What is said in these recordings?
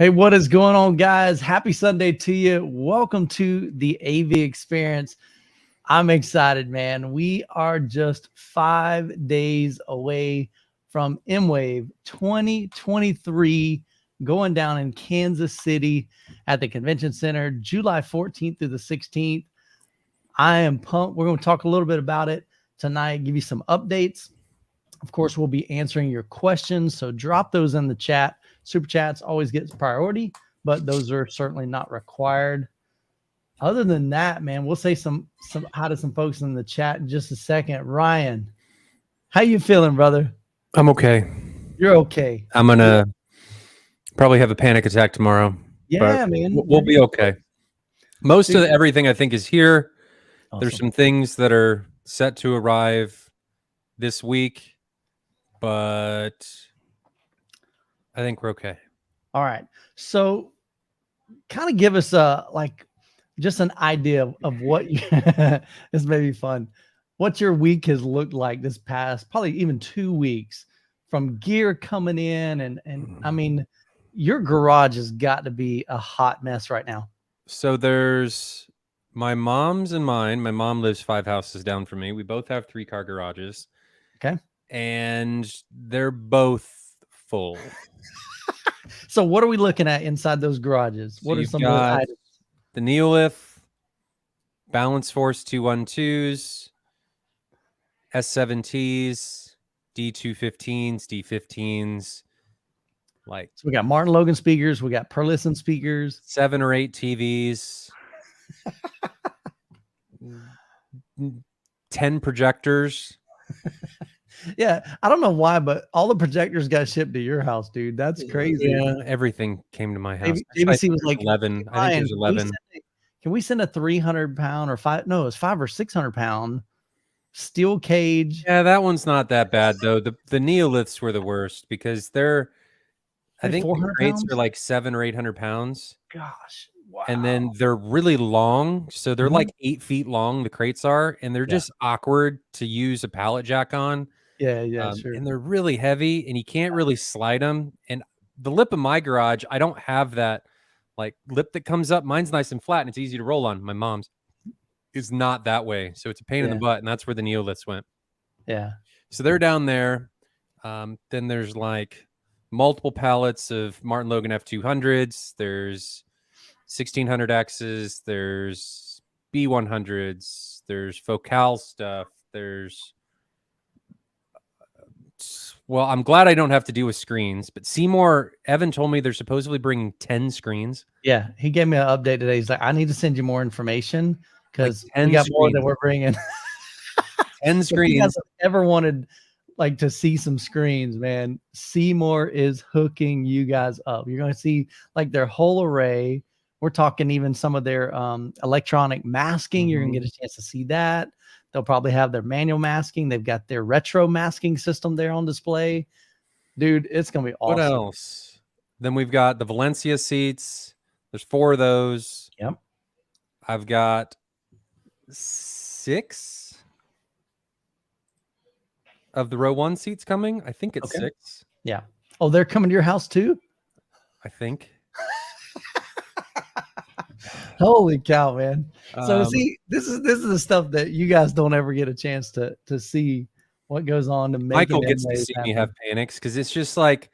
Hey, what is going on, guys? Happy Sunday to you. Welcome to the AV experience. I'm excited, man. We are just 5 days away from MWAVE 2023 going down in Kansas City at the Convention Center, July 14th through the 16th. I am pumped. We're going to talk a little bit about it tonight, give you some updates. Of course, we'll be answering your questions, so drop those in the chat. Super chats always gets priority, but those are certainly not required. Other than that, man, we'll say some hi to some folks in the chat in just a second. Ryan, how you feeling, brother? I'm okay. You're okay. I'm gonna probably have a panic attack tomorrow. Yeah, man. We'll be okay. Most of everything I think is here. Awesome. There's some things that are set to arrive this week, but I think we're okay. All right. So kind of give us just an idea of what you this may be fun. What your week has looked like this past probably even 2 weeks from gear coming in and I mean your garage has got to be a hot mess right now. So there's my mom's and mine. My mom lives 5 houses down from me. We both have 3-car garages. Okay. And they're both full. So what are we looking at inside those garages? What are some of the items? The Neolith, Balance Force 212s, S7Ts, D215s, D15s. So we got Martin Logan speakers, we got Perlison speakers, 7 or 8 TVs, 10 projectors. Yeah, I don't know why, but all the projectors got shipped to your house, dude. That's crazy. Yeah, everything came to my house. ABC was like 11. I think it was 11. Can we send a 300-pound or 5? No, it's 500 or 600-pound steel cage. Yeah, that one's not that bad though. The Neoliths were the worst because I think the crates are like 700 or 800 pounds. Gosh. Wow. And then they're really long. So they're like 8 feet long, the crates are, and they're just awkward to use a pallet jack on. Yeah, sure. And they're really heavy and you can't really slide them. And the lip of my garage, I don't have that like lip that comes up. Mine's nice and flat and it's easy to roll on. My mom's is not that way. So it's a pain in the butt. And that's where the Neoliths went. Yeah. So they're down there. Then there's like multiple pallets of Martin Logan F200s. There's 1600Xs. There's B100s. There's Focal stuff. There's well, I'm glad I don't have to deal with screens, but Seymour, Evan told me they're supposedly bringing 10 screens. Yeah, he gave me an update today. He's like, I need to send you more information because like we got more than we're bringing. 10 screens. If you guys ever wanted like to see some screens, man, Seymour is hooking you guys up. You're going to see like their whole array. We're talking even some of their electronic masking. You're going to get a chance to see that. They'll probably have their manual masking. They've got their retro masking system there on display. Dude, it's going to be awesome. What else? Then we've got the Valencia seats. There's 4 of those. Yep. I've got 6 of the row 1 seats coming. I think it's 6. Yeah. Oh, they're coming to your house too? I think. Holy cow, man. So see, this is the stuff that you guys don't ever get a chance to see what goes on to make Michael gets to see me have panics because it's just like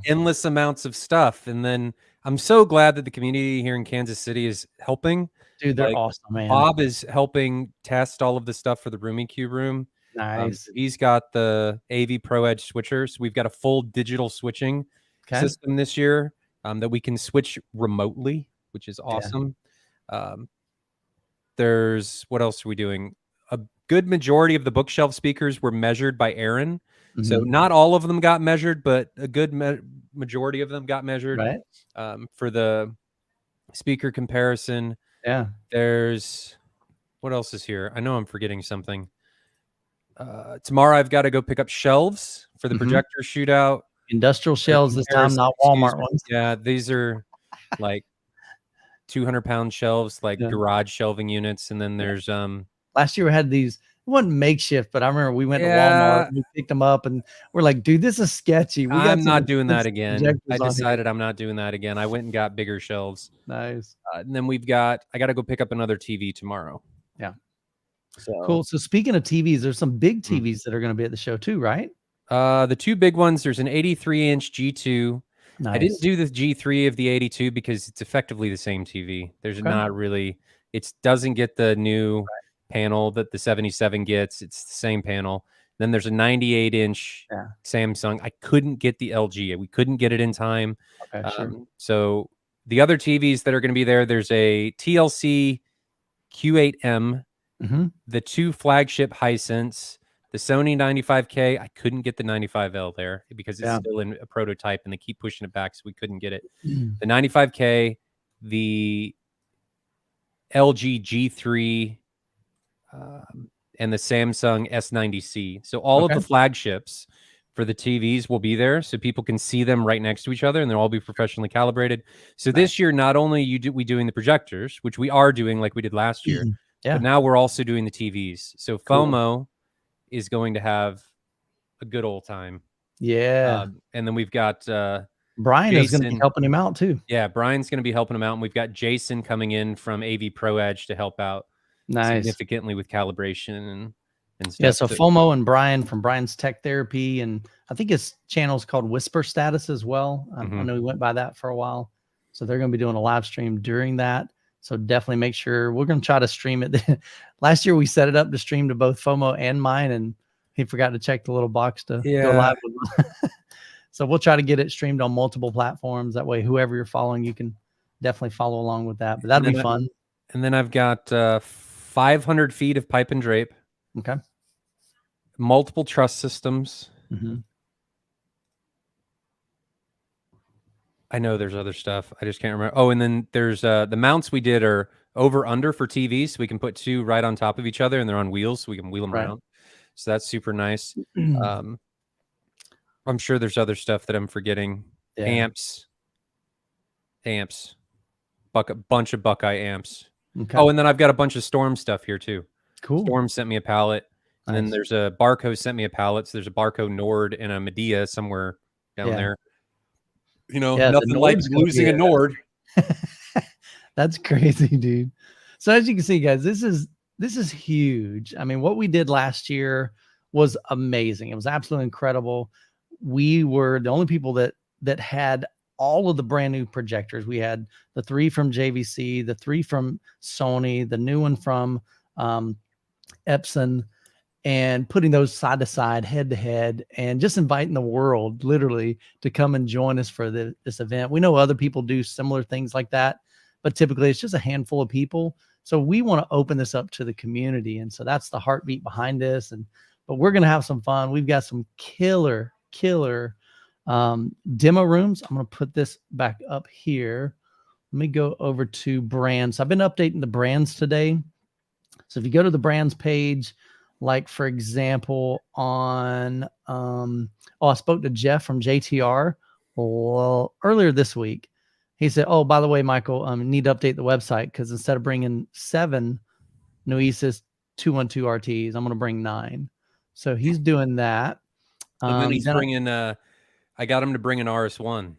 endless amounts of stuff. And then I'm so glad that the community here in Kansas City is helping. Dude, they're awesome, man. Bob is helping test all of the stuff for the Rooming Cube room. Nice. He's got the AV Pro Edge switchers. We've got a full digital switching system this year that we can switch remotely, which is awesome. There's what else are we doing? A good majority of the bookshelf speakers were measured by Aaron. So not all of them got measured, but a good majority of them got measured for the speaker comparison. Yeah. There's what else is here? I know I'm forgetting something. Tomorrow I've got to go pick up shelves for the projector shootout. Industrial shelves this time, not Walmart ones. Yeah, these are like 200-pound shelves, like garage shelving units. And then there's last year we had these wasn't makeshift, but I remember we went to Walmart, we picked them up, and we're like, dude, this is sketchy. We got I'm not doing that again. I on decided here. I'm not doing that again. I went and got bigger shelves. Nice. And then I got to go pick up another TV tomorrow. Yeah. So cool. So speaking of TVs, there's some big TVs that are going to be at the show too, right? The two big ones, there's an 83-inch G2. Nice. I didn't do the G3 of the 82 because it's effectively the same TV. There's not really, it doesn't get the new panel that the 77 gets. It's the same panel. Then there's a 98-inch Samsung. I couldn't get the LG. We couldn't get it in time. Okay, sure. So the other TVs that are going to be there, there's a TLC Q8M, the two flagship Hisense, the Sony 95K. I couldn't get the 95L there because it's still in a prototype and they keep pushing it back, so we couldn't get it. The 95K, the LG G3, and the Samsung S90C. So all of the flagships for the TVs will be there, so people can see them right next to each other, and they'll all be professionally calibrated. So this year, not only we doing the projectors, which we are doing like we did last year, but now we're also doing the TVs. So FOMO is going to have a good old time. Yeah. And then we've got Brian Jason, is going to be helping him out too. Yeah, Brian's going to be helping him out, and we've got Jason coming in from AV Pro Edge to help out significantly with calibration and stuff. Yeah, so FOMO and Brian from Brian's Tech Therapy, and I think his channel is called Whisper Status as well. I know he went by that for a while. So they're going to be doing a live stream during that. So definitely make sure we're going to try to stream it. Last year we set it up to stream to both FOMO and mine, and he forgot to check the little box to go live with So we'll try to get it streamed on multiple platforms. That way, whoever you're following, you can definitely follow along with that. But that'll be fun. And then I've got 500 feet of pipe and drape. Okay. Multiple truss systems. I know there's other stuff. I just can't remember. Oh, and then there's the mounts we did are over under for TVs, so we can put two right on top of each other, and they're on wheels, so we can wheel them around. So that's super nice. I'm sure there's other stuff that I'm forgetting. Amps. Bunch of Buckeye amps. Oh, and then I've got a bunch of Storm stuff here too. Cool. Storm sent me a pallet. And then there's a Barco sent me a pallet. So there's a Barco Nord and a Medea somewhere down there. You know, nothing like losing a Nord. That's crazy, dude. So as you can see, guys, this is huge. I mean, what we did last year was amazing. It was absolutely incredible. We were the only people that had all of the brand new projectors. We had the 3 from JVC, the 3 from Sony, the new one from Epson, and putting those side to side, head to head, and just inviting the world literally to come and join us for this event. We know other people do similar things like that, but typically it's just a handful of people. So we want to open this up to the community. And so that's the heartbeat behind this. But we're going to have some fun. We've got some killer demo rooms. I'm going to put this back up here. Let me go over to brands. I've been updating the brands today. So if you go to the brands page, like for example, on, I spoke to Jeff from JTR earlier this week. He said, oh, by the way, Michael, need to update the website because instead of bringing 7 Noesis 212 RTs, I'm going to bring 9. So he's doing that. And then he's bringing, I got him to bring an RS1.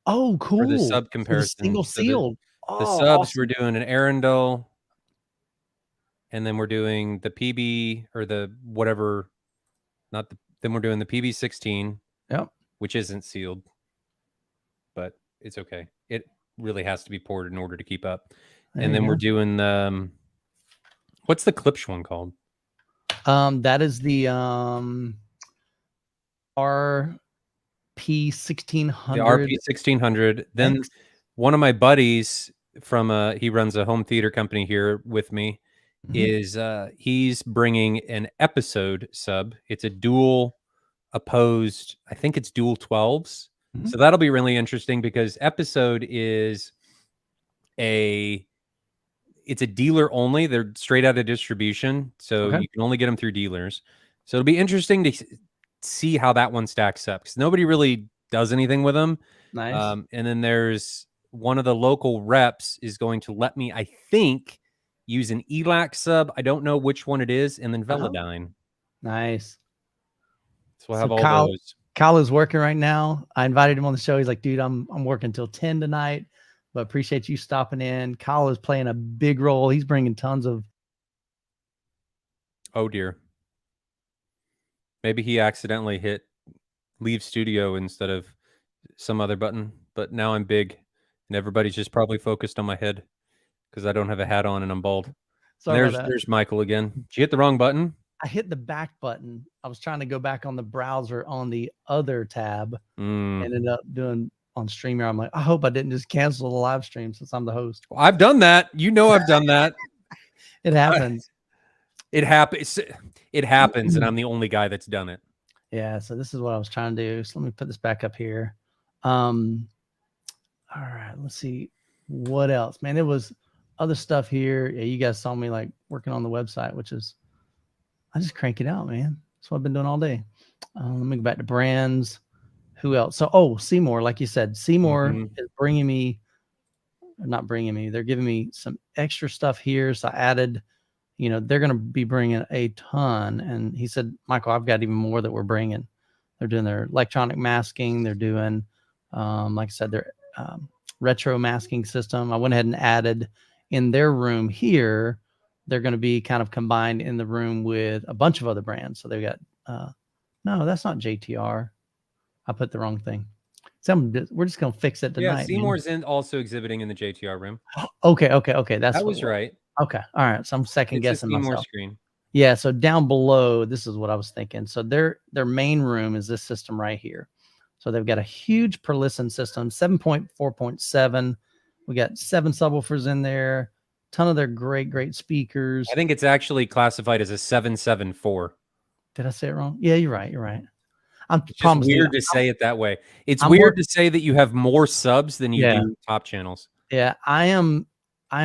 Oh, cool. For the sub comparison. Single sealed. The subs, awesome. We're doing an Arundel. And then we're doing the PB or the whatever, then we're doing the PB16. Yep. Which isn't sealed, but it's okay. It really has to be poured in order to keep up. And then we're doing the, what's the Klipsch one called? That is the RP1600. The RP1600. Then one of my buddies from he runs a home theater company here with me. Is he's bringing an episode sub. It's a dual opposed, I think it's dual 12s. So that'll be really interesting because episode is it's a dealer only. They're straight out of distribution. So you can only get them through dealers. So it'll be interesting to see how that one stacks up because nobody really does anything with them. Nice. And then there's one of the local reps is going to let me, I think, use an ELAC sub. I don't know which one it is, and then Velodyne. Nice. So we'll have all those. Kyle is working right now. I invited him on the show. He's like, dude, I'm working till 10 tonight, but appreciate you stopping in. Kyle is playing a big role. He's bringing tons of. Oh dear. Maybe he accidentally hit leave studio instead of some other button, but now I'm big and everybody's just probably focused on my head because I don't have a hat on and I'm bald. Sorry There's Michael again. Did you hit the wrong button? I hit the back button. I was trying to go back on the browser on the other tab. Ended up doing on StreamYard. I'm like, I hope I didn't just cancel the live stream since I'm the host. Well, I've done that. You know, I've done that. It happens. It happens. It happens, and I'm the only guy that's done it. Yeah. So this is what I was trying to do. So let me put this back up here. All right. Let's see what else, man. There was other stuff here. Yeah, you guys saw me like working on the website, which is I just crank it out, man. That's what I've been doing all day. Let me go back to brands. Who else? So, Seymour, like you said, Seymour is bringing me, not bringing me, they're giving me some extra stuff here. So I added, they're going to be bringing a ton. And he said, Michael, I've got even more that we're bringing. They're doing their electronic masking. They're doing, like I said, their retro masking system. I went ahead and added in their room here. They're going to be kind of combined in the room with a bunch of other brands. So they've got, no, that's not JTR. I put the wrong thing. So we're just going to fix it tonight. Yeah, Seymour's also exhibiting in the JTR room. Okay. That was right. Okay. All right. So I'm second guessing myself. Screen. Yeah. So down below, this is what I was thinking. So their main room is this system right here. So they've got a huge per listen system, 7.4.7. We got 7 subwoofers in there. Ton of their great speakers. I think it's actually classified as a 774. Did I say it wrong? Yeah, you're right. It's just weird to say it that way. It's weird to say that you have more subs than you do top channels. Yeah, I'm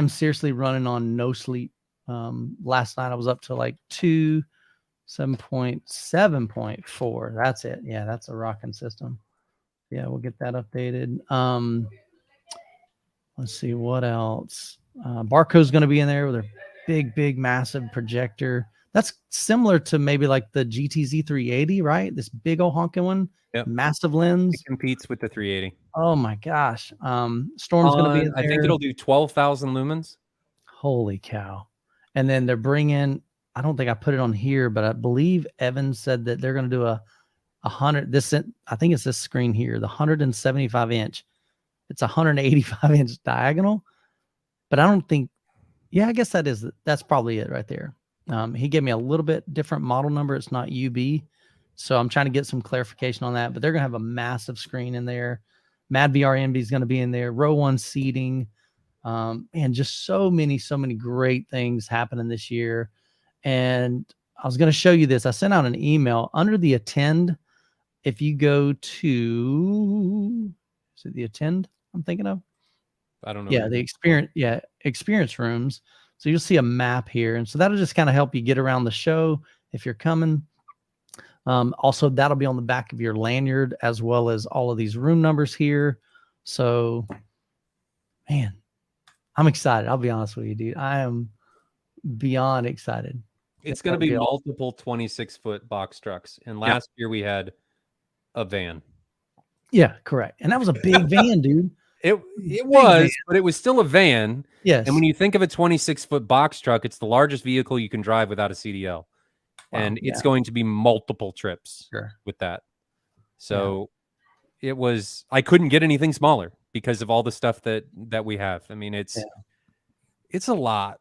seriously running on no sleep. Last night I was up to like 7.4. That's it. Yeah, that's a rocking system. Yeah, we'll get that updated. Let's see what else. Barcode's going to be in there with a big, massive projector. That's similar to maybe like the GTZ 380, right? This big old honking one. Yep. Massive lens. It competes with the 380. Oh my gosh. Storm's going to be in there. I think it'll do 12,000 lumens. Holy cow. And then they're bringing, I don't think I put it on here, but I believe Evan said that they're going to do a 100. I think it's this screen here, the 175 inch. It's 185 inch diagonal, but I don't think, I guess that's probably it right there. He gave me a little bit different model number. It's not UB. So I'm trying to get some clarification on that, but they're going to have a massive screen in there. madVR MD is going to be in there, row 1 seating, and just so many great things happening this year. And I was going to show you this. I sent out an email under the attend. If you go to, is it the attend I'm thinking of? I don't know. Yeah, the experience rooms. So you'll see a map here. And so that'll just kind of help you get around the show if you're coming. Also, that'll be on the back of your lanyard as well as all of these room numbers here. So, man, I'm excited. I'll be honest with you, dude. I am beyond excited. It's going to be multiple 26-foot box trucks. And last year we had a van. Yeah, correct. And that was a big van, dude. It was, but it was still a van. Yes. And when you think of a 26-foot box truck, it's the largest vehicle you can drive without a CDL. Wow, and it's going to be multiple trips with that. So it was, I couldn't get anything smaller because of all the stuff that we have. I mean, it's a lot.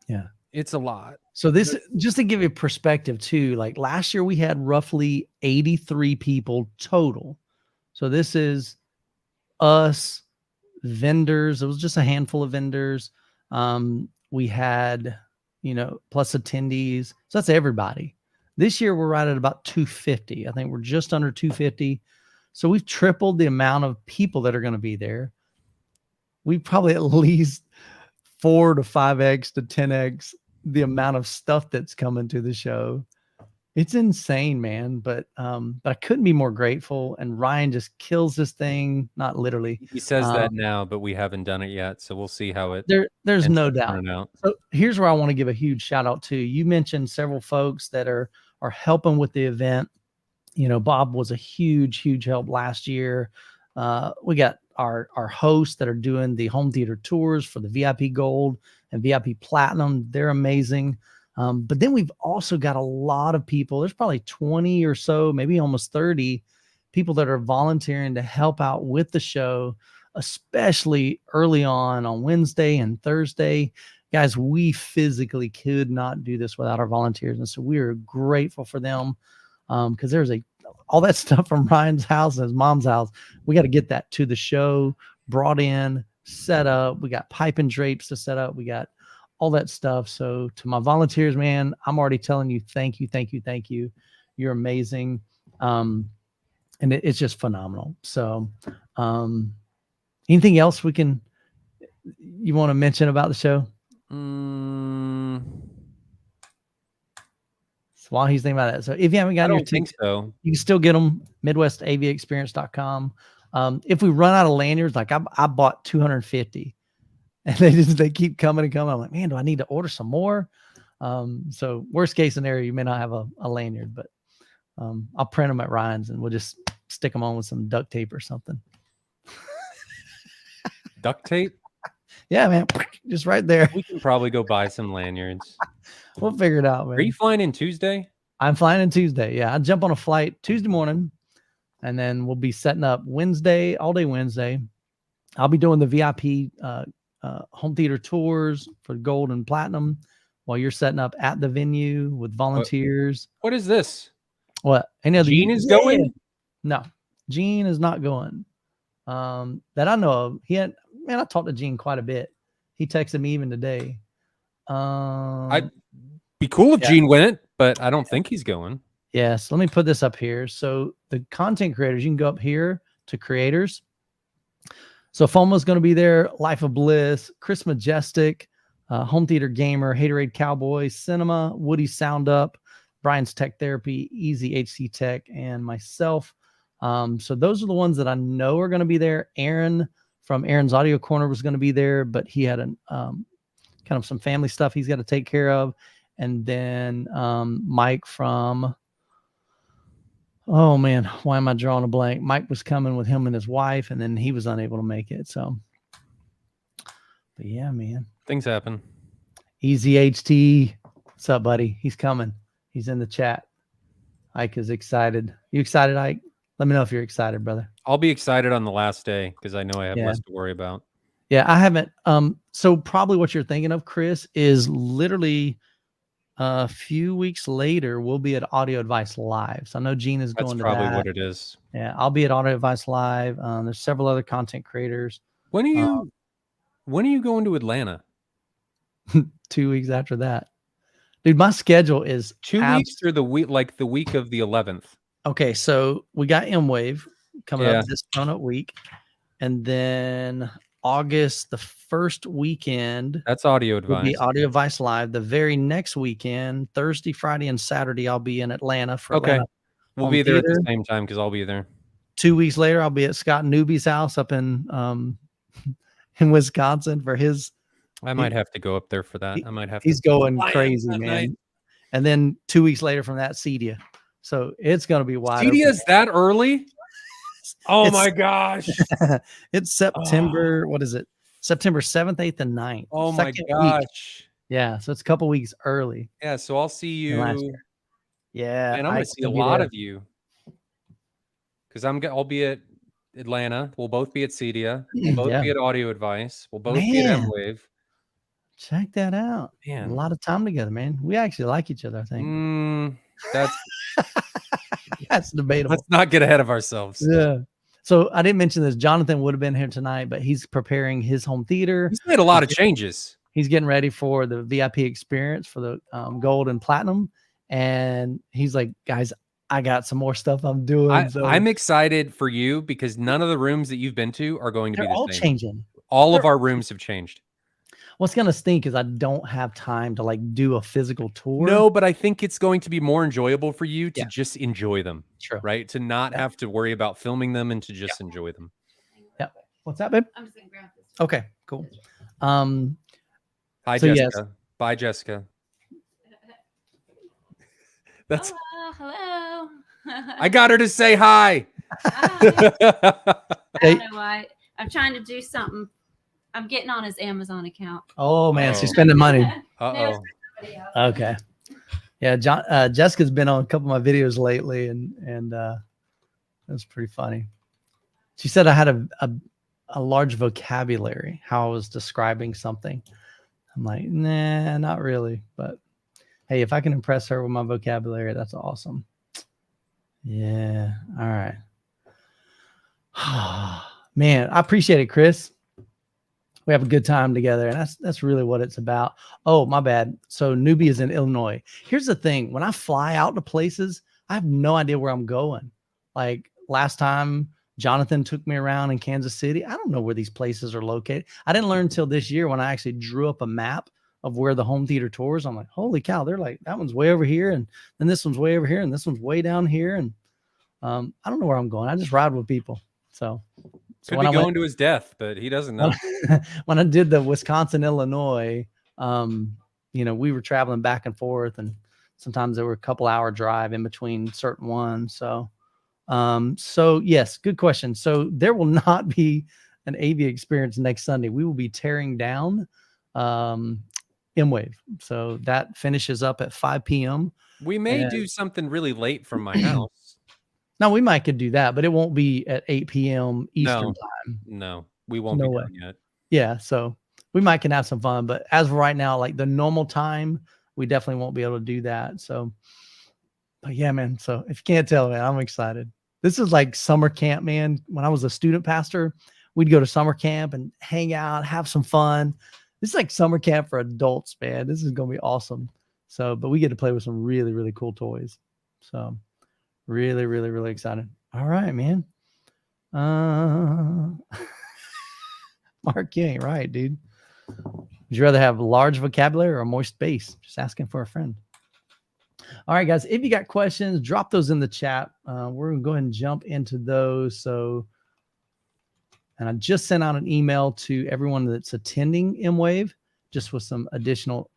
Yeah. It's a lot. So this, just to give you perspective too, like last year we had roughly 83 people total. So this is us, vendors. It was just a handful of vendors. We had, plus attendees. So that's everybody. This year we're right at about 250. I think we're just under 250. So we've tripled the amount of people that are going to be there. We probably at least 4 to 5x to 10x the amount of stuff that's coming to the show. It's insane, man. But I couldn't be more grateful. And Ryan just kills this thing, not literally. He says that now, but we haven't done it yet, so we'll see how it. There's ends no up doubt. turning out. So here's where I want to give a huge shout out to. You mentioned several folks that are helping with the event. You know, Bob was a huge help last year. We got our hosts that are doing the home theater tours for the VIP Gold and VIP Platinum. They're amazing. But then we've also got a lot of people. There's probably 20 or so, maybe almost 30 people that are volunteering to help out with the show, especially early on Wednesday and Thursday. Guys, we physically could not do this without our volunteers. And so we are grateful for them. Because there's all that stuff from Ryan's house and his mom's house. We got to get that to the show, brought in, set up. We got pipe and drapes to set up. We got all that stuff. So to my volunteers, man, I'm already telling you, thank you. You're amazing. And it's just phenomenal. So anything else you want to mention about the show? While he's thinking about that. So if you haven't gotten your tickets, so. You can still get them, MidwestAVExperience.com. If we run out of lanyards, like I bought 250 and they keep coming and coming. I'm like, man, do I need to order some more? So worst case scenario, you may not have a lanyard, but I'll print them at Ryan's and we'll just stick them on with some duct tape or something. Duct tape? Yeah, man. Just right there. We can probably go buy some lanyards. We'll figure it out, man. Are you flying in Tuesday? I'm flying in Tuesday. Yeah, I jump on a flight Tuesday morning, and then we'll be setting up Wednesday, all day Wednesday. I'll be doing the VIP home theater tours for Gold and Platinum while you're setting up at the venue with volunteers. What is this? What? Gene is going? No, Gene is not going. That I know of. I talked to Gene quite a bit. He texted me even today. I'd be cool if Gene went, but I don't think he's going. Yes. Let me put this up here. So the content creators, you can go up here to creators. So FOMO's going to be there. Life of Bliss, Chris Majestic, Home Theater Gamer, Haterade Cowboy, Cinema, Woody Sound Up, Brian's Tech Therapy, Easy HC Tech, and myself. So those are the ones that I know are going to be there. Aaron from Aaron's Audio Corner was going to be there, but he had kind of some family stuff he's got to take care of. And then Mike from, oh man, why am I drawing a blank? Mike was coming with him and his wife, and then he was unable to make it. So, but yeah, man. Things happen. Easy HT. What's up, buddy? He's coming. He's in the chat. Ike is excited. You excited, Ike? Let me know if you're excited, brother. I'll be excited on the last day because I know I have less to worry about. Yeah, I haven't. So probably what you're thinking of, Chris, is literally a few weeks later, we'll be at Audio Advice Live. So I know Gene is going to that. That's probably what it is. Yeah, I'll be at Audio Advice Live. There's several other content creators. When are you going to Atlanta? 2 weeks after that. Dude, my schedule is 2 weeks or the week, like the week of the 11th. Okay, so we got MWAVE coming up this week. And then August, the first weekend. That's Audio Advice. Will be Audio Advice Live. The very next weekend, Thursday, Friday, and Saturday, I'll be in Atlanta for Atlanta. We'll be there at the same time because I'll be there. 2 weeks later, I'll be at Scott Newby's house up in Wisconsin for his. I might have to go up there for that. I might have. He's going crazy, man. Night. And then 2 weeks later from that, Cedia. So it's going to be wide. Cedia's that early? Oh my gosh! It's September. What is it? September 7th, 8th, and 9th. Oh my gosh! Week. Yeah, so it's a couple weeks early. Yeah, so I'll see you. Yeah, and I'm going to see a lot of you because I'll be at Atlanta. We'll both be at Cedia. We'll both be at Audio Advice. We'll both be at MWAVE. Check that out. Man, a lot of time together, man. We actually like each other, I think. That's debatable. Let's not get ahead of ourselves. Yeah. So I didn't mention this. Jonathan would have been here tonight, but he's preparing his home theater. He's made a lot of changes. He's getting ready for the VIP experience for the Gold and Platinum. And he's like, guys, I got some more stuff I'm doing. I'm excited for you because none of the rooms that you've been to are going to be the same. All changing. All of our rooms have changed. What's gonna stink is I don't have time to like do a physical tour. No, but I think it's going to be more enjoyable for you to just enjoy them. True. Right? To not have to worry about filming them and to just enjoy them. Yeah. What's that, babe? I'm just gonna grab this. Okay, cool. Hi, so Jessica. Yes. Bye, Jessica. That's Hello. I got her to say hi. Hi. I don't know why. I'm trying to do something. I'm getting on his Amazon account. Oh man, she's spending money. Uh-oh. Okay. Yeah, Jessica's been on a couple of my videos lately, and that's pretty funny. She said I had a large vocabulary, how I was describing something. I'm like, nah, not really. But hey, if I can impress her with my vocabulary, that's awesome. Yeah. All right. Man, I appreciate it, Chris. We have a good time together, and that's really what it's about. Oh, my bad. So newbie is in Illinois. Here's the thing. When I fly out to places, I have no idea where I'm going. Like last time Jonathan took me around in Kansas City. I don't know where these places are located. I didn't learn until this year when I actually drew up a map of where the home theater tours. I'm like, holy cow, they're like, that one's way over here, and then this one's way over here, and this one's way down here. And I don't know where I'm going. I just ride with people. So Could be going to his death, but he doesn't know. When I did the Wisconsin, Illinois, we were traveling back and forth, and sometimes there were a couple hour drive in between certain ones. So yes, good question. So there will not be an AV experience next Sunday. We will be tearing down MWAVE. So that finishes up at 5 p.m. We may do something really late from my house. No, we might could do that, but it won't be at 8 p.m. Eastern time. No, we won't be done yet. Yeah, so we might can have some fun, but as of right now, like the normal time, we definitely won't be able to do that. So, but yeah, man. So if you can't tell, man, I'm excited. This is like summer camp, man. When I was a student pastor, we'd go to summer camp and hang out, have some fun. This is like summer camp for adults, man. This is gonna be awesome. So, but we get to play with some really, really cool toys. So. Really, really, really excited. All right, man. Mark, you ain't right, dude. Would you rather have large vocabulary or a moist bass? Just asking for a friend. All right, guys. If you got questions, drop those in the chat. We're gonna go ahead and jump into those. And I just sent out an email to everyone that's attending MWAVE, just with some additional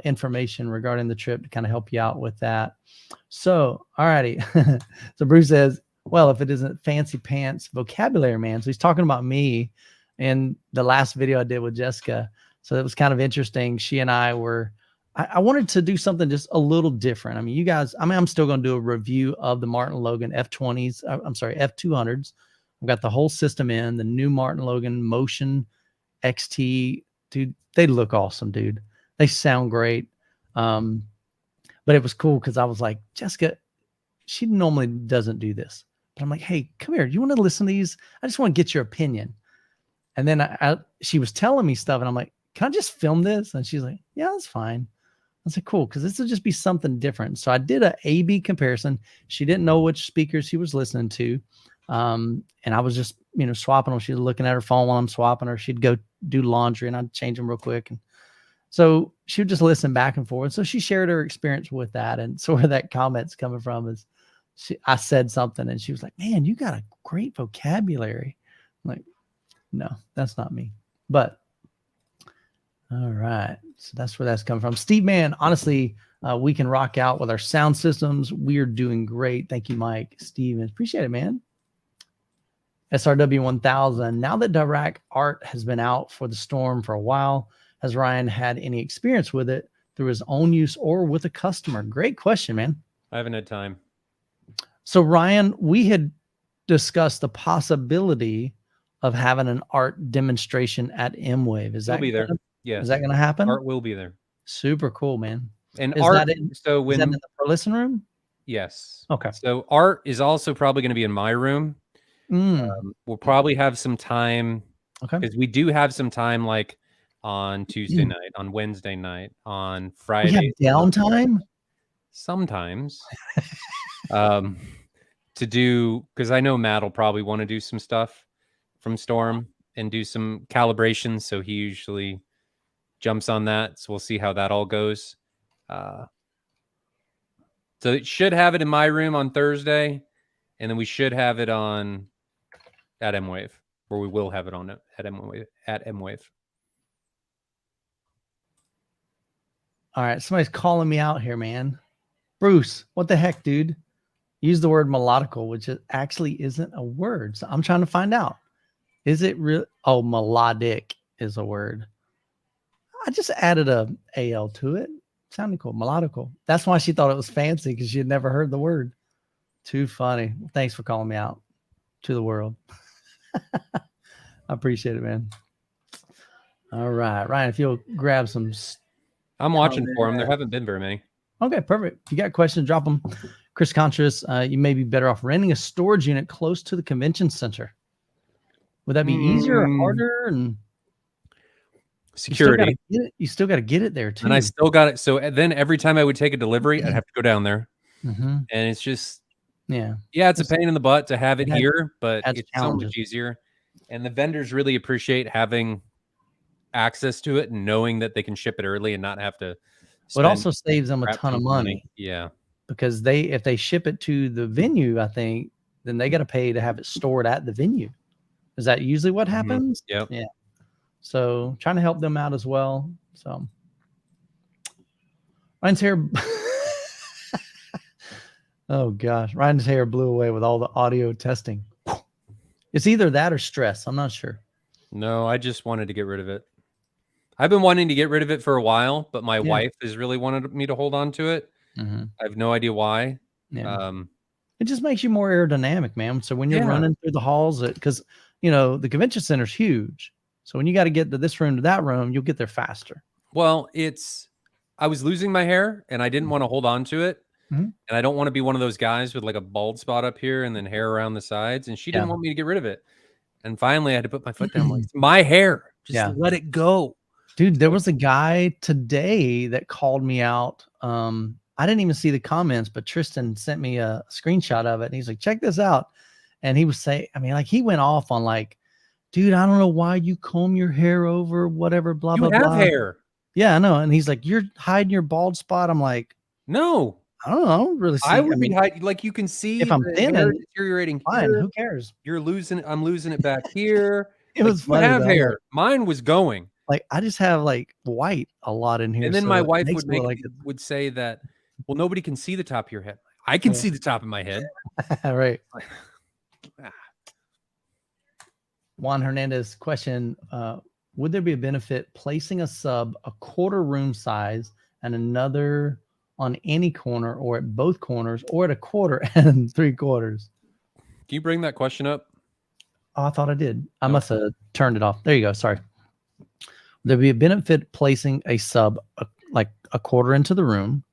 information regarding the trip to kind of help you out with that. So, all righty. So Bruce says, well, if it isn't fancy pants vocabulary, man. So he's talking about me in the last video I did with Jessica. So it was kind of interesting. She and I wanted to do something just a little different. I mean, you guys, I'm still going to do a review of the Martin Logan F20s. I'm sorry, F200s. I've got the whole system in the new Martin Logan Motion XT. Dude, they look awesome, dude. They sound great. But it was cool because I was like, Jessica, she normally doesn't do this. But I'm like, hey, come here. You want to listen to these? I just want to get your opinion. And then she was telling me stuff, and I'm like, can I just film this? And she's like, yeah, that's fine. I was like, cool, because this will just be something different. So I did a A/B comparison. She didn't know which speakers she was listening to. And I was just, swapping them. She was looking at her phone while I'm swapping her. She'd go do laundry, and I'd change them real quick. And so she would just listen back and forth. So she shared her experience with that. And so where that comment's coming from is I said something and she was like, man, you got a great vocabulary. I'm like, no, that's not me. But all right. So that's where that's coming from. Steve, man, honestly, we can rock out with our sound systems. We're doing great. Thank you, Mike. Steven, appreciate it, man. SRW 1000. Now that Dirac Art has been out for the Storm for a while, has Ryan had any experience with it through his own use or with a customer? Great question, man. I haven't had time. So Ryan, we had discussed the possibility of having an art demonstration at MWAVE. Is that be there? Yes. Is that going to happen? Art will be there. Super cool, man. And is art. Is that in the listen room? Yes. Okay. So art is also probably going to be in my room. We'll probably have some time. Okay. Because we do have some time, like on Tuesday night, on Wednesday night, on Friday. We have downtime? Sometimes. To do, because I know Matt will probably want to do some stuff from Storm and do some calibration. So he usually jumps on that. So we'll see how that all goes. So it should have it in my room on Thursday, and then we should have it on at MWAVE, or we will have it on at MWAVE. All right, somebody's calling me out here, man. Bruce, what the heck, dude? Use the word melodical, which actually isn't a word. So I'm trying to find out. Is it real? Oh, melodic is a word. I just added a AL to it. Sounded cool. Melodical. That's why she thought it was fancy, because she had never heard the word. Too funny. Thanks for calling me out to the world. I appreciate it, man. All right, Ryan, if you'll grab some. I'm watching for them. There haven't been very many. Okay, perfect. If you got questions, drop them. Chris Contras, you may be better off renting a storage unit close to the convention center. Would that be easier or harder? And security. You still got to get it there too. And I still got it. So then every time I would take a delivery, I'd have to go down there. And it's just, it's a pain in the butt to have it here, but it's so much easier. And the vendors really appreciate having access to it and knowing that they can ship it early and not have to. It also saves them a ton of money. Yeah. Because if they ship it to the venue, I think, then they got to pay to have it stored at the venue. Is that usually what happens? Yep. Yeah. So trying to help them out as well. So Ryan's hair. Oh gosh. Ryan's hair blew away with all the audio testing. It's either that or stress. I'm not sure. No, I just wanted to get rid of it. I've been wanting to get rid of it for a while, but my wife has really wanted me to hold on to it. I have no idea why. Yeah. It just makes you more aerodynamic, man. So when you're running through the halls, because the convention center is huge. So when you got to get to this room to that room, you'll get there faster. Well, I was losing my hair and I didn't want to hold on to it. And I don't want to be one of those guys with like a bald spot up here and then hair around the sides. And she didn't want me to get rid of it. And finally I had to put my foot down. Like, my hair, just let it go. Dude, there was a guy today that called me out. I didn't even see the comments, but Tristan sent me a screenshot of it. And he's like, check this out. And he was saying, he went off on like, dude, I don't know why you comb your hair over, whatever, blah, blah, blah. You have hair. Yeah, I know. And he's like, you're hiding your bald spot. I'm like, no, I don't know. I don't really see. I would be hiding. Like you can see if I'm thin and deteriorating. Fine, who cares? I'm losing it back here. It was funny. I have hair. Mine was going. Like I just have like white a lot in here. And then my wife would say that, well, nobody can see the top of your head. I can see the top of my head. Right. Juan Hernandez question, would there be a benefit placing a sub a quarter room size and another on any corner or at both corners or at a quarter and 3/4? Can you bring that question up? Oh, I thought I did. I must have turned it off. There you go. Sorry. There'd be a benefit placing a sub like a quarter into the room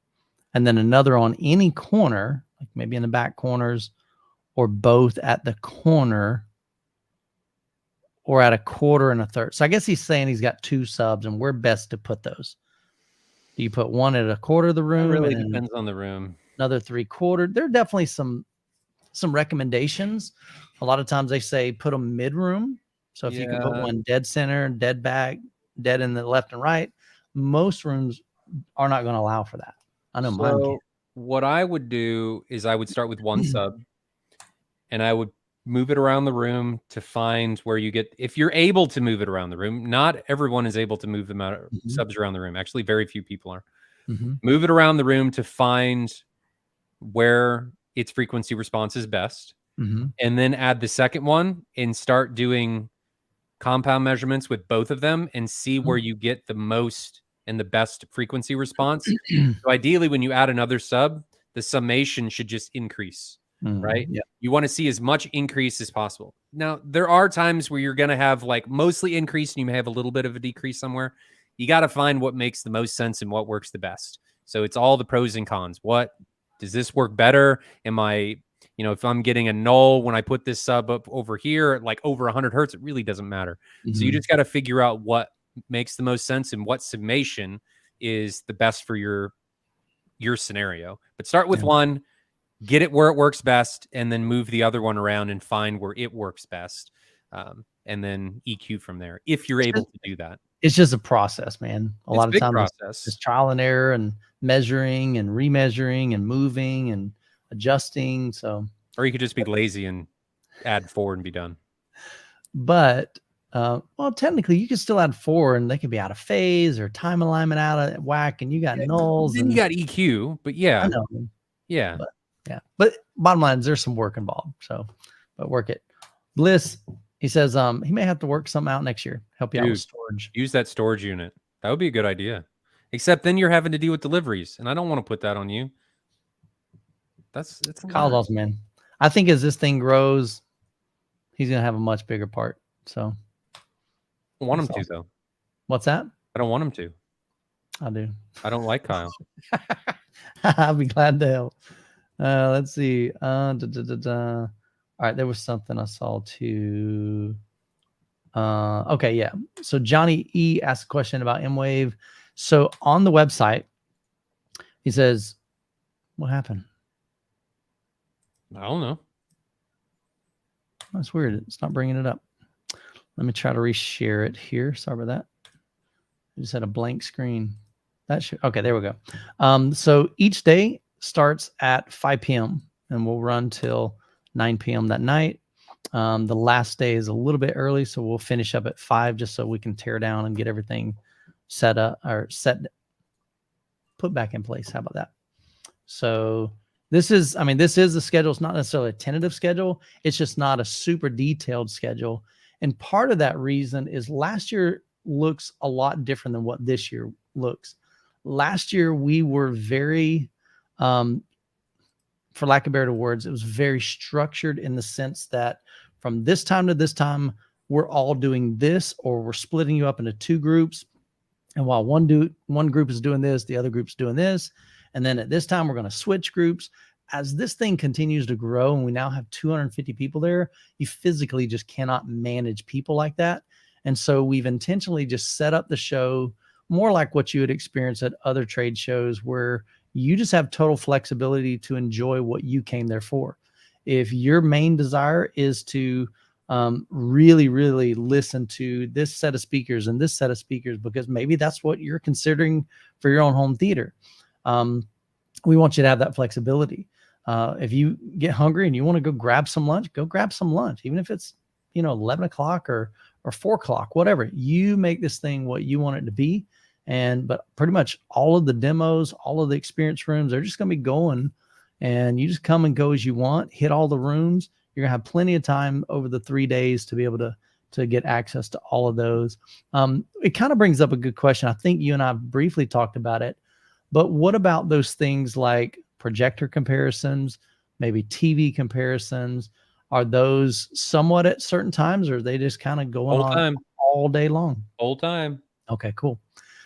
and then another on any corner, like maybe in the back corners or both at the corner or at a quarter and a third. So I guess he's saying he's got two subs and where best to put those. Do you put one at a quarter of the room? It really depends on the room. Another 3/4. There are definitely some recommendations. A lot of times they say put them mid-room. So if you can put one dead center, dead back, dead in the left and right, most rooms are not going to allow for that. I know mine can. What I would do is I would start with one sub and I would move it around the room to find where you get, if you're able to move it around the room. Not everyone is able to move them out subs around the room. Actually, very few people are. Move it around the room to find where its frequency response is best. And then add the second one and start doing compound measurements with both of them and see where you get the most and the best frequency response. So ideally, when you add another sub, the summation should just increase, right? Yeah. You want to see as much increase as possible. Now, there are times where you're going to have like mostly increase and you may have a little bit of a decrease somewhere. You got to find what makes the most sense and what works the best. So it's all the pros and cons. What does this work better? Am I, if I'm getting a null when I put this sub up over here, like over 100 hertz, it really doesn't matter. So you just got to figure out what makes the most sense and what summation is the best for your scenario. But start with one, get it where it works best, and then move the other one around and find where it works best. and then EQ from there, if you're able to do that. It's just a process, man. A lot of times it's trial and error and measuring and remeasuring and moving and adjusting. So, or you could just be lazy and add 4 and be done. But well, technically you could still add 4 and they could be out of phase or time alignment out of whack, and you got nulls. Then you got EQ, but yeah, I know. Yeah, but bottom line is there's some work involved. So, but work it. Bliss, he says he may have to work something out next year. Help you out with storage. Use that storage unit. That would be a good idea. Except then you're having to deal with deliveries, and I don't want to put that on you. It's Kyle's awesome, man. I think as this thing grows, he's gonna have a much bigger part. So I want him to, though. What's that? I don't want him to. I do. I don't like Kyle. I'll be glad to help. Let's see. All right, there was something I saw too. Okay, yeah. So Johnny E asked a question about MWAVE. So on the website, he says, "What happened?" I don't know. That's weird. It's not bringing it up. Let me try to reshare it here. Sorry about that. I just had a blank screen. That should, okay, there we go. So each day starts at 5 p.m. and we'll run till 9 p.m. that night. The last day is a little bit early, so we'll finish up at 5 just so we can tear down and get everything set up or put back in place. How about that? So this is the schedule. It's not necessarily a tentative schedule. It's just not a super detailed schedule. And part of that reason is last year looks a lot different than what this year looks. Last year, we were very, for lack of better words, it was very structured in the sense that from this time to this time, we're all doing this, or we're splitting you up into 2 groups. And while one group is doing this, the other group's doing this. And then at this time, we're going to switch groups. As this thing continues to grow and we now have 250 people there, you physically just cannot manage people like that. And so we've intentionally just set up the show more like what you would experience at other trade shows, where you just have total flexibility to enjoy what you came there for. If your main desire is to really, really listen to this set of speakers and this set of speakers, because maybe that's what you're considering for your own home theater, we want you to have that flexibility. If you get hungry and you want to go grab some lunch, go grab some lunch, even if it's 11 o'clock or 4 o'clock, whatever. You make this thing what you want it to be. But pretty much all of the demos, all of the experience rooms, they're just going to be going, and you just come and go as you want, hit all the rooms. You're going to have plenty of time over the 3 days to be able to get access to all of those. It kind of brings up a good question. I think you and I briefly talked about it, but what about those things like projector comparisons, maybe TV comparisons? Are those somewhat at certain times, or are they just kind of going on all day long? Whole time. Okay, cool.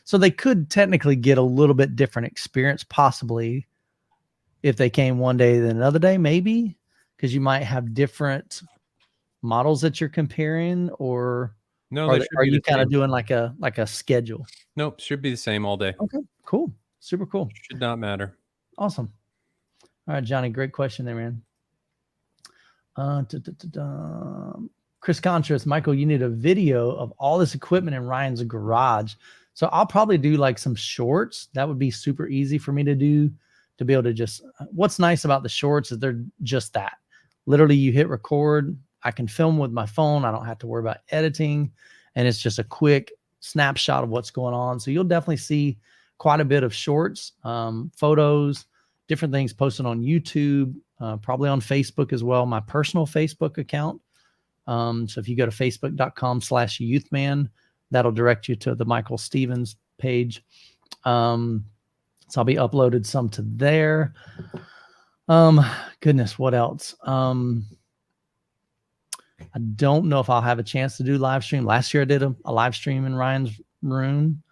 So they could technically get a little bit different experience, possibly, if they came one day than another day, maybe, because you might have different models that you're comparing, or no, are you kind of doing like a schedule? Nope, should be the same all day. Okay, cool. Super cool. Should not matter. Awesome. All right, Johnny, great question there, man. Chris Contras, Michael, you need a video of all this equipment in Ryan's garage. So I'll probably do like some shorts. That would be super easy for me to do, to be able to just, what's nice about the shorts is they're just that. Literally you hit record, I can film with my phone. I don't have to worry about editing, and it's just a quick snapshot of what's going on. So you'll definitely see quite a bit of shorts, photos, different things posted on YouTube, probably on Facebook as well, my personal Facebook account. So if you go to facebook.com/youthman, that'll direct you to the Michael Stevens page. So I'll be uploaded some to there. Goodness, what else? I don't know if I'll have a chance to do live stream. Last year I did a live stream in Ryan's room.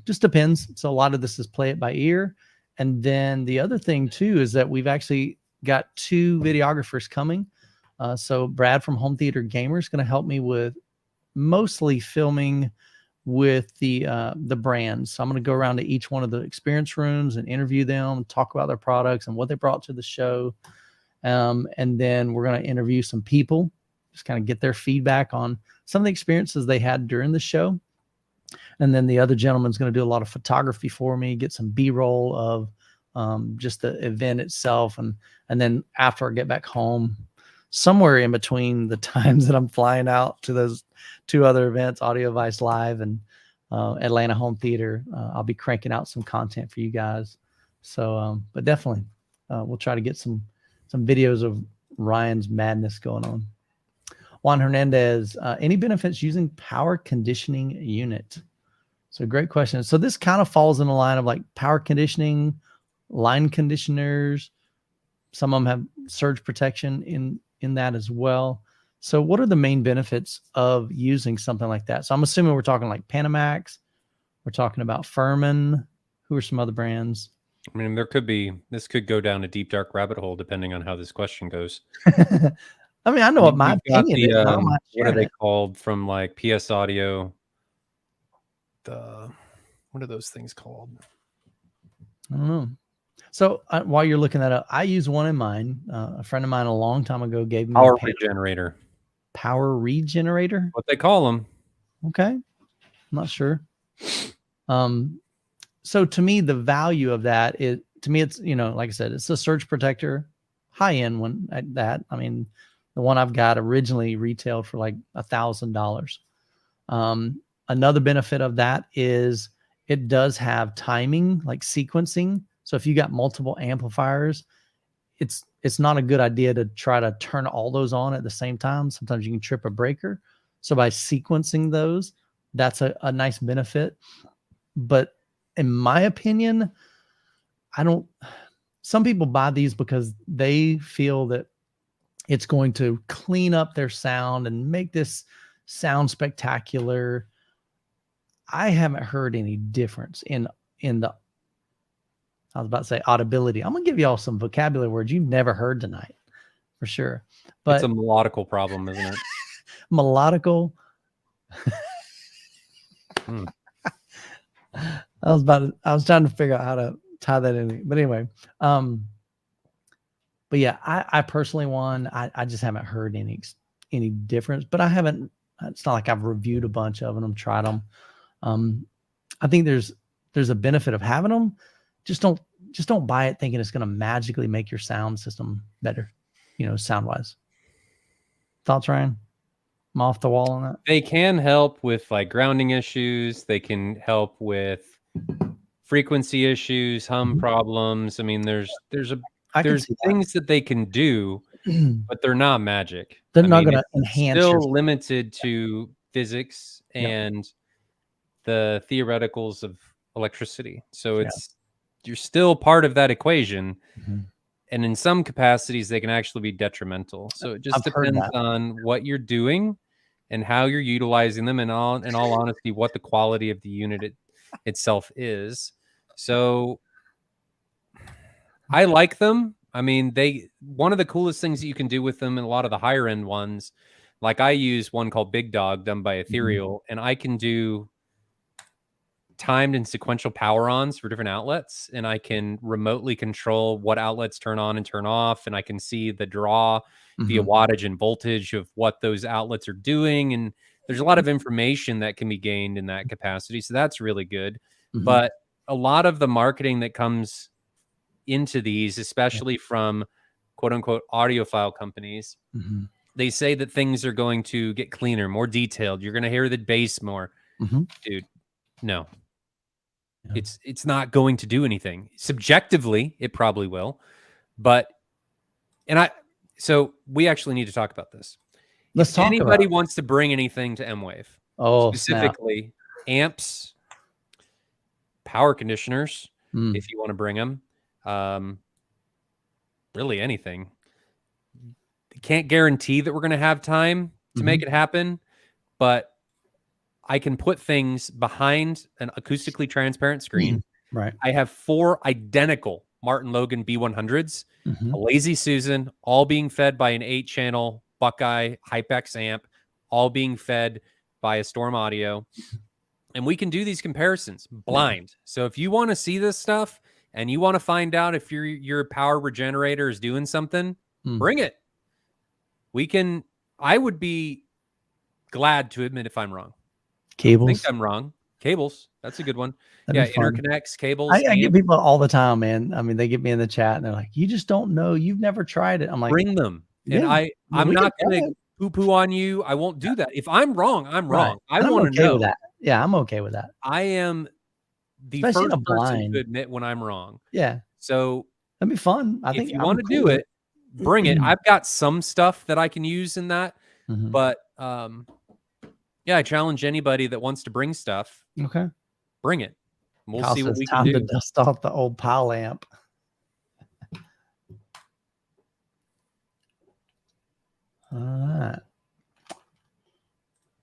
Just depends. So a lot of this is play it by ear. And then the other thing too is that we've actually got 2 videographers coming. So Brad from Home Theater Gamer is going to help me with mostly filming with the brands. So I'm going to go around to each one of the experience rooms and interview them, talk about their products and what they brought to the show. And then we're going to interview some people just kind of get their feedback on some of the experiences they had during the show. And then the other gentleman's going to do a lot of photography for me, get some B-roll of just the event itself. And then after I get back home, somewhere in between the times that I'm flying out to those 2 other events, Audio Vice Live and Atlanta Home Theater, I'll be cranking out some content for you guys. So, but definitely we'll try to get some videos of Ryan's madness going on. Juan Hernandez, any benefits using power conditioning unit? So great question. So this kind of falls in the line of like power conditioning, line conditioners. Some of them have surge protection in that as well. So what are the main benefits of using something like that? So I'm assuming we're talking like Panamax. We're talking about Furman. Who are some other brands? I mean, this could go down a deep, dark rabbit hole depending on how this question goes. I mean, I know what my opinion is. What are they called from like PS Audio? What are those things called? I don't know. So while you're looking that up, I use one in mine. A friend of mine a long time ago gave me Power regenerator. Power regenerator? What they call them. Okay. I'm not sure. So to me, the value of that is, to me, it's, like I said, it's a surge protector, high end one at that. I mean, the one I've got originally retailed for like $1,000. Another benefit of that is it does have timing, like sequencing. So if you got multiple amplifiers, it's not a good idea to try to turn all those on at the same time. Sometimes you can trip a breaker. So by sequencing those, that's a nice benefit. But in my opinion, some people buy these because they feel that it's going to clean up their sound and make this sound spectacular. I haven't heard any difference in the, I was about to say audibility. I'm going to give you all some vocabulary words you've never heard tonight for sure. But it's a melodical problem, isn't it? Melodical. I was trying to figure out how to tie that in. But anyway, but yeah, I personally I just haven't heard any difference, but it's not like I've reviewed a bunch of them, tried them. I think there's a benefit of having them. Just don't buy it thinking it's going to magically make your sound system better, sound wise. Thoughts, Ryan? I'm off the wall on that. They can help with like grounding issues. They can help with frequency issues, hum problems. I mean, there's things that they can do, but they're not magic. They're not going to enhance. Still limited to physics and the theoreticals of electricity. So you're still part of that equation. And in some capacities, they can actually be detrimental. So it just depends on what you're doing and how you're utilizing them, and in all honesty, what the quality of the unit itself is. So I like them. I mean, one of the coolest things that you can do with them, and a lot of the higher end ones, like I use one called Big Dog done by Ethereal, and I can do timed and sequential power ons for different outlets, and I can remotely control what outlets turn on and turn off, and I can see the draw via wattage and voltage of what those outlets are doing, and there's a lot of information that can be gained in that capacity, so that's really good. But a lot of the marketing that comes into these, especially from quote unquote audiophile companies, they say that things are going to get cleaner, more detailed, you're going to hear the bass more. Dude, no. It's not going to do anything. Subjectively, it probably will. So we actually need to talk about this. Let's talk about it. If anybody wants to bring anything to MWAVE, specifically amps, power conditioners, if you want to bring them, really anything. Can't guarantee that we're going to have time to make it happen, but I can put things behind an acoustically transparent screen. Right. I have 4 identical Martin Logan B100s, a Lazy Susan, all being fed by an 8-channel Buckeye HyperX amp, all being fed by a Storm Audio. And we can do these comparisons blind. So if you want to see this stuff and you want to find out if your power regenerator is doing something, bring it. I would be glad to admit if I'm wrong. Cables. I think I'm wrong. Cables. That's a good one. That'd Yeah, interconnects, cables. I get people all the time, man. I mean, they get me in the chat and they're like, "You just don't know. You've never tried it." I'm like, bring them. And I'm not going to poo-poo on you. I won't do that. If I'm wrong, I'm wrong. Right. I want to know. With that. Yeah, I'm okay with that. I am the Especially first person to admit when I'm wrong. Yeah. So that'd be fun. I think if you want to do it, bring it. I've got some stuff that I can use in that, but yeah, I challenge anybody that wants to bring stuff. Okay, bring it. We'll see what we can do. To dust off the old pile lamp. All right,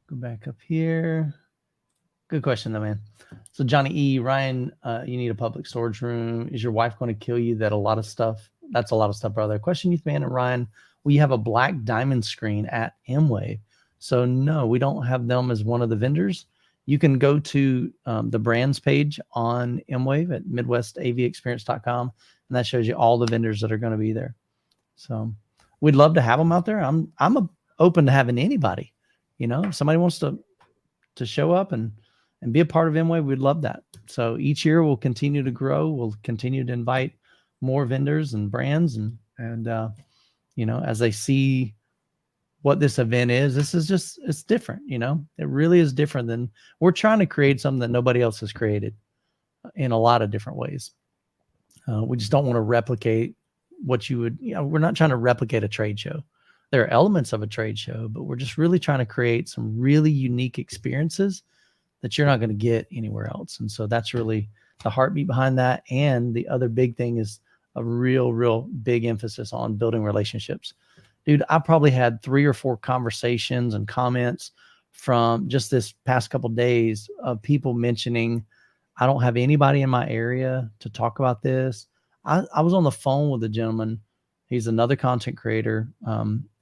go back up here. Good question though, man. So Johnny E, Ryan, you need a public storage room. Is your wife going to kill you? That's a lot of stuff, brother. Question, Youth Man and Ryan. We have a black diamond screen at MWAVE. So no, we don't have them as one of the vendors. You can go to the brands page on MWAVE at midwestavexperience.com, and that shows you all the vendors that are going to be there. So we'd love to have them out there. I'm open to having anybody. You know, if somebody wants to show up and be a part of MWAVE, we'd love that. So each year we'll continue to grow. We'll continue to invite more vendors and brands, and you know, as they see what this event is, it's different. You know, it really is different than, we're trying to create something that nobody else has created in a lot of different ways. We just don't want to replicate what you would, you know, we're not trying to replicate a trade show. There are elements of a trade show, but we're just really trying to create some really unique experiences that you're not going to get anywhere else. And so that's really the heartbeat behind that. And the other big thing is a real big emphasis on building relationships. Dude, I probably had 3 or 4 conversations and comments from just this past couple of days of people mentioning, I don't have anybody in my area to talk about this. I was on the phone with a gentleman. He's another content creator.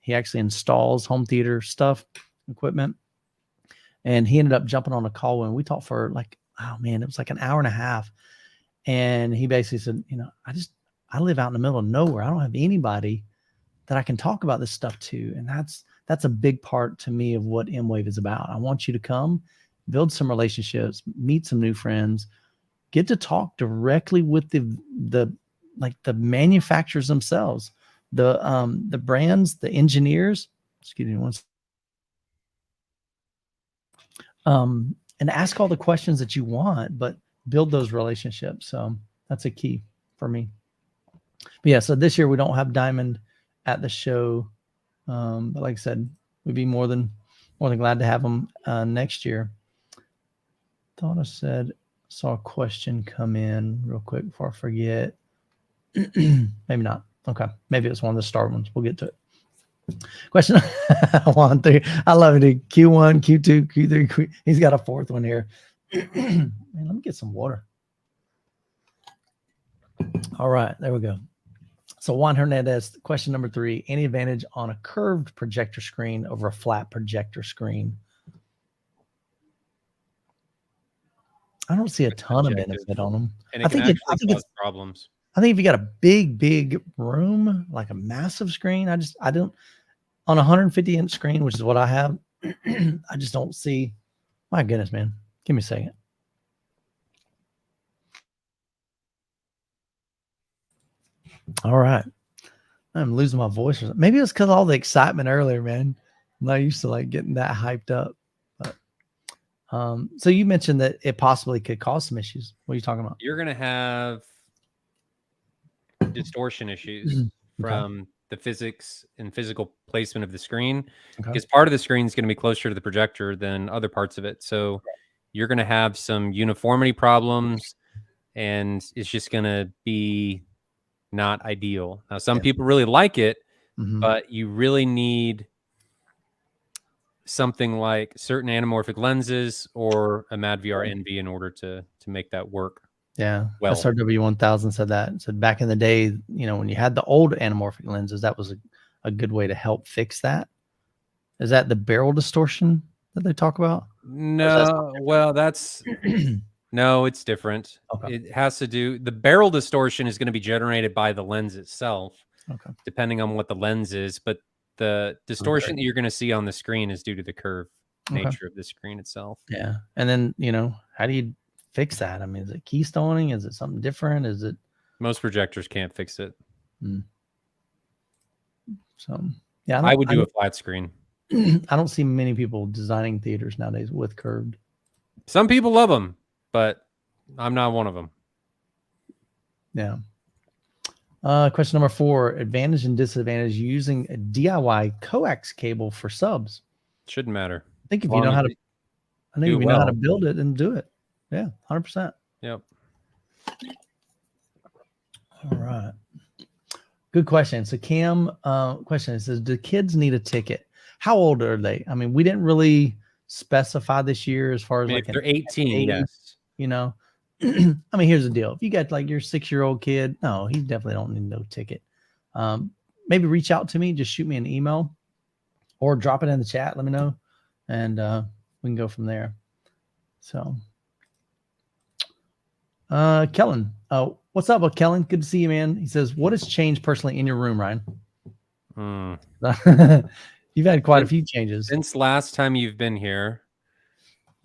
He actually installs home theater stuff, equipment. And he ended up jumping on a call when we talked for like, oh man, it was like an hour and a half. And he basically said, you know, I live out in the middle of nowhere. I don't have anybody that I can talk about this stuff to. And that's a big part to me of what MWAVE is about. I want you to come, build some relationships, meet some new friends, get to talk directly with the manufacturers themselves, the brands, the engineers, excuse me once. And ask all the questions that you want, but build those relationships. So that's a key for me. But yeah, so this year we don't have Diamond at the show. But like I said, we'd be more than glad to have them next year. Thought I saw a question come in real quick before I forget. Maybe not. Okay. Maybe it's one of the star ones. We'll get to it. Question 1, 3. I love it. Dude. Q1, Q2, Q3. He's got a 4th one here. Man, let me get some water. All right, there we go. So Juan Hernandez, question number 3. Any advantage on a curved projector screen over a flat projector screen? I don't see a ton of benefit on them. And I think it's problems. I think if you got a big room, like a massive screen, I don't, on a 150-inch screen, which is what I have, I just don't see, my goodness, man. Give me a second. All right. I'm losing my voice. Maybe it's because of all the excitement earlier, man. I'm not used to like getting that hyped up. But so you mentioned that it possibly could cause some issues. What are you talking about? You're going to have distortion issues from the physics and physical placement of the screen, because part of the screen is going to be closer to the projector than other parts of it. So you're going to have some uniformity problems, and it's just going to be not ideal. Now, some people really like it, but you really need something like certain anamorphic lenses or a madVR NV in order to make that work. Yeah, well, SRW 1000 said that. It said back in the day, you know, when you had the old anamorphic lenses, that was a good way to help fix that. Is that the barrel distortion that they talk about? No, well, that's no, it's different. It has to do, the barrel distortion is going to be generated by the lens itself, depending on what the lens is. But The distortion that you're going to see on the screen is due to the curved nature of the screen itself. Yeah. And then, how do you fix that? I mean, is it keystoning? Is it something different? Is it? Most projectors can't fix it. So, yeah. I would do a flat screen. I don't see many people designing theaters nowadays with curved. Some people love them, but I'm not one of them. Yeah. Question number 4, advantage and disadvantage using a DIY coax cable for subs. Shouldn't matter. I think if you know how to, know how to build it and do it. Yeah, 100%. Yep. All right. Good question. So Cam, question, it says, do kids need a ticket? How old are they? I mean, we didn't really specify this year as far as if they're 18, yes. I mean, here's the deal. If you got like your 6-year-old kid, no, he definitely don't need no ticket. Maybe reach out to me, just shoot me an email or drop it in the chat. Let me know. And we can go from there. So, Kellen, what's up, Kellen? Good to see you, man. He says, what has changed personally in your room, Ryan? You've had quite a few changes. Since last time you've been here,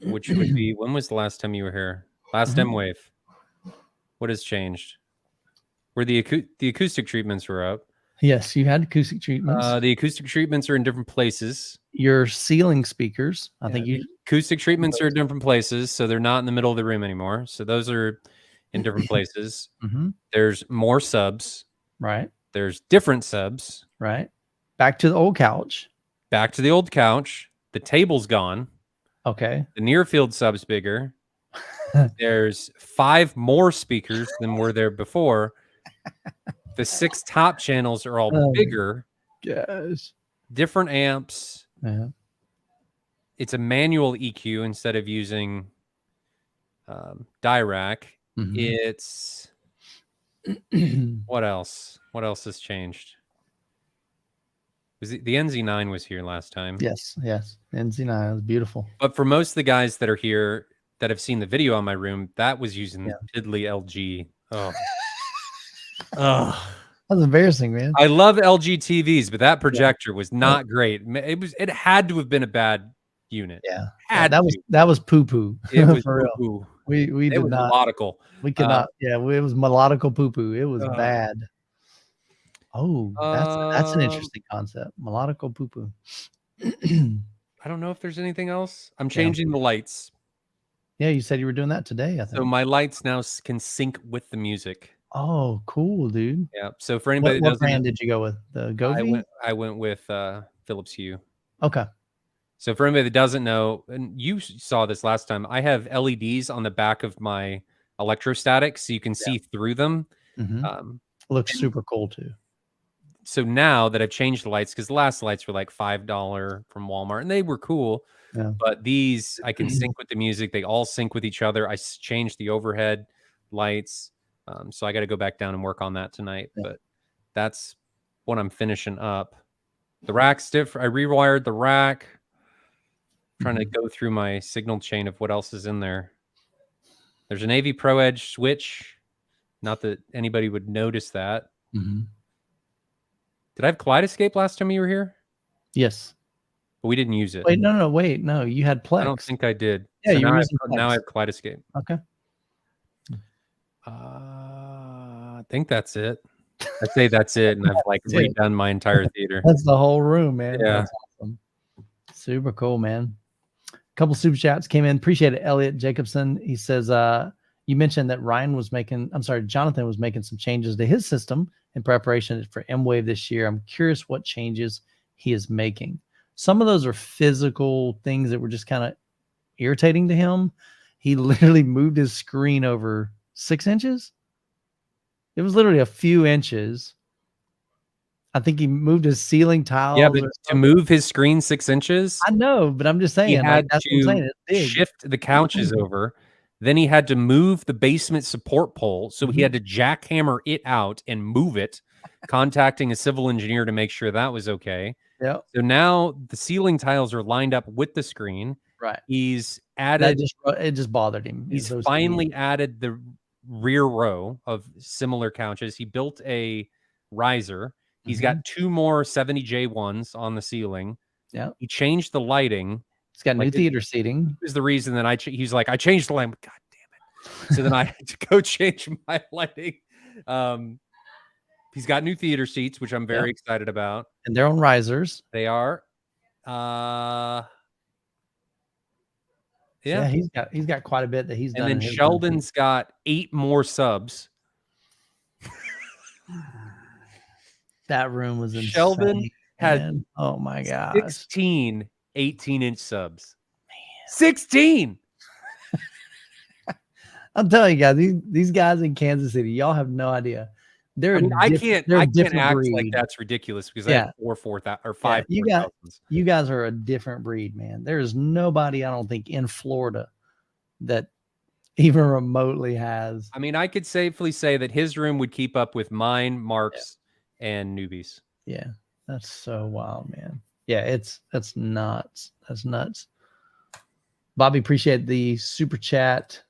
which would be, when was the last time you were here? Last MWAVE. What has changed? Where the acoustic treatments were up. Yes, you had acoustic treatments. The acoustic treatments are in different places. Your ceiling speakers, I think acoustic treatments are in different places, so they're not in the middle of the room anymore. So those are in different places. There's more subs. Right. There's different subs. Right. Back to the old couch. Back to the old couch. The table's gone. Okay. The near field sub's bigger. There's 5 more speakers than were there before. The 6 top channels are all bigger. Yes. Different amps. Yeah. It's a manual EQ instead of using Dirac. It's what else? What else has changed? The NZ9 was here last time. Yes. NZ9 was beautiful. But for most of the guys that are here that have seen the video on my room, that was using piddly LG. Oh. That was embarrassing, man. I love LG TVs, but that projector was not great. It had to have been a bad unit. Yeah. That was poo-poo. It was for poo-poo. Real. We did not. Melodical. We could not. Yeah, it was melodical poo-poo. It was bad. Oh, that's an interesting concept. Melodical poo-poo. I don't know if there's anything else. I'm changing the lights. Yeah, you said you were doing that today, I think. So my lights now can sync with the music. Oh, cool, dude. Yeah. So for anybody what brand did you go with? The Govee? I went with Philips Hue. Okay. So for anybody that doesn't know, and you saw this last time, I have LEDs on the back of my electrostatic, so you can see through them. Looks super cool too. So now that I've changed the lights, because the last lights were like $5 from Walmart, and they were cool. Yeah. But these, I can sync with the music. They all sync with each other. I changed the overhead lights. So I got to go back down and work on that tonight. Yeah. But that's what I'm finishing up. The rack's different. I rewired the rack. Trying to go through my signal chain of what else is in there. There's an AV Pro Edge switch. Not that anybody would notice that. Did I have Kaleidoscape last time you were here? Yes. But we didn't use it. Wait, no. You had Plex. I don't think I did. Yeah, so you now I have Kaleidoscape. Okay. I think that's it. I say that's it, and I've like redone my entire theater. That's the whole room, man. Yeah. That's awesome. Super cool, man. A couple super chats came in. Appreciate it, Elliot Jacobson. He says, you mentioned that Jonathan was making some changes to his system in preparation for MWAVE this year. I'm curious what changes he is making. Some of those are physical things that were just kind of irritating to him. He literally moved his screen over 6 inches. It was literally a few inches. I think he moved his ceiling tiles. Yeah, but to move his screen 6 inches, I know, but I'm just saying, he had to shift the couches over. Then he had to move the basement support pole, so he had to jackhammer it out and move it, contacting a civil engineer to make sure that was okay. Yeah. So now the ceiling tiles are lined up with the screen. Right. He's added. It just bothered him. He's finally added the rear row of similar couches. He built a riser. He's got 2 more 70J1s on the ceiling. Yeah. He changed the lighting. He's got new theater seating. Is the reason that he's like, I changed the lighting. God damn it. So then I had to go change my lighting. He's got new theater seats, which I'm very excited about. And they're on risers. They are. Yeah, he's got quite a bit that he's done. And then Sheldon's got 8 more subs. That room was insane. Sheldon had, oh my god, 16 18-inch subs. Man. 16. I'm telling you guys, these guys in Kansas City, y'all have no idea. I can't act breed. Like that's ridiculous because I have 4,000 or 5. You guys are a different breed, man. There is nobody, I don't think, in Florida that even remotely has. I mean, I could safely say that his room would keep up with mine, Mark's, and Newbie's. Yeah, that's so wild, man. Yeah, that's nuts. That's nuts. Bobby, appreciate the super chat.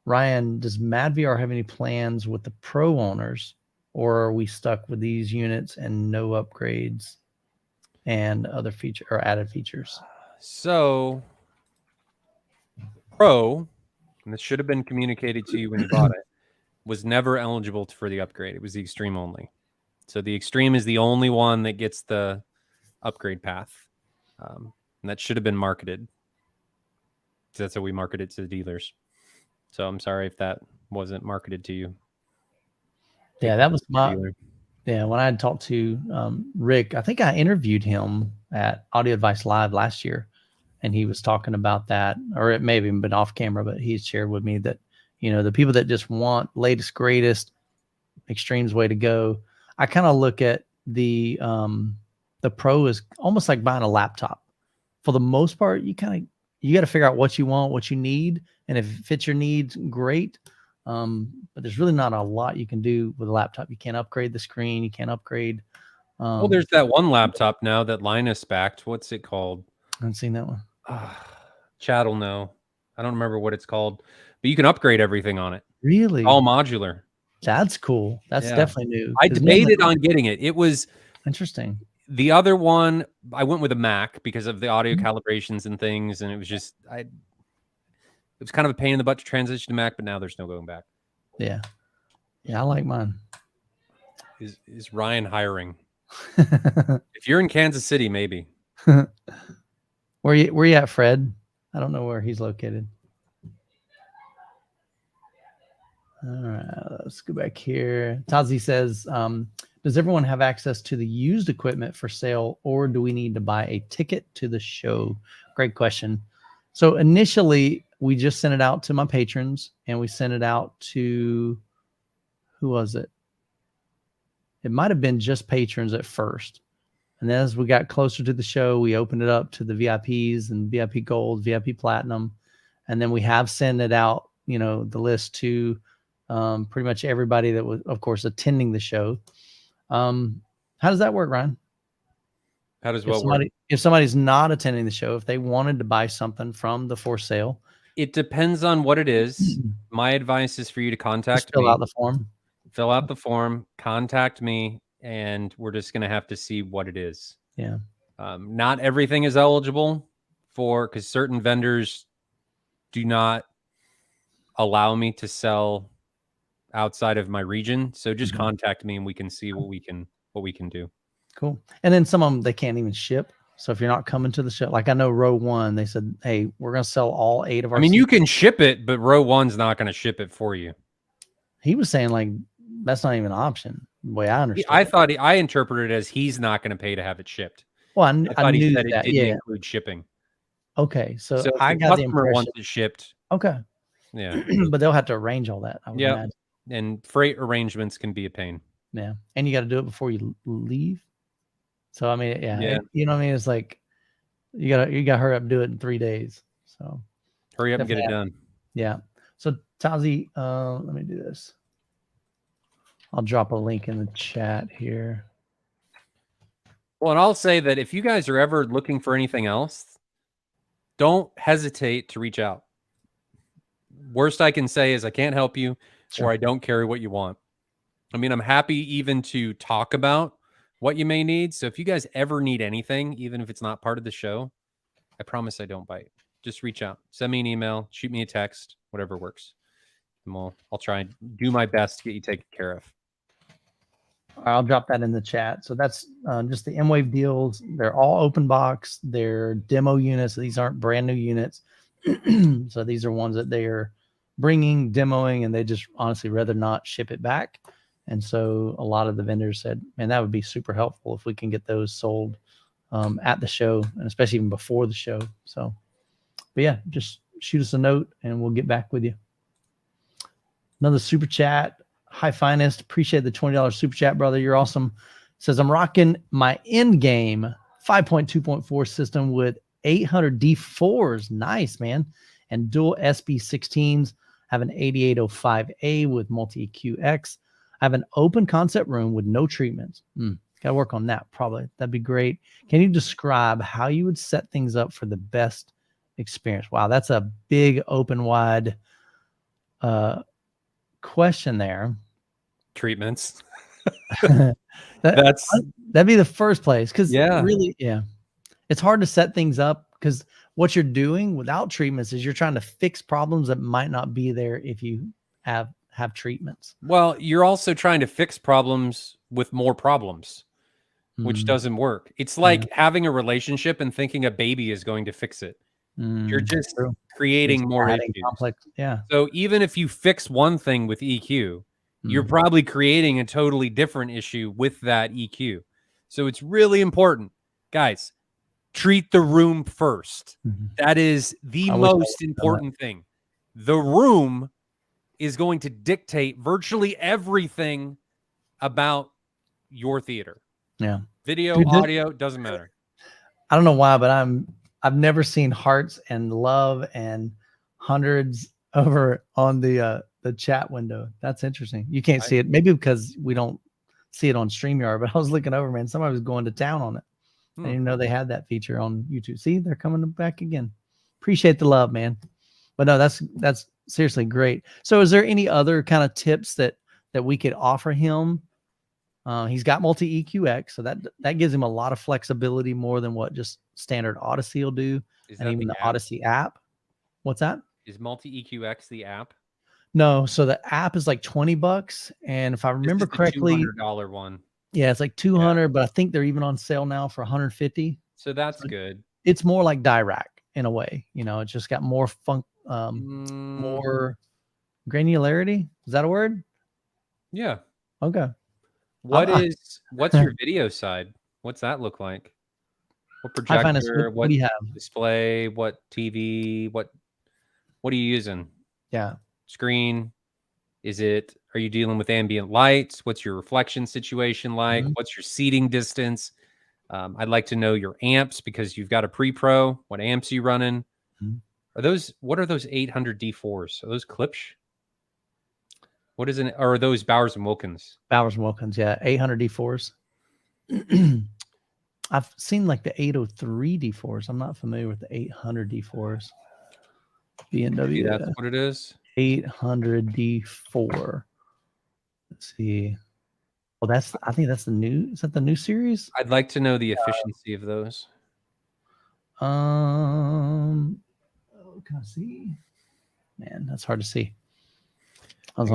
Ryan, does madVR have any plans with the pro owners, or are we stuck with these units and no upgrades and other feature or added features? So pro, and this should have been communicated to you when you bought it, was never eligible for the upgrade. It was the extreme only. So the extreme is the only one that gets the upgrade path. And that should have been marketed. So that's how we market it to the dealers. So I'm sorry if that wasn't marketed to you. Yeah, that was when I had talked to Rick, I think I interviewed him at Audio Advice Live last year, and he was talking about that, or it may have even been off camera, but he shared with me that, the people that just want latest, greatest, extreme's way to go. I kind of look at the pro as almost like buying a laptop. For the most part, you got to figure out what you want, what you need. And if it fits your needs, great. But there's really not a lot you can do with a laptop. You can't upgrade the screen. You can't upgrade. Well, there's that one laptop now that Linus backed. What's it called? I haven't seen that one. Chad will know. I don't remember what it's called, but you can upgrade everything on it. Really? All modular. That's cool. That's definitely new. I debated on getting it. It was interesting. The other one, I went with a Mac because of the audio calibrations and things, and it was just it was kind of a pain in the butt to transition to Mac, but now there's no going back. Yeah, I like mine. Is Ryan hiring? If you're in Kansas City, maybe. Where you at, Fred? I don't know where he's located. All right, let's go back here. Tazi says, does everyone have access to the used equipment for sale, or do we need to buy a ticket to the show? Great question. So initially, we just sent it out to my patrons, and we sent it out to, who was it? It might have been just patrons at first. And then as we got closer to the show, we opened it up to the VIPs and VIP Gold, VIP Platinum. And then we have sent it out, the list to pretty much everybody that was, of course, attending the show. How does that work, Ryan? How does what work? If somebody's not attending the show, if they wanted to buy something from the for sale, it depends on what it is. My advice is for you to contact me. Fill out the form. Fill out the form, contact me, and we're just going to have to see what it is. Yeah. Not everything is eligible because certain vendors do not allow me to sell outside of my region. So just contact me and we can see what we can do. Cool. And then some of them, they can't even ship. So if you're not coming to the show, like I know row 1, they said, hey, we're going to sell all 8 of our seats. You can ship it, but row 1's not going to ship it for you. He was saying like, that's not even an option. The way I understood I interpreted it as he's not going to pay to have it shipped. Well, I knew that that. It didn't include shipping. Okay. So I got the impression wants it shipped. Okay. Yeah. But they'll have to arrange all that. Yeah. And freight arrangements can be a pain. Yeah. And you got to do it before you leave. So, I mean, yeah. You know what I mean? It's like, you got to hurry up and do it in 3 days. So hurry up and get it done. Yeah. So Tazi, let me do this. I'll drop a link in the chat here. Well, and I'll say that if you guys are ever looking for anything else, don't hesitate to reach out. Worst I can say is I can't help you, or I don't carry what you want. I mean, I'm happy even to talk about what you may need. So if you guys ever need anything, even if it's not part of the show, I promise I don't bite. Just reach out, send me an email, shoot me a text, whatever works. And I'll try and do my best to get you taken care of. I'll drop that in the chat. So that's just the MWAVE deals. They're all open box. They're demo units. These aren't brand new units. So these are ones that they are bringing, demoing, and they just honestly rather not ship it back. And so a lot of the vendors said, man, that would be super helpful if we can get those sold at the show, and especially even before the show. So, but yeah, just shoot us a note and we'll get back with you. Another super chat. High Finest, appreciate the $20 super chat, brother. You're awesome. Says, I'm rocking my in-game 5.2.4 system with 800 D4s. Nice, man. And dual SB16s. I have an 8805A with multi-EQX. I have an open concept room with no treatments. Got to work on that, probably. That'd be great. Can you describe how you would set things up for the best experience? Wow, that's a big, open, wide question there. Treatments. That'd be the first place, because yeah, really, it's hard to set things up, because what you're doing without treatments is you're trying to fix problems that might not be there if you have treatments. Well, you're also trying to fix problems with more problems, which doesn't work. It's like having a relationship and thinking a baby is going to fix it. You're just creating more issues. Complex. Yeah. So even if you fix one thing with EQ, you're probably creating a totally different issue with that EQ. So it's really important, guys, treat the room first. That is the most important thing. The room is going to dictate virtually everything about your theater. Yeah. Video, audio, doesn't matter. I don't know why, but I've never seen hearts and love and hundreds over on the chat window. That's interesting. You can't see it, maybe because we don't see it on StreamYard, but I was looking over, man, somebody was going to town on it. I didn't even know they had that feature on YouTube. See, they're coming back again. Appreciate the love, man. But no, that's seriously great. So is there any other kind of tips that we could offer him? He's got multi EQX, so that gives him a lot of flexibility, more than what just standard Odyssey will do. And even the Odyssey app. What's that? Is multi EQX the app? No, so the app is like $20, and if I remember correctly, $200 one. Yeah, it's like 200, but I think they're even on sale now for 150. So that's good. It's more like Dirac in a way, it's just got more more granularity. Is that a word? Yeah. Okay. What's your video side? What's that look like? What projector? What do you have? Display? What TV? What are you using? Yeah. Screen? Are you dealing with ambient lights? What's your reflection situation like? What's your seating distance? I'd like to know your amps, because you've got a pre-pro. What amps are you running? What are those 800 D4s? Are those Klipsch? What is it? Or are those Bowers and Wilkins? Bowers and Wilkins, yeah. 800 D4s. I've seen like the 803 D4s. I'm not familiar with the 800 D4s. BMW. That's what it is. 800 D4. Let's see. Well, I think that's the new. Is that the new series? I'd like to know the efficiency of those. Can I see? Man, that's hard to see. I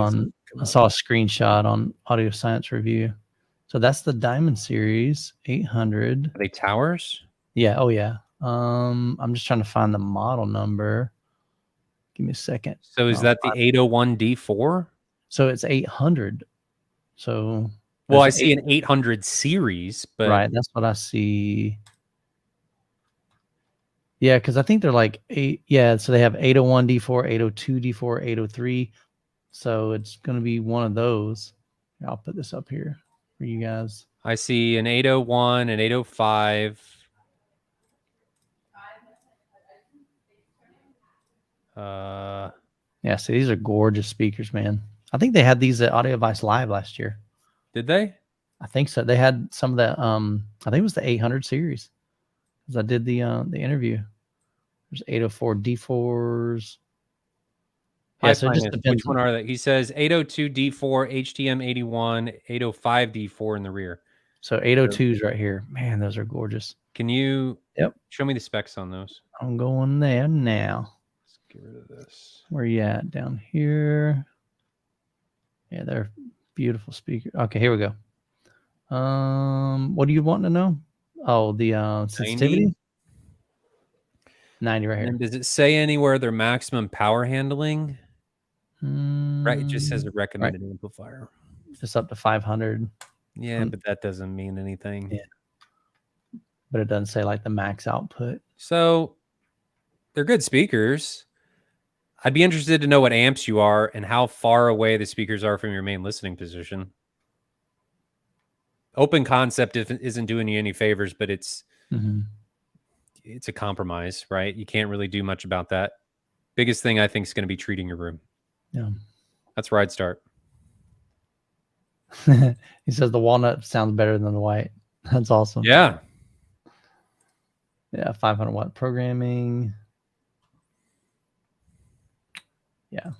saw a screenshot on Audio Science Review. So that's the Diamond Series 800. Are they towers? Yeah. Oh yeah. I'm just trying to find the model number. Give me a second. So is that the 801 D4? So it's 800. So well, I see an 800 series, but right, that's what I see. Yeah, because I think they're like 8. Yeah, so they have 801 D4, 802 D4, 803. So it's going to be one of those. I'll put this up here for you guys. I see an 801, an 805. Yeah, so these are gorgeous speakers, man. I think they had these at Audio Vice Live last year. Did they? I think so. They had some of the I think it was the 800 series, because I did the interview. There's 804 D4s. Yeah, so it just depends. Which one are they? He says 802 D4, HTM 81, 805 D4 in the rear. So 802s right here. Man, those are gorgeous. Can you show me the specs on those? I'm going there now. Let's get rid of this. Where you at? Down here. Yeah, they're beautiful speakers. Okay, here we go. What do you want to know? Oh, the sensitivity. 90 right here. And does it say anywhere their maximum power handling? Right, it just says a recommended amplifier. Just up to 500. Yeah, but that doesn't mean anything. Yeah. But it doesn't say like the max output. So they're good speakers. I'd be interested to know what amps you are and how far away the speakers are from your main listening position. Open concept isn't doing you any favors, but it's a compromise, right? You can't really do much about that. Biggest thing I think is going to be treating your room. Yeah. That's where I'd start. He says the walnut sounds better than the white. That's awesome. Yeah. Yeah, 500 watt programming. Yeah.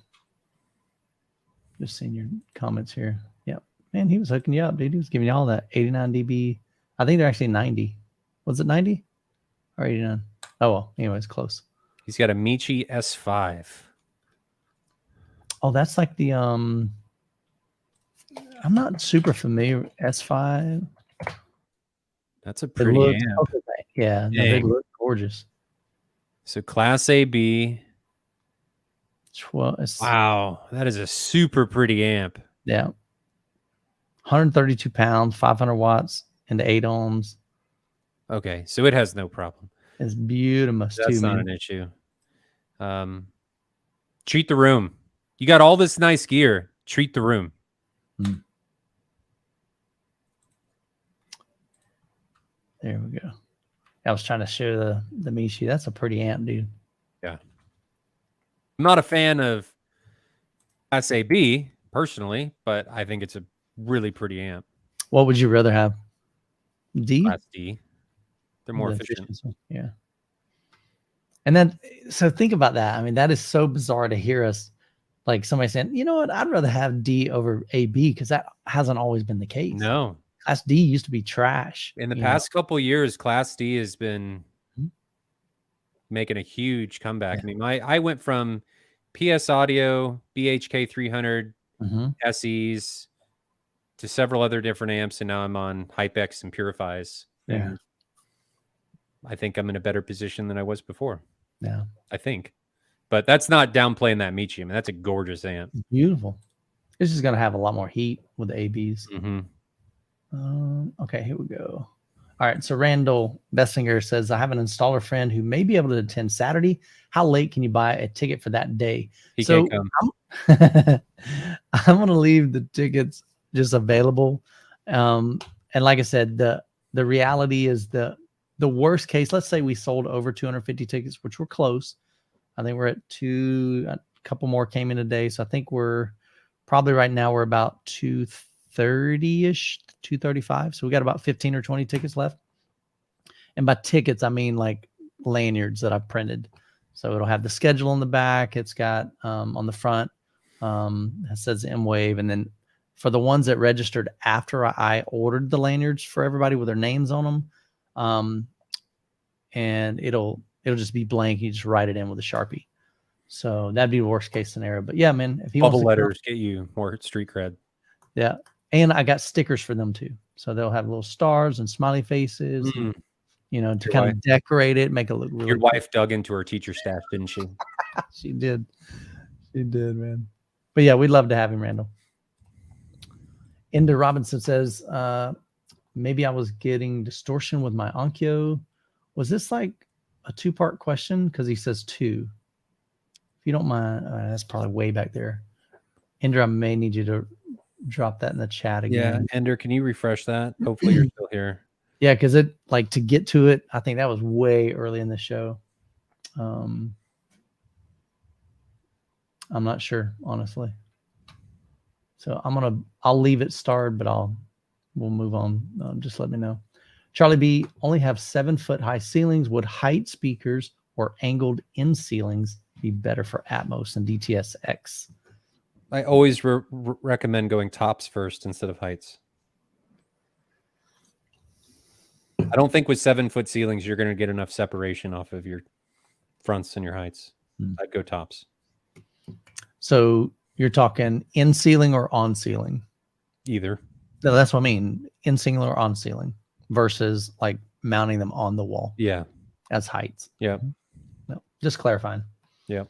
Just seeing your comments here. Yep. Man, he was hooking you up, dude. He was giving you all that. 89 dB. I think they're actually 90. Was it 90 or 89? Oh, well. Anyways, close. He's got a Michi S5. Oh, that's like the I'm not super familiar. S5. That's a pretty amp. Yeah, they look gorgeous. So Class AB. 12. Wow, that is a super pretty amp. Yeah. 132 pounds, 500 watts, into 8 ohms. Okay, so it has no problem. It's beautiful. That's not an issue. Treat the room. You got all this nice gear. Treat the room. There we go. I was trying to show the Michi. That's a pretty amp, dude. Yeah. I'm not a fan of Class AB personally, but I think it's a really pretty amp. What would you rather have? D? Class D. They're more efficient. Yeah. And then, so think about that. I mean, that is so bizarre to hear us, like somebody saying, you know what, I'd rather have D over AB because that hasn't always been the case. No. Class D used to be trash. In the past couple of years, Class D has been making a huge comeback. I mean, I went from PS Audio, BHK 300, SEs to several other different amps, and now I'm on HypeX and Purifies. Yeah. And I think I'm in a better position than I was before. Yeah. I think. But that's not downplaying that Michi. I mean, that's a gorgeous amp. Beautiful. This is going to have a lot more heat with the ABs. Okay, here we go. All right, so Randall Bessinger says, I have an installer friend who may be able to attend Saturday. How late can you buy a ticket for that day? He can't come. I'm going to leave the tickets just available. And like I said, the reality is the worst case, let's say we sold over 250 tickets, which we're close. I think we're at a couple more came in today. So I think we're probably right now we're about 230-ish, 235. So we got about 15 or 20 tickets left. And by tickets, I mean like lanyards that I've printed. So it'll have the schedule on the back. It's got on the front, it says MWAVE. And then for the ones that registered after I ordered the lanyards for everybody with their names on them, and it'll just be blank. You just write it in with a Sharpie. So that'd be the worst case scenario. But yeah, man, if you bubble letters get you more street cred. Yeah. And I got stickers for them too. So they'll have little stars and smiley faces, you know, to kind of decorate it, make it look really Your wife dug into her teacher stash, didn't she? She did. She did, man. But yeah, we'd love to have him, Randall. Enda Robinson says, maybe I was getting distortion with my Onkyo. Was this like a two-part question? Because he says 2. If you don't mind, that's probably way back there. Ender, I may need you to drop that in the chat again. Yeah, Ender, can you refresh that? Hopefully you're still here. Yeah, because it like to get to it, I think that was way early in the show. I'm not sure, honestly. So I'll leave it starred, but we'll move on. Just let me know. Charlie B, only have 7-foot high ceilings. Would height speakers or angled in ceilings be better for Atmos and DTS-X? I always recommend going tops first instead of heights. I don't think with 7-foot ceilings you're going to get enough separation off of your fronts and your heights. I'd go tops. So you're talking in ceiling or on ceiling? Either. No, that's what I mean. In ceiling or on ceiling versus like mounting them on the wall. Yeah. As heights. Yeah. No, just clarifying. Yeah.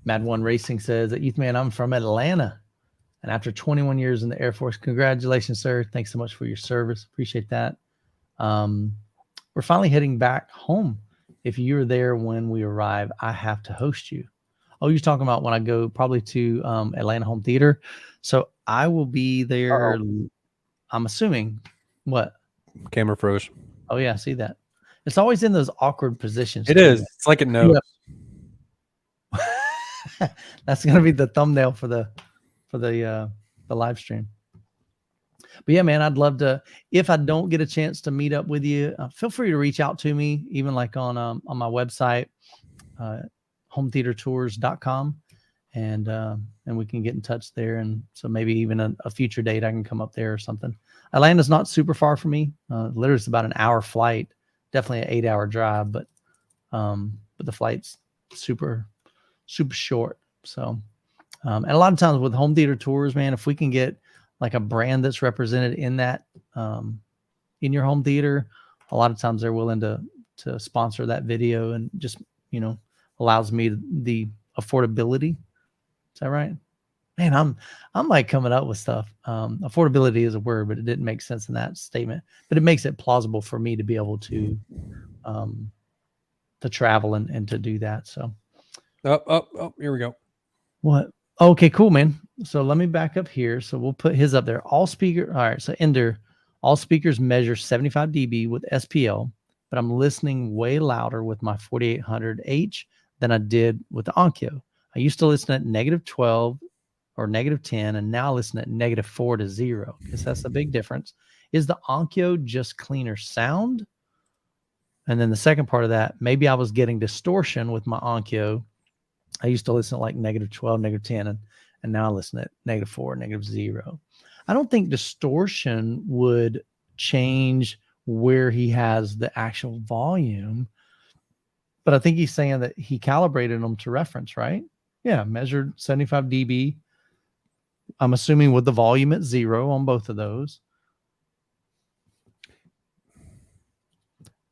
Mad1 Racing says that Youth Man, I'm from Atlanta. And after 21 years in the Air Force, congratulations, sir. Thanks so much for your service. Appreciate that. We're finally heading back home. If you're there when we arrive, I have to host you. Oh, you're talking about when I go probably to Atlanta Home Theater. So I will be there. I'm assuming. What? Camera froze. Oh, yeah, I see that. It's always in those awkward positions. It is. It's like it knows. Yeah. That's going to be the thumbnail for the live stream. But yeah, man, I'd love to. If I don't get a chance to meet up with you, feel free to reach out to me, even like on my website, hometheatertours.com, and we can get in touch there. And so maybe even a future date I can come up there or something. Atlanta's not super far from me. Literally, it's about an hour flight. Definitely an 8-hour drive, but the flight's super short. So, and a lot of times with home theater tours, man, if we can get like a brand that's represented in that, in your home theater, a lot of times they're willing to sponsor that video, and just, allows me the affordability. Is that right? Man, I'm like coming up with stuff. Affordability is a word, but it didn't make sense in that statement, but it makes it plausible for me to be able to travel and to do that. So, here we go. What? Okay, cool, man. So let me back up here. So we'll put his up there. All right. So Ender, all speakers measure 75 dB with SPL, but I'm listening way louder with my 4800H than I did with the Onkyo. I used to listen at -12 or -10, and now I listen at -4 to 0, because that's the big difference. Is the Onkyo just cleaner sound? And then the second part of that, maybe I was getting distortion with my Onkyo. I used to listen at like -12, -10, and now I listen at -4, -0. I don't think distortion would change where he has the actual volume, but I think he's saying that he calibrated them to reference, right? Yeah, measured 75 dB. I'm assuming with the volume at 0 on both of those.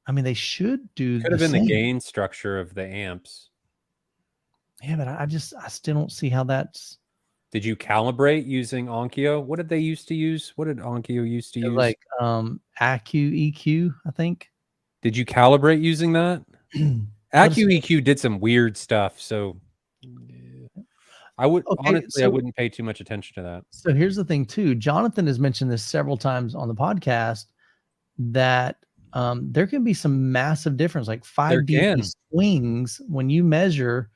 I mean, they should do. Could have been the gain structure of the amps. Yeah, but I still don't see how that's. Did you calibrate using Onkyo? What did they used to use? What did Onkyo used to use? Like ACU EQ, I think. Did you calibrate using that? ACU EQ did some weird stuff, so I would honestly I wouldn't pay too much attention to that. So here's the thing too. Jonathan has mentioned this several times on the podcast, that there can be some massive difference, like 5 dB swings when you measure.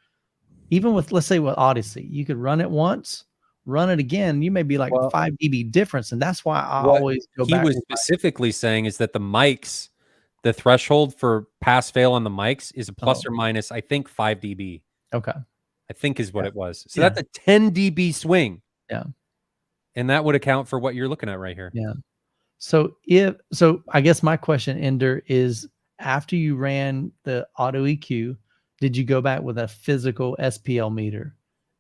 Even with, let's say, with Odyssey, you could run it once, run it again. You may be like 5 dB difference, and that's why I always go back. He was specifically saying is that the mics, the threshold for pass fail on the mics is a plus or minus, I think, 5 dB. Okay, I think is what it was. So that's a 10 dB swing. Yeah, and that would account for what you're looking at right here. Yeah. So I guess my question, Ender, is after you ran the auto EQ, did you go back with a physical SPL meter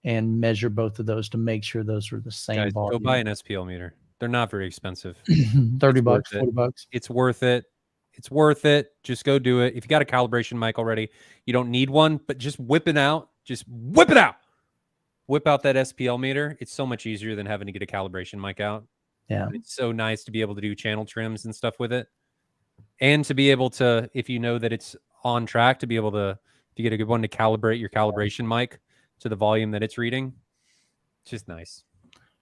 and measure both of those to make sure those were the same? Guys, go buy an SPL meter. They're not very expensive. $30, $40. It's worth it. It's worth it. Just go do it. If you got a calibration mic already, you don't need one, but just whip it out. Just whip it out. Whip out that SPL meter. It's so much easier than having to get a calibration mic out. Yeah. It's so nice to be able to do channel trims and stuff with it. And to be able to, if you know that it's on track, to be able to, if you get a good one, to calibrate your calibration mic to the volume that it's reading. It's just nice.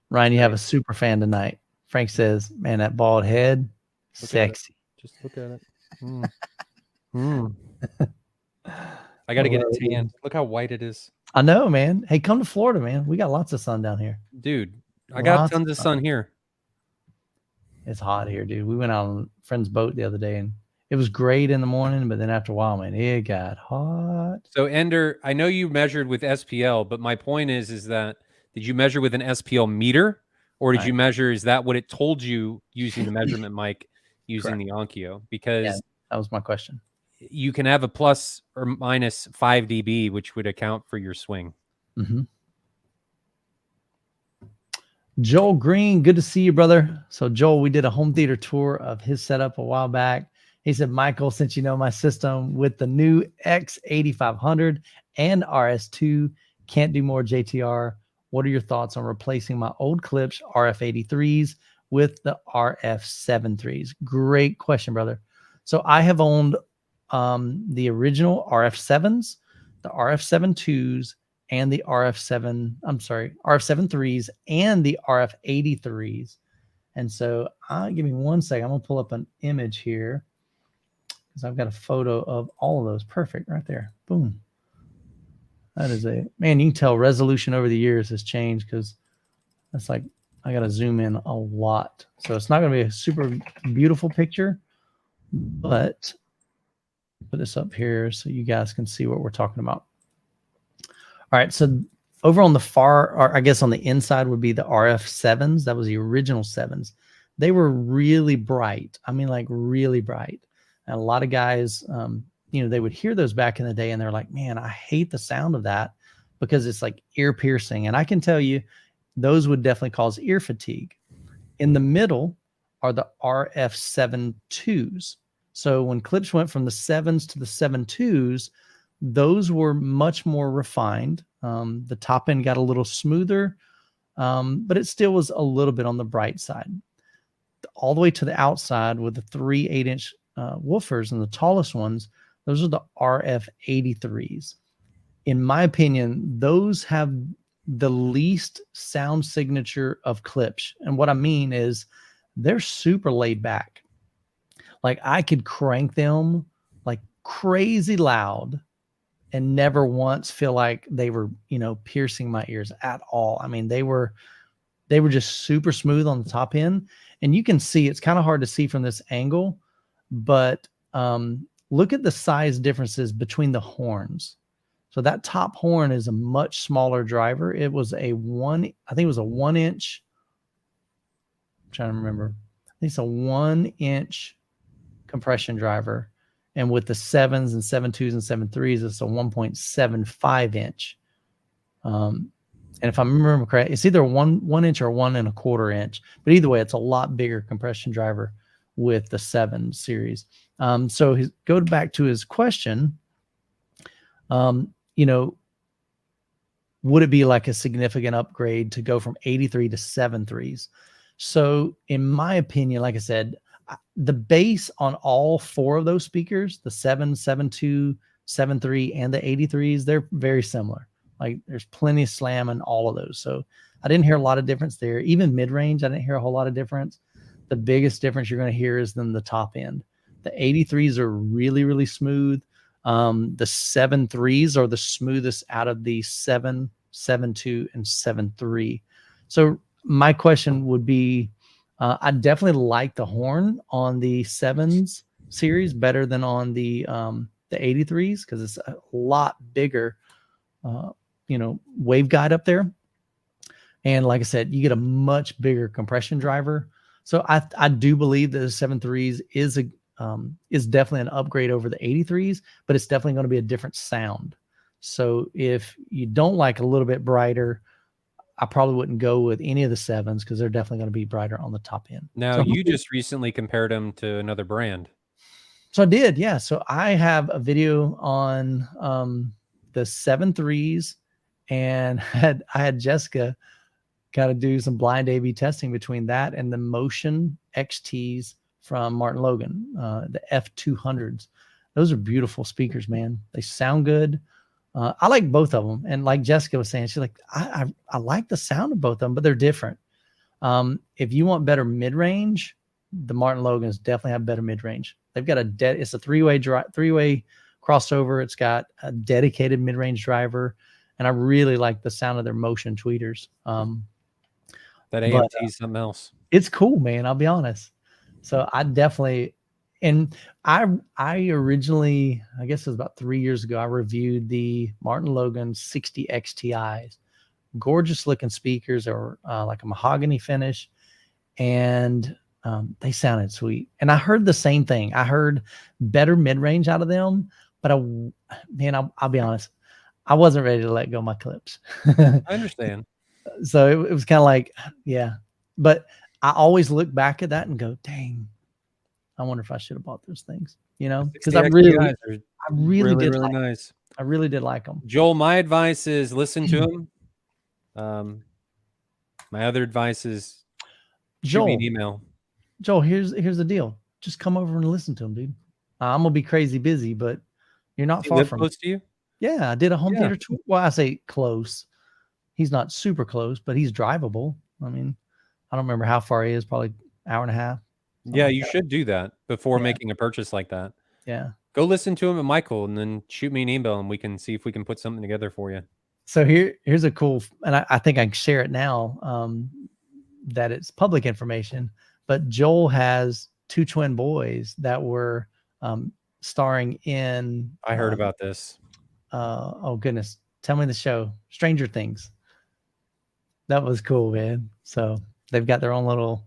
Ryan, you have a super fan tonight. Frank says, man, that bald head, sexy. Just look at it. I got to get it tanned. Look how white it is. I know, man. Hey, come to Florida, man. We got lots of sun down here. Dude, I got tons of sun here. It's hot here, dude. We went out on a friend's boat the other day, and it was great in the morning, but then after a while, man, it got hot. So, Ender, I know you measured with SPL, but my point is that did you measure with an SPL meter Or did you measure? Is that what it told you using the measurement mic using Correct. the Onkyo? Because that was my question. You can have a plus or minus 5 dB, which would account for your swing. Mm-hmm. Joel Green, good to see you, brother. So Joel, we did a home theater tour of his setup a while back. He said, Michael, since you know my system with the new X8500 and RS2, can't do more JTR. What are your thoughts on replacing my old Klipsch RF83s with the RF73s? Great question, brother. So I have owned the original RF7s, the RF72s, and the RF73s and the RF83s. And so give me 1 second. I'm going to pull up an image here because I've got a photo of all of those. Perfect right there. Boom. That is man, you can tell resolution over the years has changed because that's like, I got to zoom in a lot. So it's not going to be a super beautiful picture, but put this up here so you guys can see what we're talking about. All right, so over on the far, or I guess on the inside would be the RF7s. That was the original 7s. They were really bright. I mean, like really bright. And a lot of guys, they would hear those back in the day and they're like, man, I hate the sound of that because it's like ear piercing. And I can tell you, those would definitely cause ear fatigue. In the middle are the RF72s. So when Klipsch went from the 7s to the 7.2s, those were much more refined. The top end got a little smoother, but it still was a little bit on the bright side. All the way to the outside with the 3 8-inch woofers, and the tallest ones, those are the RF83s. In my opinion, those have the least sound signature of Klipsch. And what I mean is they're super laid back. Like I could crank them like crazy loud and never once feel like they were, piercing my ears at all. I mean, they were just super smooth on the top end. And you can see, it's kind of hard to see from this angle, but look at the size differences between the horns. So that top horn is a much smaller driver. It was I think it was a 1 inch. I'm trying to remember. I think it's a 1 inch compression driver. And with the 7s and 7.2s and 7.3s, it's a 1.75 inch. And if I remember correct, it's either 1 inch or 1 1/4 inch. But either way, it's a lot bigger compression driver with the 7 series. So go back to his question. Would it be like a significant upgrade to go from 83 to 7.3s? So in my opinion, like I said, the bass on all 4 of those speakers, the 7, 7.2, 7.3, and the 83s, they're very similar. Like there's plenty of slam in all of those. So I didn't hear a lot of difference there. Even mid-range, I didn't hear a whole lot of difference. The biggest difference you're going to hear is in the top end. The 83s are really, really smooth. The 7.3s are the smoothest out of the 7, 7.2, and 7.3. So my question would be, I definitely like the horn on the 7s series better than on the 83s because it's a lot bigger, waveguide up there. And like I said, you get a much bigger compression driver. So I do believe that the 7.3s is definitely an upgrade over the 83s, but it's definitely going to be a different sound. So if you don't like a little bit brighter, I probably wouldn't go with any of the 7s because they're definitely going to be brighter on the top end. Now, you just recently compared them to another brand. So I did, yeah. So I have a video on the 7.3s, and I had Jessica got to do some blind A/B testing between that and the Motion XTs from Martin Logan, the F200s. Those are beautiful speakers, man. They sound good. I like both of them. And like Jessica was saying, she's like, I like the sound of both of them, but they're different. If you want better mid-range, the Martin Logans definitely have better mid-range. They've got it's a three-way crossover. It's got a dedicated mid-range driver. And I really like the sound of their Motion tweeters. That AMT is something else. It's cool, man. I'll be honest. So I definitely, and I originally, I guess it was about 3 years ago, I reviewed the Martin Logan 60 XTIs. gorgeous looking speakers. They were like a mahogany finish, and they sounded sweet. And I heard the same thing. I heard better mid-range out of them, but I'll be honest, I wasn't ready to let go of my Klipsch. I understand. So it was kind of like, yeah. But I always look back at that and go, dang, I wonder if I should have bought those things, because I really did like nice. I really did like them. Joel, my advice is listen to them. My other advice is shoot me an email. Joel, here's the deal. Just come over and listen to them, dude. I'm gonna be crazy busy, but you're not far from close to you. Yeah, I did a home theater tour. Well, I say close. He's not super close, but he's drivable. I mean, I don't remember how far he is. Probably hour and a half. Yeah, you should do that before making a purchase like that. Yeah. Go listen to him at Michael, and then shoot me an email, and we can see if we can put something together for you. So here's a cool, and I think I can share it now. That it's public information. But Joel has 2 twin boys that were starring in. I heard about this. Oh goodness, tell me the show, Stranger Things. That was cool, man. So they've got their own little.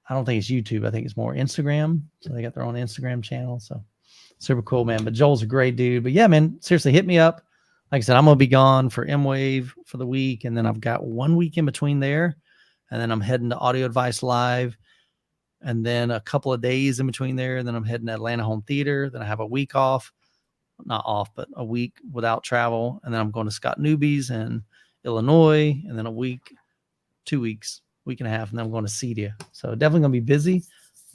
I don't think it's YouTube. I think it's more Instagram. So they got their own Instagram channel. So super cool, man. But Joel's a great dude. But yeah, man, seriously, hit me up. Like I said, I'm gonna be gone for MWAVE for the week, and then I've got 1 week in between there. And then I'm heading to Audio Advice Live, and then a couple of days in between there. And then I'm heading to Atlanta Home Theater. Then I have a week off, not off, but a week without travel. And then I'm going to Scott Newby's in Illinois, and then a week, 2 weeks, week and a half, and then I'm going to Cedia. So definitely going to be busy,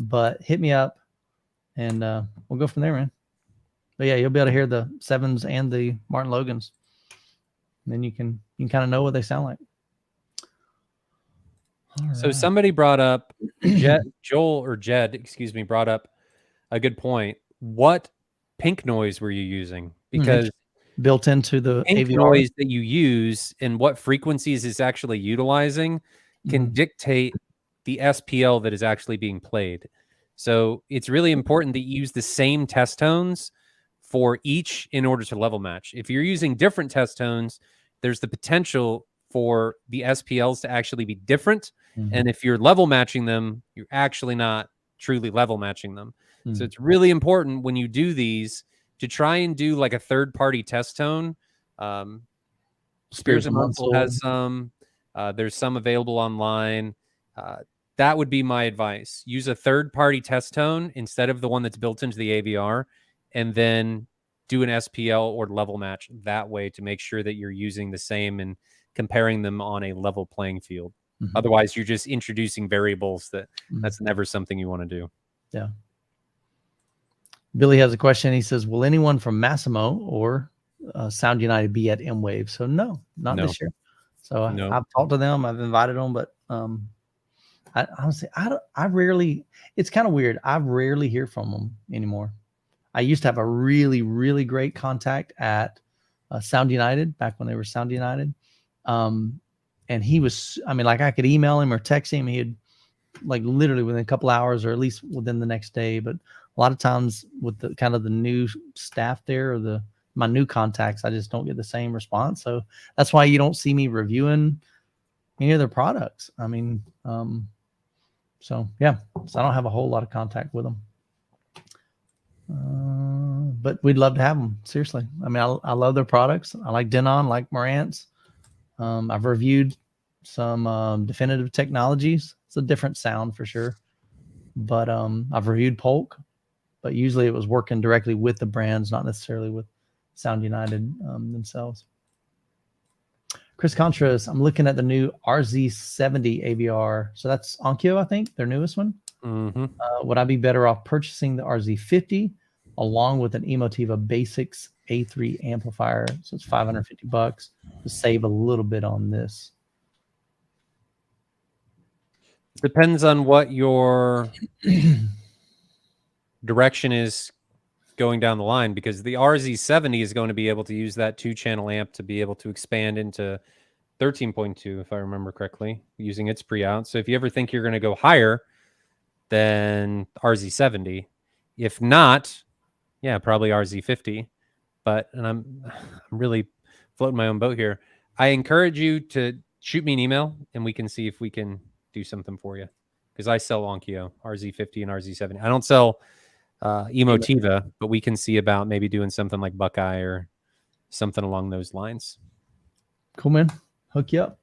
but hit me up, and we'll go from there, man. But yeah, you'll be able to hear the 7s and the Martin Logans, and then you can kind of know what they sound like. So somebody brought up Jed, excuse me, brought up a good point. What pink noise were you using? Because built into the pink AVR noise that you use and what frequencies is actually utilizing can dictate the SPL that is actually being played. So it's really important that you use the same test tones for each in order to level match. If you're using different test tones, there's the potential for the SPLs to actually be different. And if you're level matching them, you're actually not truly level matching them. So it's really important when you do these to try and do like a third-party test tone. Spears and Muscle has some. There's some available online. That would be my advice. Use a third-party test tone instead of the one that's built into the AVR, and then do an SPL or level match that way to make sure that you're using the same and comparing them on a level playing field. Otherwise, you're just introducing variables that's never something you want to do. Yeah. Billy has a question. He says, will anyone from Massimo or Sound United be at MWAVE? So no, not this year. So I've talked to them. I've invited them, but I honestly, I rarely, it's kind of weird. I rarely hear from them anymore. I used to have a really, really great contact at Sound United back when they were Sound United. And he was, I mean, like I could email him or text him. He'd like literally within a couple hours or at least within the next day. But a lot of times with the kind of the new staff there or my new contacts, I just don't get the same response. So that's why you don't see me reviewing any of their products. I mean, so yeah, so I don't have a whole lot of contact with them. But we'd love to have them. Seriously. I mean, I love their products. I like Denon, like Marantz. I've reviewed some Definitive Technologies. It's a different sound for sure. But I've reviewed Polk, but usually it was working directly with the brands, not necessarily with Sound United themselves. Chris Contreras, I'm looking at the new RZ70 AVR. So that's Onkyo, I think, their newest one. Would I be better off purchasing the RZ50 along with an Emotiva Basics A3 amplifier? So it's $550 to save a little bit on this. Depends on what your direction is going down the line, because the RZ70 is going to be able to use that 2-channel amp to be able to expand into 13.2, if I remember correctly, using its pre-out. So if you ever think you're going to go higher than RZ70, if not, yeah, probably RZ50. But I'm really floating my own boat here. I encourage you to shoot me an email, and we can see if we can do something for you. Because I sell Onkyo, RZ50 and RZ70. I don't sell Emotiva, but we can see about maybe doing something like Buckeye or something along those lines. Cool, man. Hook you up.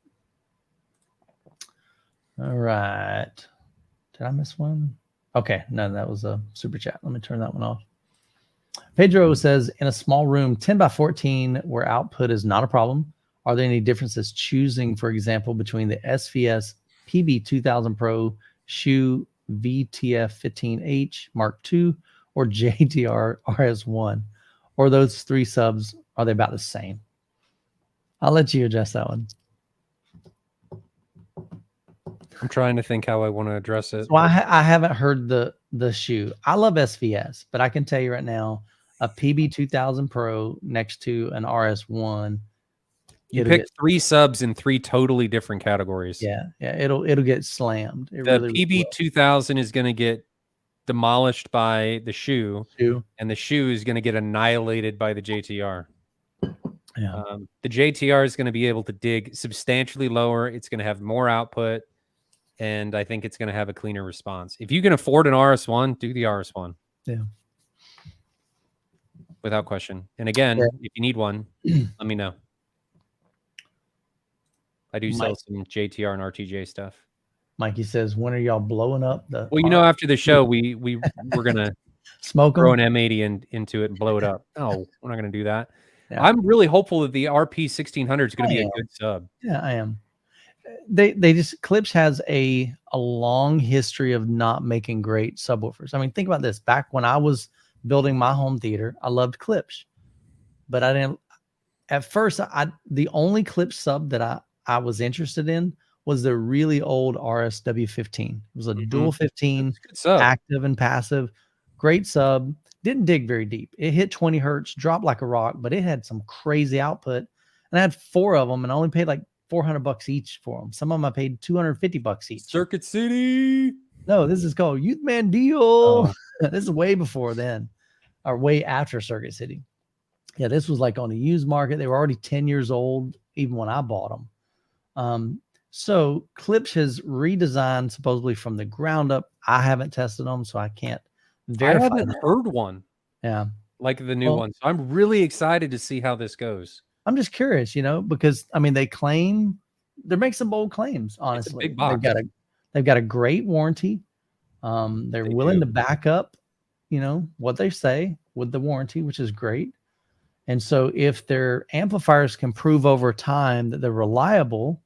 All right. Did I miss one? Okay. No, that was a super chat. Let me turn that one off. Pedro says, in a small room, 10 by 14, where output is not a problem, are there any differences choosing, for example, between the SVS PB2000 Pro Shoe VTF15H Mark II or JTR RS1? Or those three subs, are they about the same? I'll let you address that one. I'm trying to think how I want to address it. So I haven't heard the shoe. I love SVS, but I can tell you right now, a PB2000 Pro next to an RS1. You picked three subs in three totally different categories. Yeah, it'll get slammed. The PB2000 is going to get demolished by the shoe, and the shoe is going to get annihilated by the JTR. Yeah. The JTR is going to be able to dig substantially lower. It's going to have more output, and I think it's going to have a cleaner response. If you can afford an RS1, do the RS1. Yeah. Without question. And again, if you need one, let me know. I do sell some JTR and RTJ stuff. Mikey says, when are y'all blowing up the... Well, you know, after the show, we're going to throw an M80 into it and blow it up. No, we're not going to do that. Yeah. I'm really hopeful that the RP1600 is going to be a good sub. Yeah, I am. Klipsch has a long history of not making great subwoofers. I mean, think about this. Back when I was building my home theater, I loved Klipsch, but I didn't. At first, the only Klipsch sub that I was interested in was the really old RSW15. It was a dual 15, active and passive, great sub. Didn't dig very deep. It hit 20 hertz, dropped like a rock, but it had some crazy output. And I had 4 of them, and I only paid like $400 each for them. Some of them I paid $250 each. Circuit City. No, this is called Youth Man Deal. Oh. This is way before then, or way after Circuit City. Yeah, this was like on the used market. They were already 10 years old, even when I bought them. So Klipsch has redesigned supposedly from the ground up. I haven't tested them, so I can't verify. I haven't heard one. Yeah. Like the new one. So I'm really excited to see how this goes. I'm just curious, because I mean, they're making some bold claims, honestly. It's a big box. They've got a great warranty. They're willing to back up, what they say with the warranty, which is great. And so if their amplifiers can prove over time that they're reliable,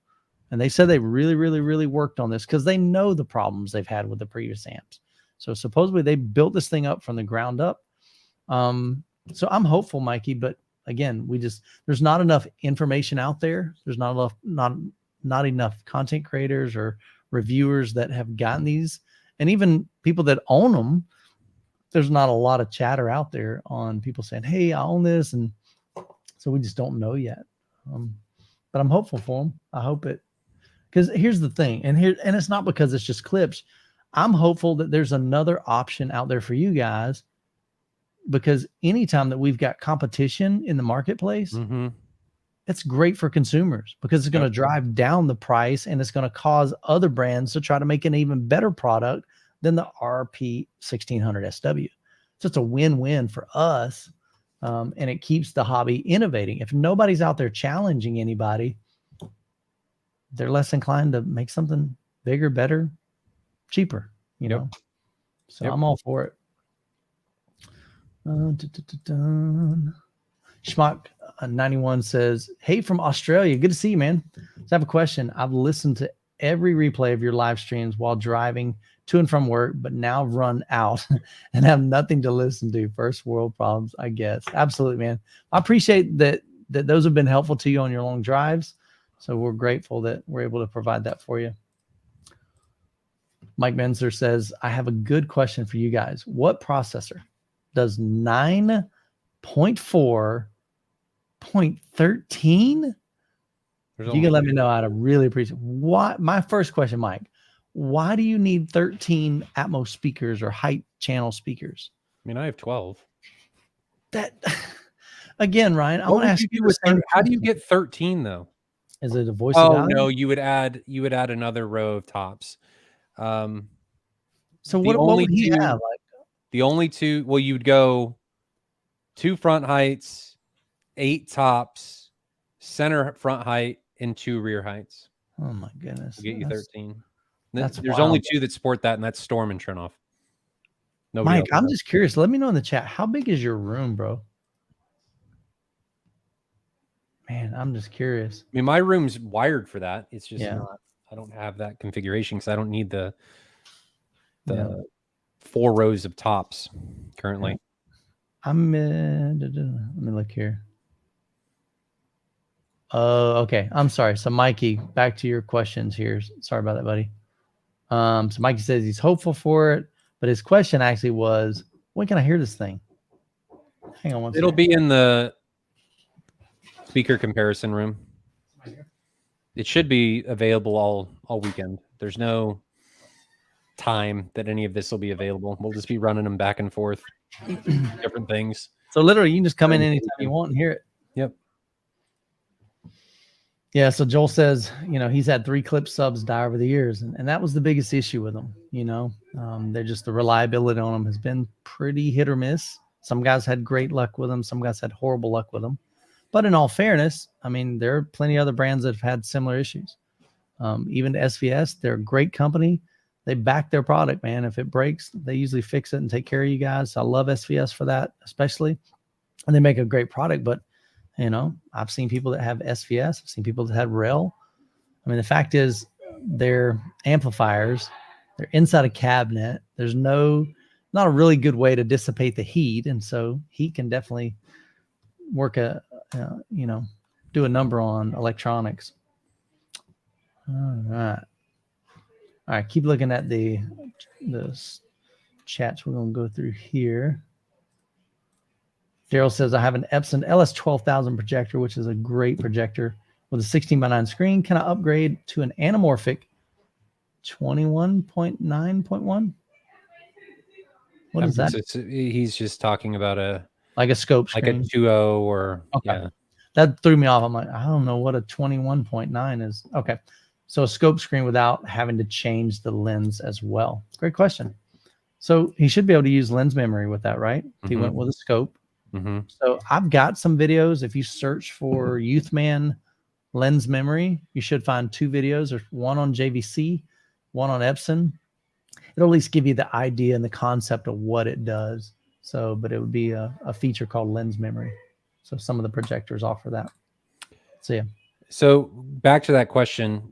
and they said they really, really, really worked on this because they know the problems they've had with the previous amps. So supposedly they built this thing up from the ground up. So I'm hopeful, Mikey, but again, there's not enough information out there. There's not enough content creators or reviewers that have gotten these, and even people that own them. There's not a lot of chatter out there on people saying, hey, I own this. And so we just don't know yet. But I'm hopeful for them. I hope it, because here's the thing. And it's not because it's just Klipsch. I'm hopeful that there's another option out there for you guys, because anytime that we've got competition in the marketplace, it's great for consumers because it's going to drive down the price, and it's going to cause other brands to try to make an even better product than the RP1600 SW. So it's a win-win for us, and it keeps the hobby innovating. If nobody's out there challenging anybody, they're less inclined to make something bigger, better, cheaper, So I'm all for it. Schmuck 91 says, hey, from Australia. Good to see you, man. So I have a question. I've listened to every replay of your live streams while driving to and from work, but now run out and have nothing to listen to. First world problems, I guess. Absolutely, man. I appreciate that those have been helpful to you on your long drives. So we're grateful that we're able to provide that for you. Mike Menzer says, I have a good question for you guys. What processor does 9.4.13? You can let me know. I'd really appreciate it. My first question, Mike, why do you need 13 Atmos speakers or height channel speakers? I mean, I have 12. again, Ryan, I want to ask you the same how do you question. get 13 though? Is it a voice? Oh no, you would add another row of tops. So what would he have? Like the only two, well, you'd go 2 front heights, 8 tops, center front height, and 2 rear heights. Oh my goodness. We'll get you 13. There's only 2 that sport that, and that's Storm and Chernoff. Mike, I'm just curious. Let me know in the chat. How big is your room, bro? Man, I'm just curious. I mean, my room's wired for that. It's just not, I don't have that configuration because I don't need the 4 rows of tops currently. Let me look here. Okay. I'm sorry. So Mikey, back to your questions here. Sorry about that, buddy. So Mikey says he's hopeful for it, but his question actually was, when can I hear this thing? Hang on one second. It'll be in the speaker comparison room. It should be available all weekend. There's no time that any of this will be available. We'll just be running them back and forth, different things. So literally, you can just come in anytime you want and hear it. Yep. Yeah. So Joel says, he's had 3 Klipsch subs die over the years, and that was the biggest issue with them. They're just, the reliability on them has been pretty hit or miss. Some guys had great luck with them. Some guys had horrible luck with them. But in all fairness, I mean, there are plenty of other brands that have had similar issues. Even SVS, they're a great company. They back their product, man. If it breaks, they usually fix it and take care of you guys. I love SVS for that, especially. And they make a great product. But, I've seen people that have SVS. I've seen people that have REL. I mean, the fact is, their amplifiers, they're inside a cabinet. There's not a really good way to dissipate the heat. And so heat can definitely work do a number on electronics. All right, keep looking at the chats we're going to go through here. Daryl says, I have an Epson LS12000 projector, which is a great projector with a 16:9 screen. Can I upgrade to an Anamorphic 21.9.1? What is that? He's just talking about a scope screen. Like a 2.0 or, okay. Yeah. That threw me off. I'm like, I don't know what a 21.9 is. Okay. So a scope screen without having to change the lens as well. Great question. So he should be able to use lens memory with that, right? If he went with a scope. So I've got some videos. If you search for Youthman lens memory, you should find 2 videos. There's one on JVC, one on Epson. It'll at least give you the idea and the concept of what it does. So, but it would be a feature called lens memory. So some of the projectors offer that. So yeah. So back to that question,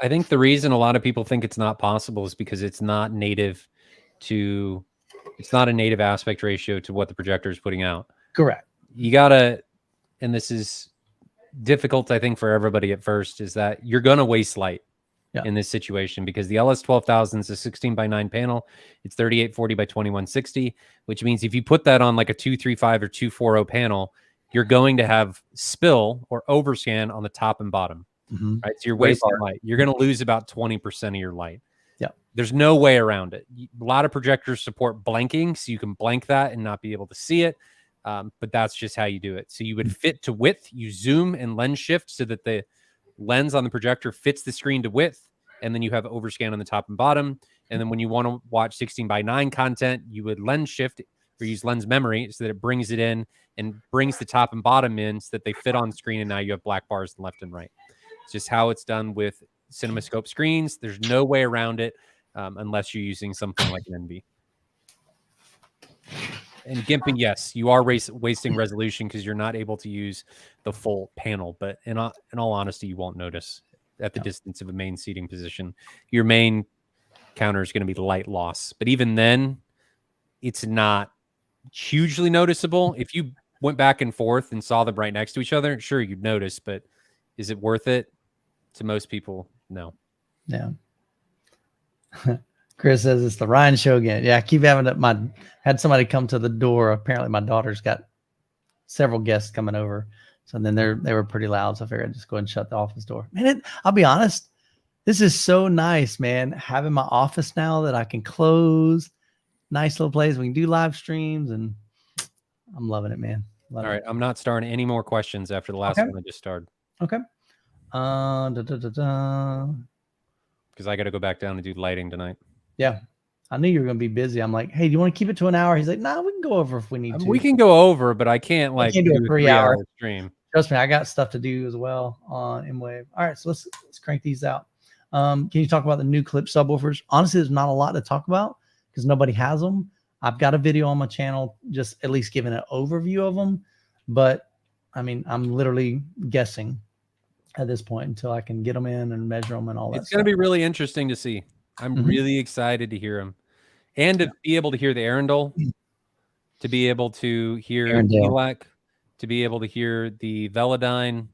I think the reason a lot of people think it's not possible is because it's not native to, it's not a native aspect ratio to what the projector is putting out. Correct. You gotta, and this is difficult, I think, for everybody at first, is that you're gonna waste light in this situation because the LS12000 is a 16:9 panel. It's 3840 by 2160, which means if you put that on like a 235 or 240 panel, you're going to have spill or overscan on the top and bottom, right? So you're wasting light. You're going to lose about 20% of your light. Yeah. There's no way around it. A lot of projectors support blanking, so you can blank that and not be able to see it. But that's just how you do it. So you would fit to width, you zoom and lens shift so that the lens on the projector fits the screen to width, and then you have overscan on the top and bottom. And then when you want to watch 16:9 content, you would lens shift or use lens memory so that it brings it in and brings the top and bottom in so that they fit on screen, and now you have black bars left and right. It's just how it's done with CinemaScope screens. There's no way around it unless you're using something like an NV. And gimping, yes, you are wasting resolution because you're not able to use the full panel. But in all honesty, you won't notice at the distance of a main seating position. Your main counter is going to be the light loss. But even then, it's not hugely noticeable. If you went back and forth and saw them right next to each other, sure, you'd notice. But is it worth it? To most people, no. Yeah. Chris says it's the Ryan show again. Yeah, I keep having it. Had somebody come to the door. Apparently, my daughter's got several guests coming over. So then they were pretty loud. So I figured I'd just go ahead and shut the office door. Man, I'll be honest. This is so nice, man. Having my office now that I can close. Nice little place. We can do live streams, and I'm loving it, man. All right, I'm not starting any more questions after the last one I just started. Okay. Because I got to go back down and do lighting tonight. Yeah. I knew you were going to be busy. I'm like, hey, do you want to keep it to an hour? He's like, nah, we can go over if we need to. We can go over, but I can't like do a 3-hour stream. Trust me, I got stuff to do as well on MWAVE. All right, so let's crank these out. Can you talk about the new Klipsch subwoofers? Honestly, there's not a lot to talk about because nobody has them. I've got a video on my channel just at least giving an overview of them. But, I mean, I'm literally guessing at this point until I can get them in and measure them and all that. It's going to be really interesting to see. I'm really excited to hear them. And to be able to hear the Arundel, to be able to hear Elec, to be able to hear the Velodyne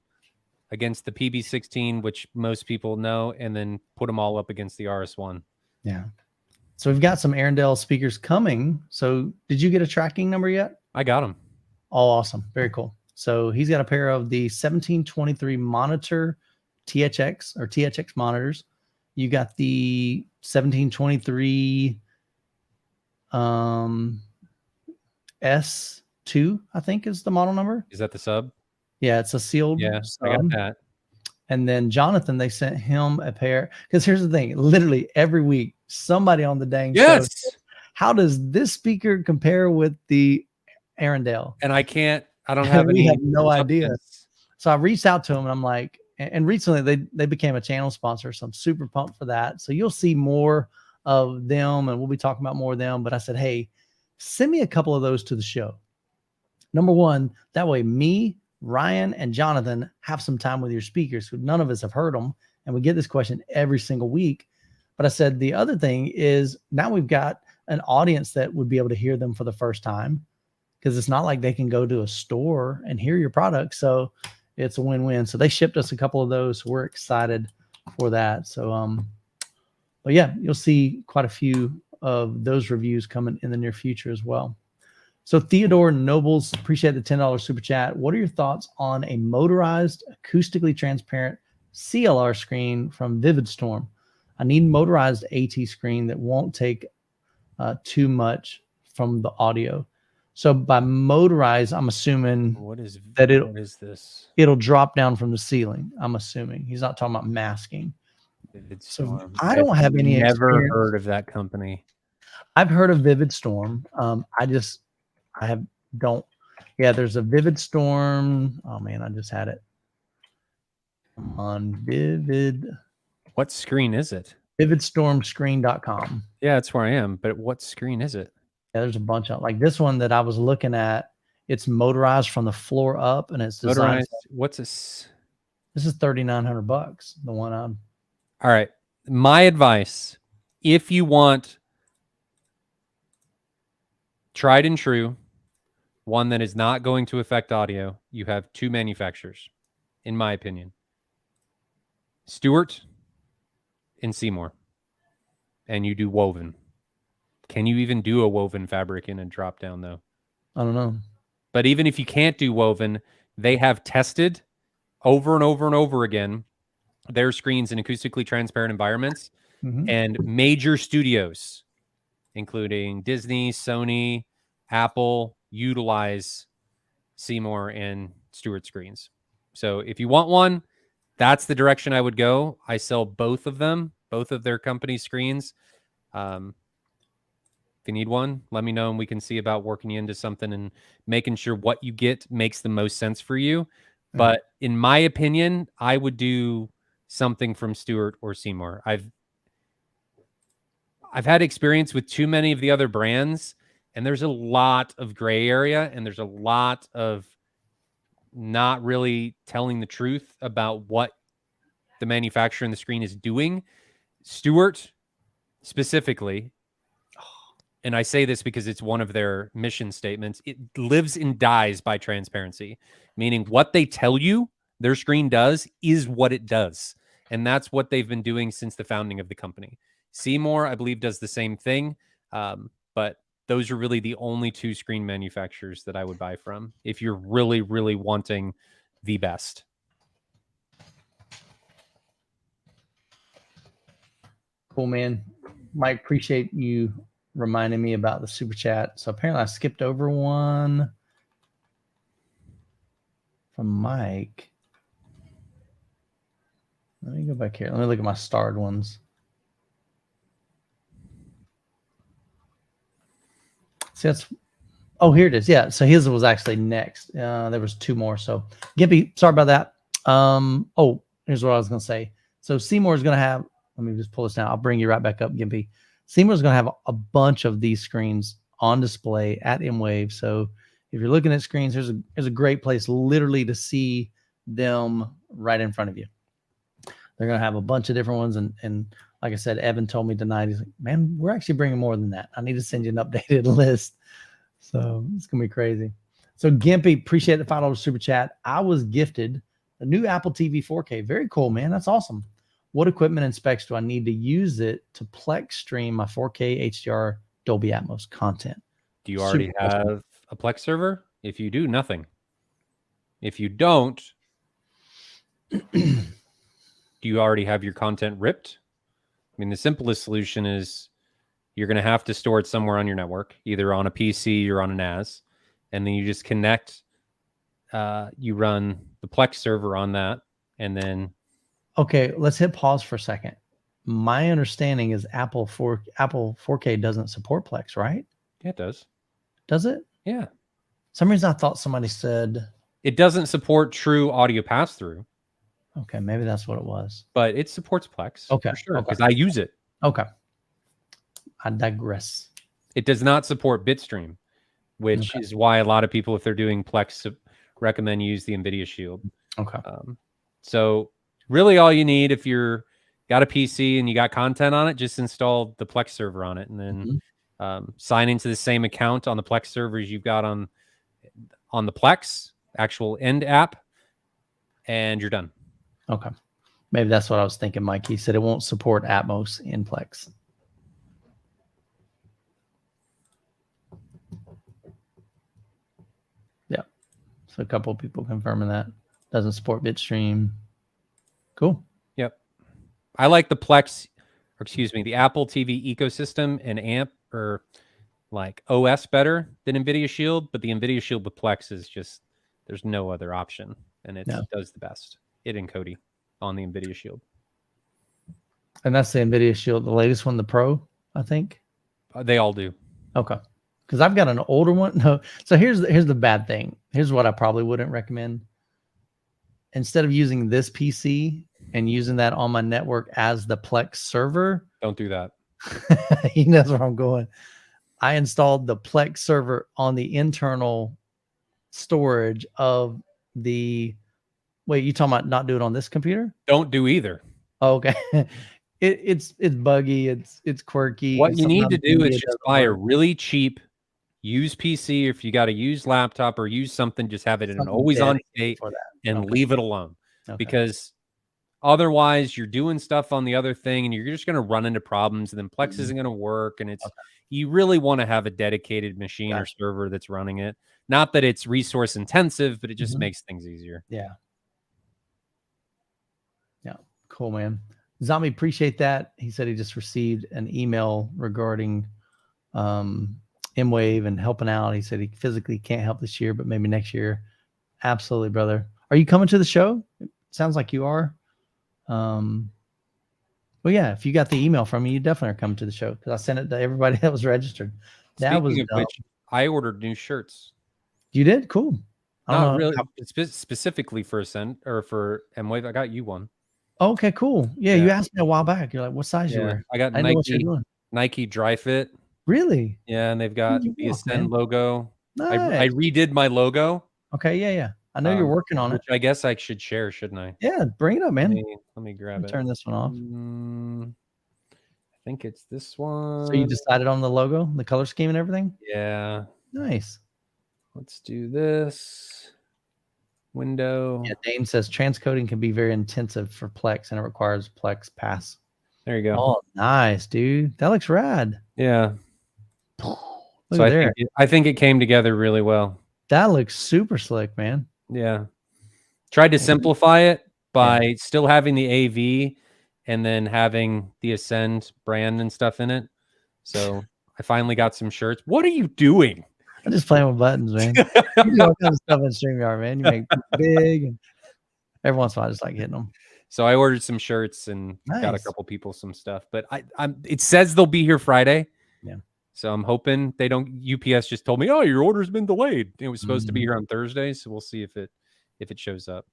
against the PB16, which most people know, and then put them all up against the RS1. Yeah. So we've got some Arundel speakers coming. So did you get a tracking number yet? I got them. Oh, awesome. Very cool. So he's got a pair of the 1723 monitor THX or THX monitors. You got the 1723 S2, I think is the model number. Is that the sub? Yeah, it's a sealed. Yeah, sub. I got that. And then Jonathan, they sent him a pair. Because here's the thing, literally every week, somebody on the dang show says, how does this speaker compare with the Arundel? And I don't have any. We have no idea. So I reached out to him and I'm like, and recently they became a channel sponsor. So I'm super pumped for that. So you'll see more of them and we'll be talking about more of them. But I said, hey, send me a couple of those to the show. Number one, that way me, Ryan, and Jonathan have some time with your speakers because none of us have heard them. And we get this question every single week. But I said, the other thing is now we've got an audience that would be able to hear them for the first time because it's not like they can go to a store and hear your product. So it's a win-win. So they shipped us a couple of those. So we're excited for that. So, but yeah, you'll see quite a few of those reviews coming in the near future as well. So Theodore Nobles, appreciate the $10 super chat. What are your thoughts on a motorized, acoustically transparent CLR screen from Vivid Storm? I need motorized AT screen that won't take too much from the audio. So by motorized, I'm assuming it'll drop down from the ceiling. I'm assuming he's not talking about masking. Vivid Storm. So I don't have any. Never heard of that company. I've heard of Vivid Storm. Yeah, there's a Vivid Storm. Oh man, I just had it on Vivid. What screen is it? VividStormScreen.com. Yeah, that's where I am. But what screen is it? Yeah, there's a bunch of like this one that I was looking at. It's motorized from the floor up, and it's designed. Motorized. What's this? This is $3,900. The one I'm. All right. My advice: if you want tried and true, one that is not going to affect audio, you have two manufacturers, in my opinion: Stewart and Seymour. And you do woven. Can you even do a woven fabric in a drop down though? I don't know. But even if you can't do woven, they have tested over and over and over again their screens in acoustically transparent environments, and major studios, including Disney, Sony, Apple, utilize Seymour and Stewart screens. So if you want one, that's the direction I would go. I sell both of them, both of their company screens. If you need one, let me know and we can see about working you into something and making sure what you get makes the most sense for you. But in my opinion, I would do something from Stewart or Seymour. I've had experience with too many of the other brands, and there's a lot of gray area and there's a lot of not really telling the truth about what the manufacturer and the screen is doing. Stewart specifically, and I say this because it's one of their mission statements, it lives and dies by transparency, meaning what they tell you their screen does is what it does. And that's what they've been doing since the founding of the company. Seymour, I believe, does the same thing. But those are really the only two screen manufacturers that I would buy from if you're really, really wanting the best. Cool, man. Mike, appreciate you reminding me about the super chat. So apparently I skipped over one. from Mike. Let me go back here. Let me look at my starred ones. See, that's, oh, here it is. Yeah, so his was actually next. There was 2 more. So Gimpy, sorry about that. Oh, here's what I was gonna say. So Seymour's gonna have, let me just pull this down. I'll bring you right back up, Gimpy. Seymour's gonna have a bunch of these screens on display at MWAVE. So if you're looking at screens, here's a great place literally to see them right in front of you. They're going to have a bunch of different ones. And like I said, Evan told me tonight, he's like, man, we're actually bringing more than that. I need to send you an updated list. So it's going to be crazy. So Gimpy, appreciate the $5 super chat. I was gifted a new Apple TV 4K. Very cool, man. That's awesome. What equipment and specs do I need to use it to Plex stream my 4K HDR Dolby Atmos content? Do you already have a Plex server? If you do, nothing. If you don't, do you already have your content ripped? I mean, the simplest solution is you're going to have to store it somewhere on your network, either on a PC or on a NAS, and then you just connect. You run the Plex server on that, and then. Okay, let's hit pause for a second. My understanding is Apple 4K doesn't support Plex, right? Yeah, it does. Does it? Yeah. For some reason I thought somebody said it doesn't support true audio pass-through. Okay, maybe that's what it was. But it supports Plex. Okay, for sure, because I use it. Okay. I digress. It does not support Bitstream, which is why a lot of people, if they're doing Plex, recommend use the NVIDIA Shield. Okay. So really all you need, if you're got a PC and you got content on it, just install the Plex server on it, and then sign into the same account on the Plex servers you've got on the Plex actual end app, and you're done. Okay. Maybe that's what I was thinking, Mike. He said it won't support Atmos in Plex. Yeah. So a couple of people confirming that. Doesn't support Bitstream. Cool. Yep. I like the Plex, or excuse me, the Apple TV ecosystem and AMP or like OS better than NVIDIA Shield, but the NVIDIA Shield with Plex is just, there's no other option, and it does the best. It and Kodi on the NVIDIA Shield. And that's the NVIDIA Shield, the latest one, the Pro, I think. They all do. Okay. Because I've got an older one. No. So here's the bad thing. Here's what I probably wouldn't recommend. Instead of using this PC and using that on my network as the Plex server. Don't do that. He knows where I'm going. I installed the Plex server on the internal storage of the. Wait, you talking about not do it on this computer? Don't do either. Oh, okay. It's buggy. It's quirky. What you need to do is just buy a really cheap used PC. If you got a used laptop or use something, just have it in an always on state and leave it alone. Because otherwise you're doing stuff on the other thing and you're just going to run into problems, and then Plex isn't going to work. And it's, you really want to have a dedicated machine or server that's running it. Not that it's resource intensive, but it just makes things easier. Yeah. Yeah. Cool, man. Zombie, appreciate that. He said he just received an email regarding MWAVE and helping out. He said he physically can't help this year, but maybe next year. Absolutely, brother. Are you coming to the show? It sounds like you are. Well, yeah, if you got the email from me, you definitely are coming to the show, because I sent it to everybody that was registered. That was which, I ordered new shirts. You did? Cool. Not really specifically for Ascend or for MWAVE. I got you one. Okay, cool. Yeah, you asked me a while back. You're like, what size you wear? I got Nike Dry Fit. Really? Yeah, and they've got the Ascend logo. Nice. I redid my logo. Okay, yeah. I know you're working on it. Which I guess I should share, shouldn't I? Yeah, bring it up, man. Let me grab it. Turn this one off. I think it's this one. So you decided on the logo, the color scheme and everything? Yeah. Nice. Let's do this. Window. Yeah, Dane says transcoding can be very intensive for Plex, and it requires Plex pass. There you go. Oh, nice, dude. That looks rad. Yeah. So I think it came together really well. That looks super slick, man. Yeah. Tried to simplify it by still having the AV and then having the Ascend brand and stuff in it. So I finally got some shirts. What are you doing? I'm just playing with buttons, man. You do all kinds of stuff in StreamYard, man. You make big, and every once in a while I just like hitting them. So I ordered some shirts and got a Nice. couple people some stuff, but it says they'll be here Friday. Yeah. So I'm hoping they don't. UPS just told me, "Oh, your order's been delayed." It was supposed to be here on Thursday, so we'll see if it shows up.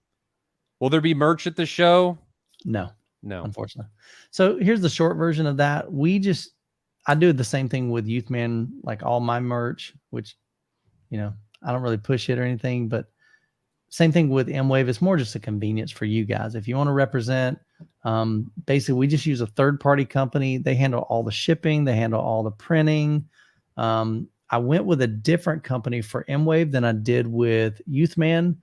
Will there be merch at the show? No, unfortunately. So here's the short version of that. I do the same thing with Youthman, like all my merch, which, I don't really push it or anything, but same thing with MWAVE. It's more just a convenience for you guys. If you want to represent, basically we just use a third-party company. They handle all the shipping. They handle all the printing. I went with a different company for MWAVE than I did with Youthman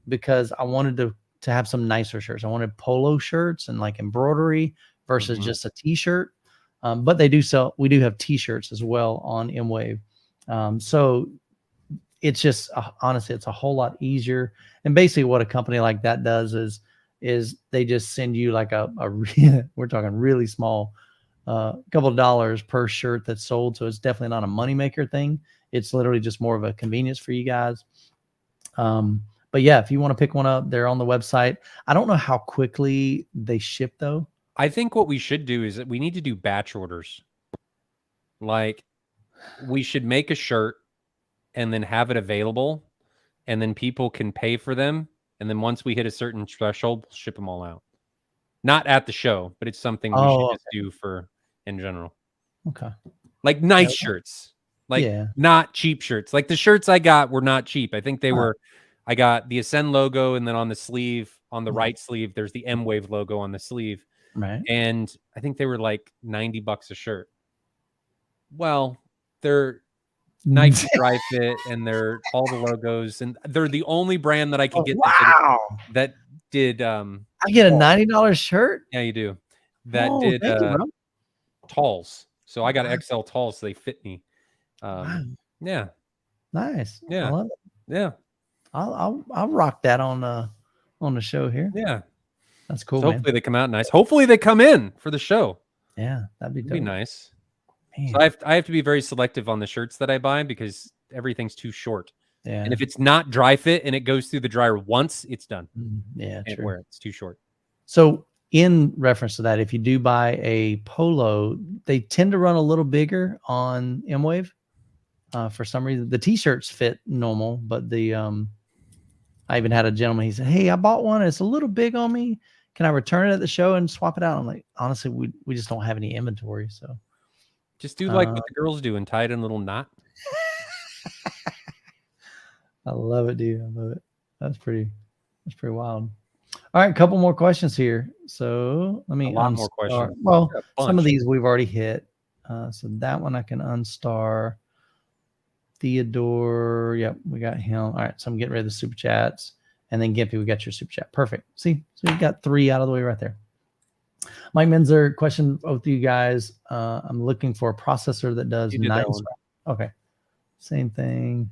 because I wanted to have some nicer shirts. I wanted polo shirts and like embroidery versus just a t-shirt. But we do have t-shirts as well on MWAVE. So it's just, honestly, it's a whole lot easier. And basically what a company like that does is they just send you like we're talking really small, couple of dollars per shirt that's sold. So it's definitely not a moneymaker thing. It's literally just more of a convenience for you guys. But yeah, if you want to pick one up, they're on the website. I don't know how quickly they ship though. I think what we should do is that we need to do batch orders. Like we should make a shirt and then have it available, and then people can pay for them. And then once we hit a certain threshold, we'll ship them all out. Not at the show, but it's something we should just do for in general. Okay. Like nice shirts, like not cheap shirts. Like the shirts I got were not cheap. I think they were, I got the Ascend logo, and then on the sleeve, on the right sleeve, there's the MWAVE logo on the sleeve. Right. And I think they were like $90 a shirt. Well, they're Nike Dry Fit, and they're all the logos, and they're the only brand that I can get that did I get a $90 shirt? Yeah, you do. That did talls. So I got XL talls, so they fit me. Yeah. Nice. Yeah. I love it. Yeah. I'll rock that on the show here. Yeah. That's cool. So hopefully they come out nice. Hopefully they come in for the show. Yeah, that'd be nice. Man. So I have to be very selective on the shirts that I buy because everything's too short. Yeah. And if it's not dry fit and it goes through the dryer once, it's done. Yeah, true. Where it's too short. So in reference to that, if you do buy a polo, they tend to run a little bigger on MWAVE. For some reason, the t-shirts fit normal, but I even had a gentleman, he said, "Hey, I bought one. It's a little big on me. Can I return it at the show and swap it out?" I'm like, honestly, we just don't have any inventory. So just do like what the girls do and tie it in a little knot. I love it, dude. I love it. That's pretty wild. All right, a couple more questions here. So let me a lot more questions. Well, some of these we've already hit. So that one I can unstar. Theodore, yep, we got him. All right, so I'm getting rid of the super chats. And then Gimpy, we got your super chat. Perfect. See, so you got 3 out of the way right there. Mike Menzer, question both of you guys. I'm looking for a processor that does nice. Okay, same thing.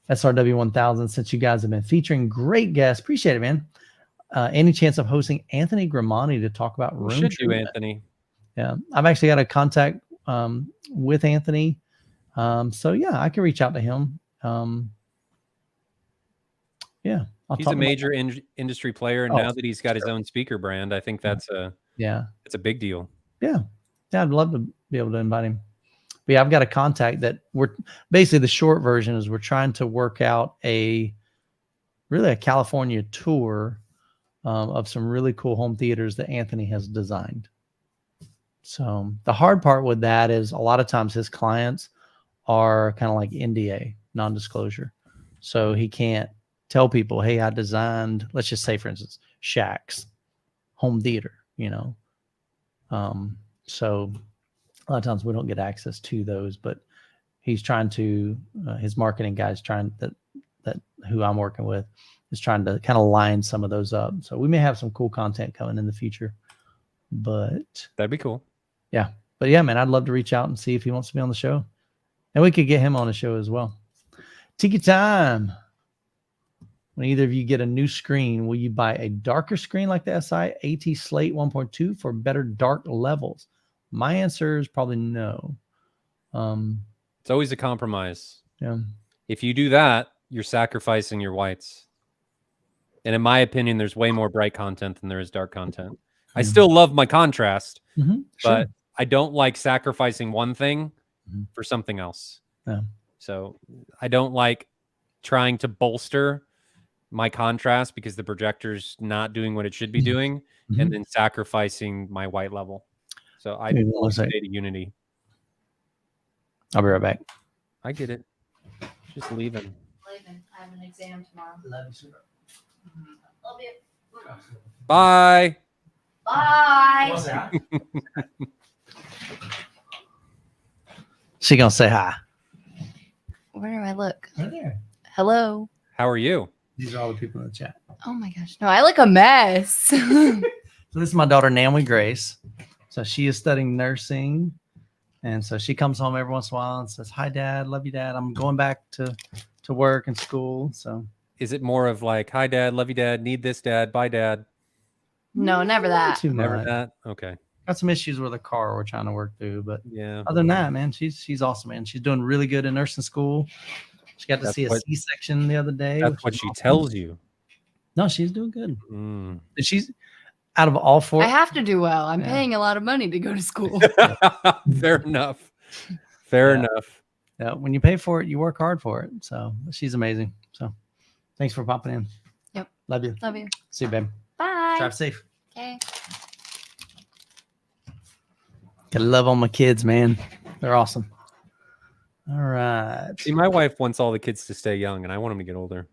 SRW 1000. Since you guys have been featuring great guests, appreciate it, man. Any chance of hosting Anthony Gramani to talk about room? Should do Anthony. Yeah, I've actually got a contact with Anthony. So yeah, I can reach out to him. Yeah, he's a major industry player, and now that he's got his own speaker brand, I think that's it's a big deal. Yeah, I'd love to be able to invite him. But yeah, I've got a contact that we're basically, the short version is we're trying to work out a California tour of some really cool home theaters that Anthony has designed. So the hard part with that is a lot of times his clients are kind of like NDA, non-disclosure. So he can't tell people, hey, I designed, let's just say, for instance, Shaq's home theater, so a lot of times we don't get access to those, but he's trying to, his marketing guy's trying that who I'm working with is trying to kind of line some of those up. So we may have some cool content coming in the future, but that'd be cool. Yeah. But yeah, man, I'd love to reach out and see if he wants to be on the show. And we could get him on the show as well. Tiki time. When either of you get a new screen, will you buy a darker screen like the SI AT Slate 1.2 for better dark levels? My answer is probably no. It's always a compromise. Yeah. If you do that, you're sacrificing your whites. And in my opinion, there's way more bright content than there is dark content. I still love my contrast, but I don't like sacrificing one thing for something else. Yeah. So I don't like trying to bolster my contrast because the projector's not doing what it should be doing, and then sacrificing my white level. So I stay to unity. I'll be right back. I get it. Just leaving. I have an exam tomorrow. Love you. Bye. Bye. She gonna say hi. Where do I look? Right there. Hello. How are you? These are all the people in the chat. Oh my gosh. No, I look a mess. So this is my daughter, Naomi Grace. So she is studying nursing. And so she comes home every once in a while and says, hi, Dad. Love you, Dad. I'm going back to work and school. So is it more of like, hi, Dad. Love you, Dad. Need this, Dad. Bye, Dad. No, never that. Never that. Okay. Got some issues with the car we're trying to work through. But yeah, other than that, man, she's awesome, man. She's doing really good in nursing school. She got to see a C-section the other day. That's what she tells you. No, she's doing good. She's out of all four. I have to do well. I'm paying a lot of money to go to school. Fair enough. Fair enough. Yeah, when you pay for it, you work hard for it. So she's amazing. So thanks for popping in. Yep. Love you. Love you. See you, babe. Bye. Drive safe. Okay. Gotta love all my kids, man. They're awesome. All right. See, my wife wants all the kids to stay young, and I want them to get older.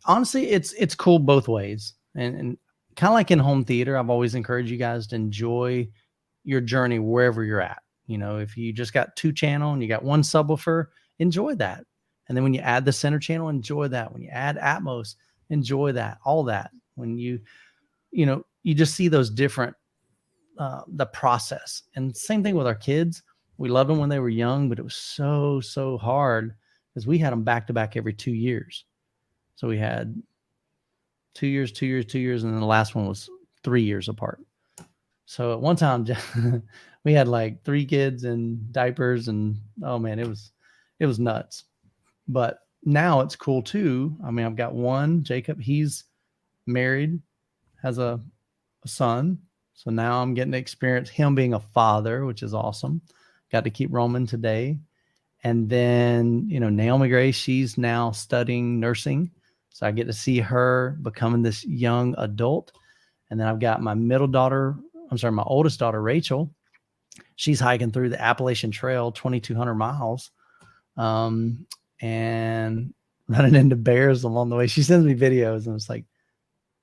Honestly, it's cool both ways. And kind of like in home theater, I've always encouraged you guys to enjoy your journey wherever you're at. You know, if you just got 2 channel and you got 1 subwoofer, enjoy that. And then when you add the center channel, enjoy that. When you add Atmos, enjoy that. All that. When you just see those different, the process. And same thing with our kids. We loved them when they were young, but it was so hard because we had them back to back every 2 years. So we had 2 years, 2 years, 2 years, and then the last one was 3 years apart. So at one time we had like 3 kids in diapers, and oh man, it was nuts. But now it's cool too. I mean, I've got one, Jacob, he's married, has a son. So now I'm getting to experience him being a father, which is awesome. Got to keep Roman today. And then, Naomi Grace, she's now studying nursing. So I get to see her becoming this young adult. And then I've got my my oldest daughter, Rachel. She's hiking through the Appalachian Trail, 2,200 miles, and running into bears along the way. She sends me videos and it's like,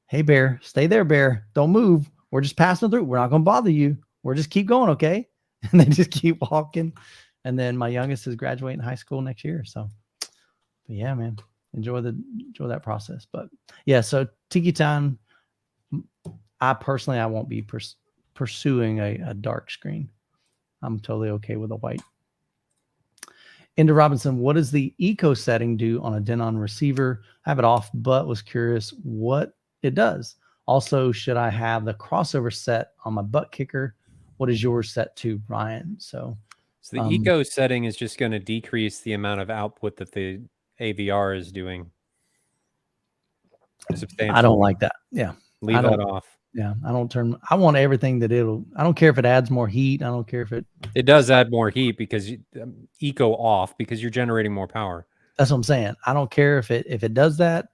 hey, bear, stay there, bear. Don't move. We're just passing through. We're not going to bother you. We're just keep going, okay? And they just keep walking. And then my youngest is graduating high school next year. So, but yeah, man, enjoy that process. But yeah, so Tiki Time, I won't be pursuing a dark screen. I'm totally okay with a white. Into Robinson, what does the eco setting do on a Denon receiver? I have it off, but was curious what it does. Also, should I have the crossover set on my butt kicker? What is yours set to, Ryan? So the eco setting is just going to decrease the amount of output that the AVR is doing. Substantially. I don't like that. Yeah. Leave that off. Yeah. I want everything that I don't care if it adds more heat. I don't care if it does add more heat because eco off because you're generating more power. That's what I'm saying. I don't care if it does that.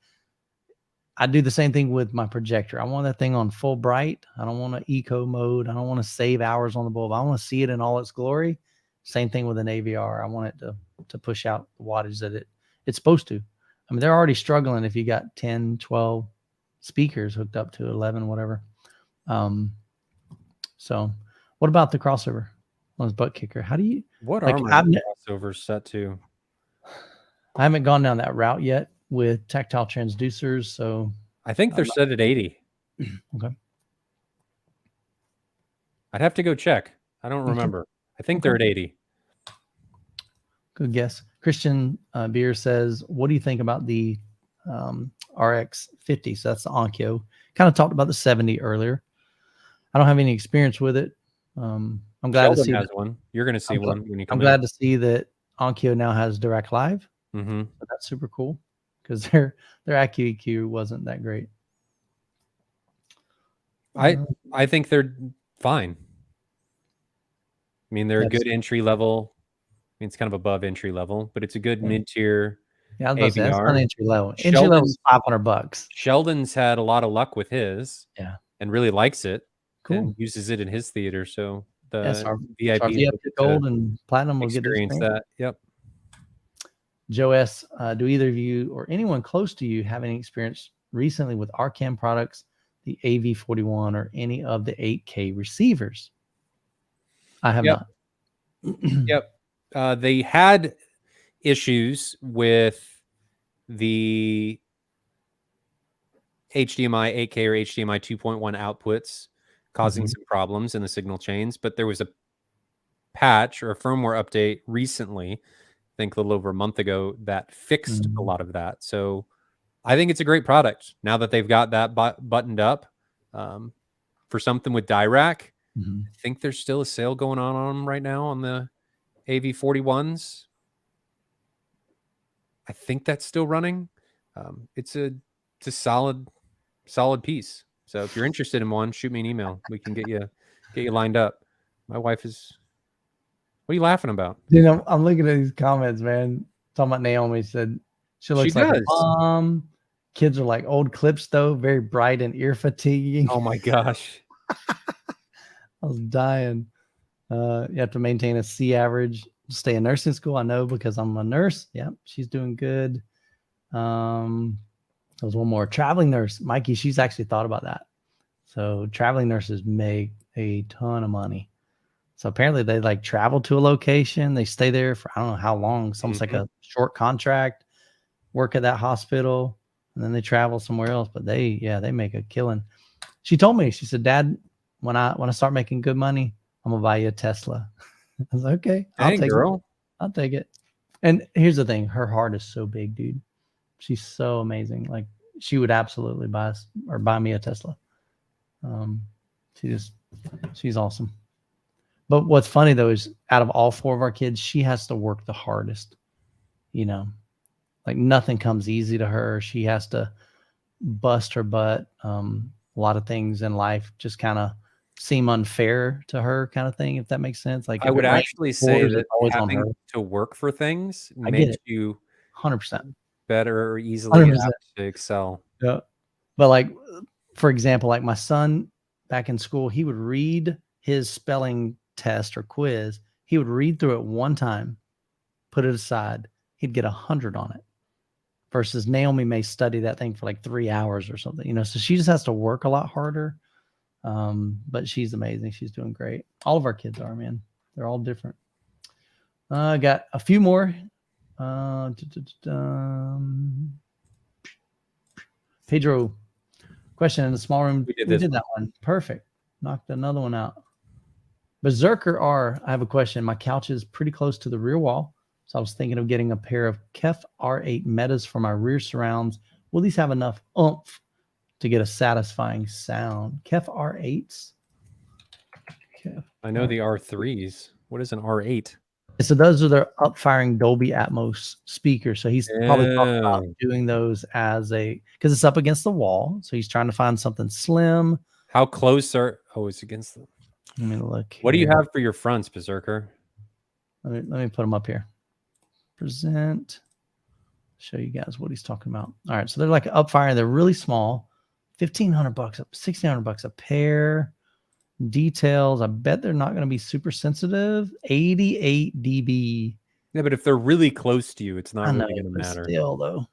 I do the same thing with my projector. I want that thing on full bright. I don't want an eco mode. I don't want to save hours on the bulb. I want to see it in all its glory. Same thing with an AVR. I want it to push out the wattage that it's supposed to. I mean, they're already struggling if you got 10, 12 speakers hooked up to 11, whatever. So what about the crossover on his butt kicker? How do you, what are my crossovers set to? I haven't gone down that route yet with tactile transducers. So I think they're set at 80. Okay. I'd have to go check. I don't remember. I think they're at 80. Good guess. Christian Beer says, what do you think about the RX 50? So that's the Onkyo. Kind of talked about the 70 earlier. I don't have any experience with it. I'm glad to see has one. You're going to see one when you come. I'm glad to see that Onkyo now has direct live. So that's super cool because their AccuEQ wasn't that great. I think they're fine. I mean, they're a good entry level. I mean, it's kind of above entry level, but it's a good mid-tier. Yeah, I was about to say, that's not entry level. Entry level is $500. Sheldon's had a lot of luck with his. Yeah. And really likes it. Cool. And uses it in his theater. So the our VIP gold and platinum will get experience that. Yep. Joe S., do either of you or anyone close to you have any experience recently with Arcam products, the AV41 or any of the 8K receivers? I have not. Yep. They had issues with the HDMI 8K or HDMI 2.1 outputs causing some problems in the signal chains, but there was a patch or a firmware update recently, I think a little over a month ago, that fixed a lot of that. So I think it's a great product now that they've got that buttoned up. For something with Dirac, I think there's still a sale going on them right now on the AV41s. I think that's still running. It's a solid piece. So if you're interested in one, shoot me an email. We can get you lined up. My wife is. What are you laughing about? I'm looking at these comments, man. Talking about Naomi said she looks like a mom. Kids are like old Klipsch though, very bright and ear fatiguing. Oh my gosh. I was dying. You have to maintain a C average to stay in nursing school. I know because I'm a nurse. Yeah, she's doing good. There was one more traveling nurse, Mikey. She's actually thought about that. So traveling nurses make a ton of money. So apparently they like travel to a location. They stay there for, I don't know how long. It's almost like a short contract, work at that hospital, and then they travel somewhere else. But they make a killing. She told me, she said, Dad, when I start making good money, I'm going to buy you a Tesla. I was like, okay, I'll take it. And here's the thing. Her heart is so big, dude. She's so amazing. Like she would absolutely buy me a Tesla. She's awesome. But what's funny though is out of all four of our kids, she has to work the hardest. Like nothing comes easy to her. She has to bust her butt. A lot of things in life just kind of seem unfair to her, kind of thing, if that makes sense. Like I would actually say that having to work for things makes you 100% better or easily to excel. Yeah. But like, for example, like my son back in school, he would read his spelling test or quiz. He would read through it one time, put it aside. He'd get 100 on it. Versus Naomi may study that thing for like 3 hours or something, so she just has to work a lot harder. But she's amazing. She's doing great. All of our kids are, man. They're all different. I got a few more. Pedro, question in the small room. We did that one. Perfect. Knocked another one out. Berserker R, I have a question. My couch is pretty close to the rear wall, so I was thinking of getting a pair of KEF R8 metas for my rear surrounds. Will these have enough oomph to get a satisfying sound? KEF R8s? I know the R3s. What is an R8? So those are their up-firing Dolby Atmos speakers. So he's probably talking about doing those as because it's up against the wall. So he's trying to find something slim. How close are? Oh, it's against the. Let me look. What do you have for your fronts, Berserker? Let me put them up here. Present. Show you guys what he's talking about. All right, so they're like up-firing. They're really small. $1,500, $1,600 a pair. Details. I bet they're not going to be super sensitive. 88 dB. Yeah, but if they're really close to you, it's not really going to matter. Still, though,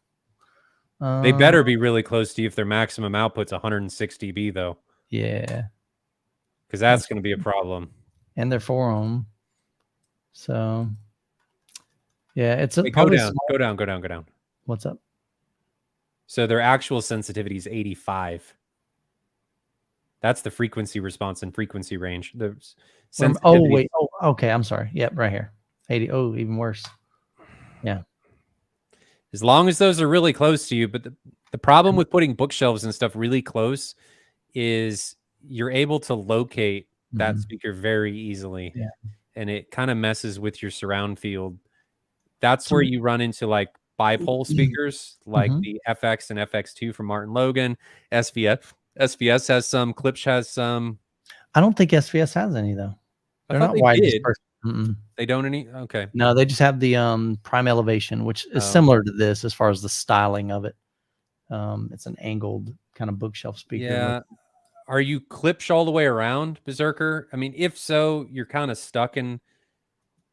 they better be really close to you if their maximum output's 106 dB, though. Yeah, because that's going to be a problem. And they're 4 ohm. So, yeah, it's a go down. What's up? So their actual sensitivity is 85. That's the frequency response and frequency range. The okay. I'm sorry. Yep, right here. 80. Oh, even worse. Yeah. As long as those are really close to you, but the problem with putting bookshelves and stuff really close is you're able to locate that speaker very easily. Yeah. And it kind of messes with your surround field. That's where you run into like bipole speakers like the FX and FX2 from Martin Logan. SVS has some. Klipsch has some. I don't think SVS has any though. They're not wide dispersion. They don't any. Okay. No, they just have the prime elevation, which is similar to this as far as the styling of it. It's an angled kind of bookshelf speaker. Yeah. Are you Klipsch all the way around, Berserker? I mean, if so, you're kind of stuck in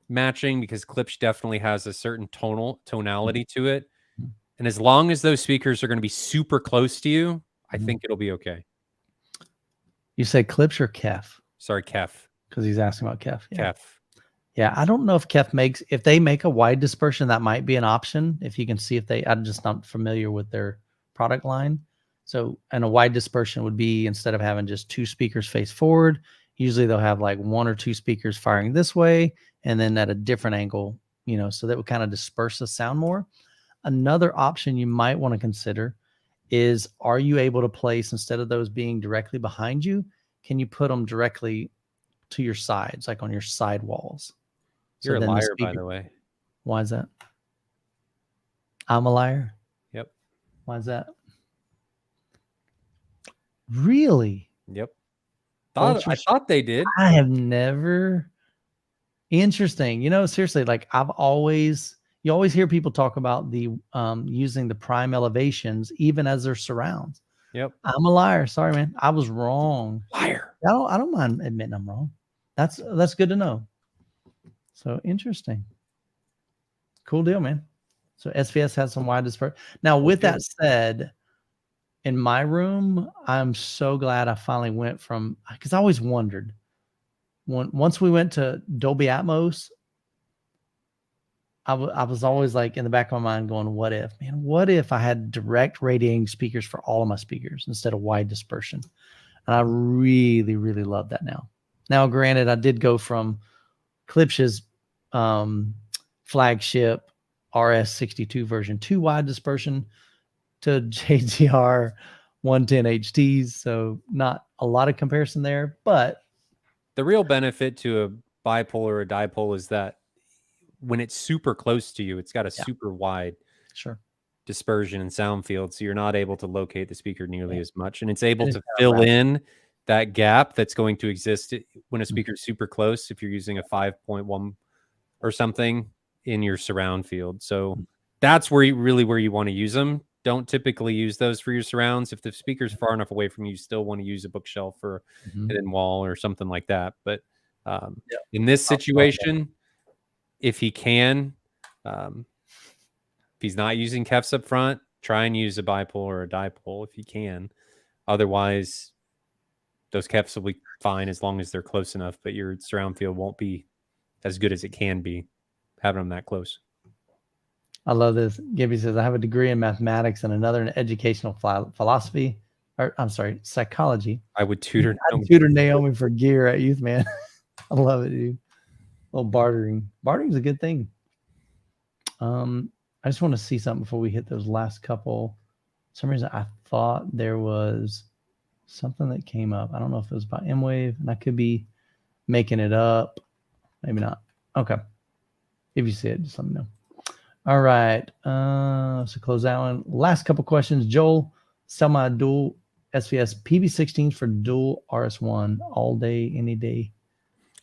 matching because Klipsch definitely has a certain tonality to it. And as long as those speakers are going to be super close to you, I think it'll be okay. You say Klipsch or Kef? Sorry, Kef. Because he's asking about Kef. Yeah. Kef. Yeah, I don't know if Kef makes, if they make a wide dispersion, that might be an option. If you can see if they, I'm just not familiar with their product line. So, and a wide dispersion would be, instead of having just 2 speakers face forward, usually they'll have like 1 or 2 speakers firing this way and then at a different angle, you know, so that would kind of disperse the sound more. Another option you might want to consider is, are you able to place, instead of those being directly behind you, can you put them directly to your sides, like on your side walls? You're a liar, by the way. Why is that? I'm a liar? Yep. Why is that? Really? Yep. I thought they did. I have never. Interesting. You know, seriously, like you always hear people talk about the using the prime elevations even as their surrounds. Yep. I'm a liar. Sorry, man. I was wrong. Liar. I don't mind admitting I'm wrong. That's good to know. So interesting. Cool deal, man. So SVS has some wide dispersion. Now, with that said, in my room, I'm so glad I finally went from, because I always wondered, once we went to Dolby Atmos, I was always like in the back of my mind going, what if I had direct radiating speakers for all of my speakers instead of wide dispersion? And I really, really love that now. Now, granted, I did go from Klipsch's flagship RS62 version 2 wide dispersion to JGR 110 HTs. So not a lot of comparison there, but the real benefit to a bipolar or a dipole is that when it's super close to you, it's got a super wide dispersion and sound field. So you're not able to locate the speaker nearly as much. And it's able to fill in that gap that's going to exist when a speaker is super close, if you're using a 5.1 or something in your surround field. So that's where you want to use them. Don't typically use those for your surrounds. If the speaker's far enough away from you, you still want to use a bookshelf or a hidden wall or something like that. But in this situation, if he can, if he's not using Kefs up front, try and use a bipole or a dipole if you can. Otherwise, those Kefs will be fine as long as they're close enough, but your surround field won't be as good as it can be having them that close. I love this. Gibby says, I have a degree in mathematics and another in educational philosophy, or I'm sorry, psychology. I would tutor Naomi for gear at Youth Man. I love it, dude. A little bartering. Bartering's a good thing. I just want to see something before we hit those last couple. For some reason, I thought there was something that came up. I don't know if it was about MWAVE, and I could be making it up. Maybe not. Okay. If you see it, just let me know. All right. So close that one. Last couple questions. Joel, sell my dual SVS PB16 for dual RS1 all day, any day.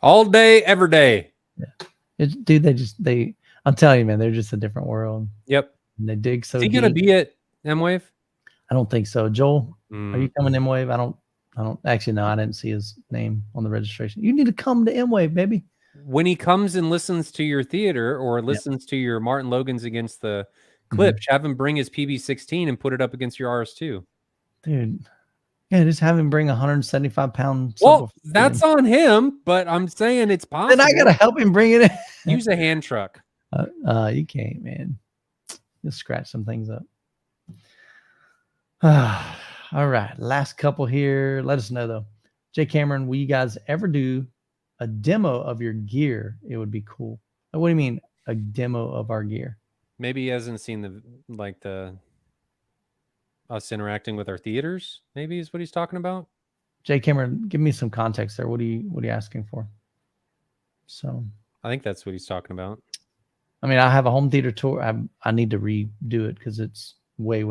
All day, every day. Yeah. Dude, I'm telling you, man, they're just a different world. Yep. And they dig so deep. Is he going to be at MWAVE? I don't think so. Joel, are you coming to MWAVE? I don't actually know. I didn't see his name on the registration. You need to come to MWAVE, baby. When he comes and listens to your theater or listens to your Martin Logan's against the Klipsch, have him bring his PB16 and put it up against your RS2. Dude. Yeah, just have him bring 175-pound. Well, that's on him, but I'm saying it's possible. Then I gotta help him bring it in. Use a hand truck. You can't, man. Just scratch some things up. All right, last couple here. Let us know though. Jay Cameron, will you guys ever do a demo of your gear? It would be cool. What do you mean a demo of our gear? Maybe he hasn't seen us interacting with our theaters, maybe is what he's talking about. Jay Cameron, give me some context there. What are you asking for? So I think that's what he's talking about. I mean, I have a home theater tour. I need to redo it because it's way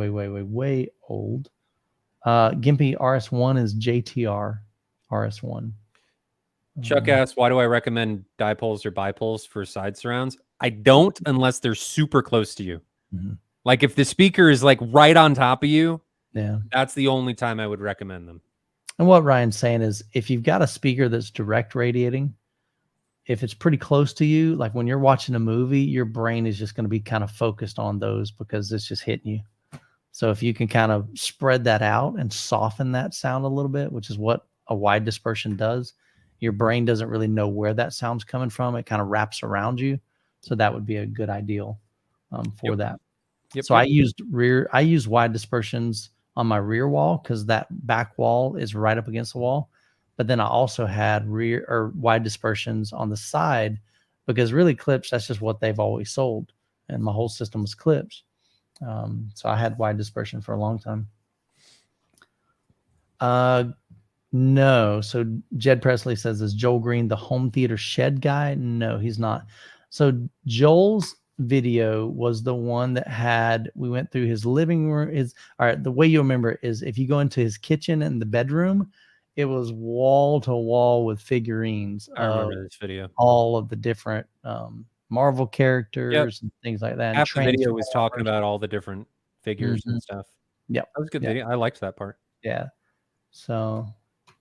old. Gimpy RS1 is JTR RS1. Chuck asks, why do I recommend dipoles or bipoles for side surrounds? I don't unless they're super close to you. Like if the speaker is like right on top of you, that's the only time I would recommend them. And what Ryan's saying is if you've got a speaker that's direct radiating, if it's pretty close to you, like when you're watching a movie, your brain is just going to be kind of focused on those because it's just hitting you. So if you can kind of spread that out and soften that sound a little bit, which is what a wide dispersion does, your brain doesn't really know where that sound's coming from. It kind of wraps around you. So that would be a good ideal for that. So I used wide dispersions on my rear wall because that back wall is right up against the wall. But then I also had rear or wide dispersions on the side because really Klipsch, that's just what they've always sold. And my whole system was Klipsch. So I had wide dispersion for a long time. No. So Jed Presley says, is Joel Green the home theater shed guy? No, he's not. So Joel's video was the one that we went through his living room. All right. The way you remember it is if you go into his kitchen and the bedroom, it was wall to wall with figurines. I remember this video. All of the different Marvel characters and things like that. Half the video was talking about all the different figures and stuff. Yeah, that was a good video. I liked that part. Yeah. So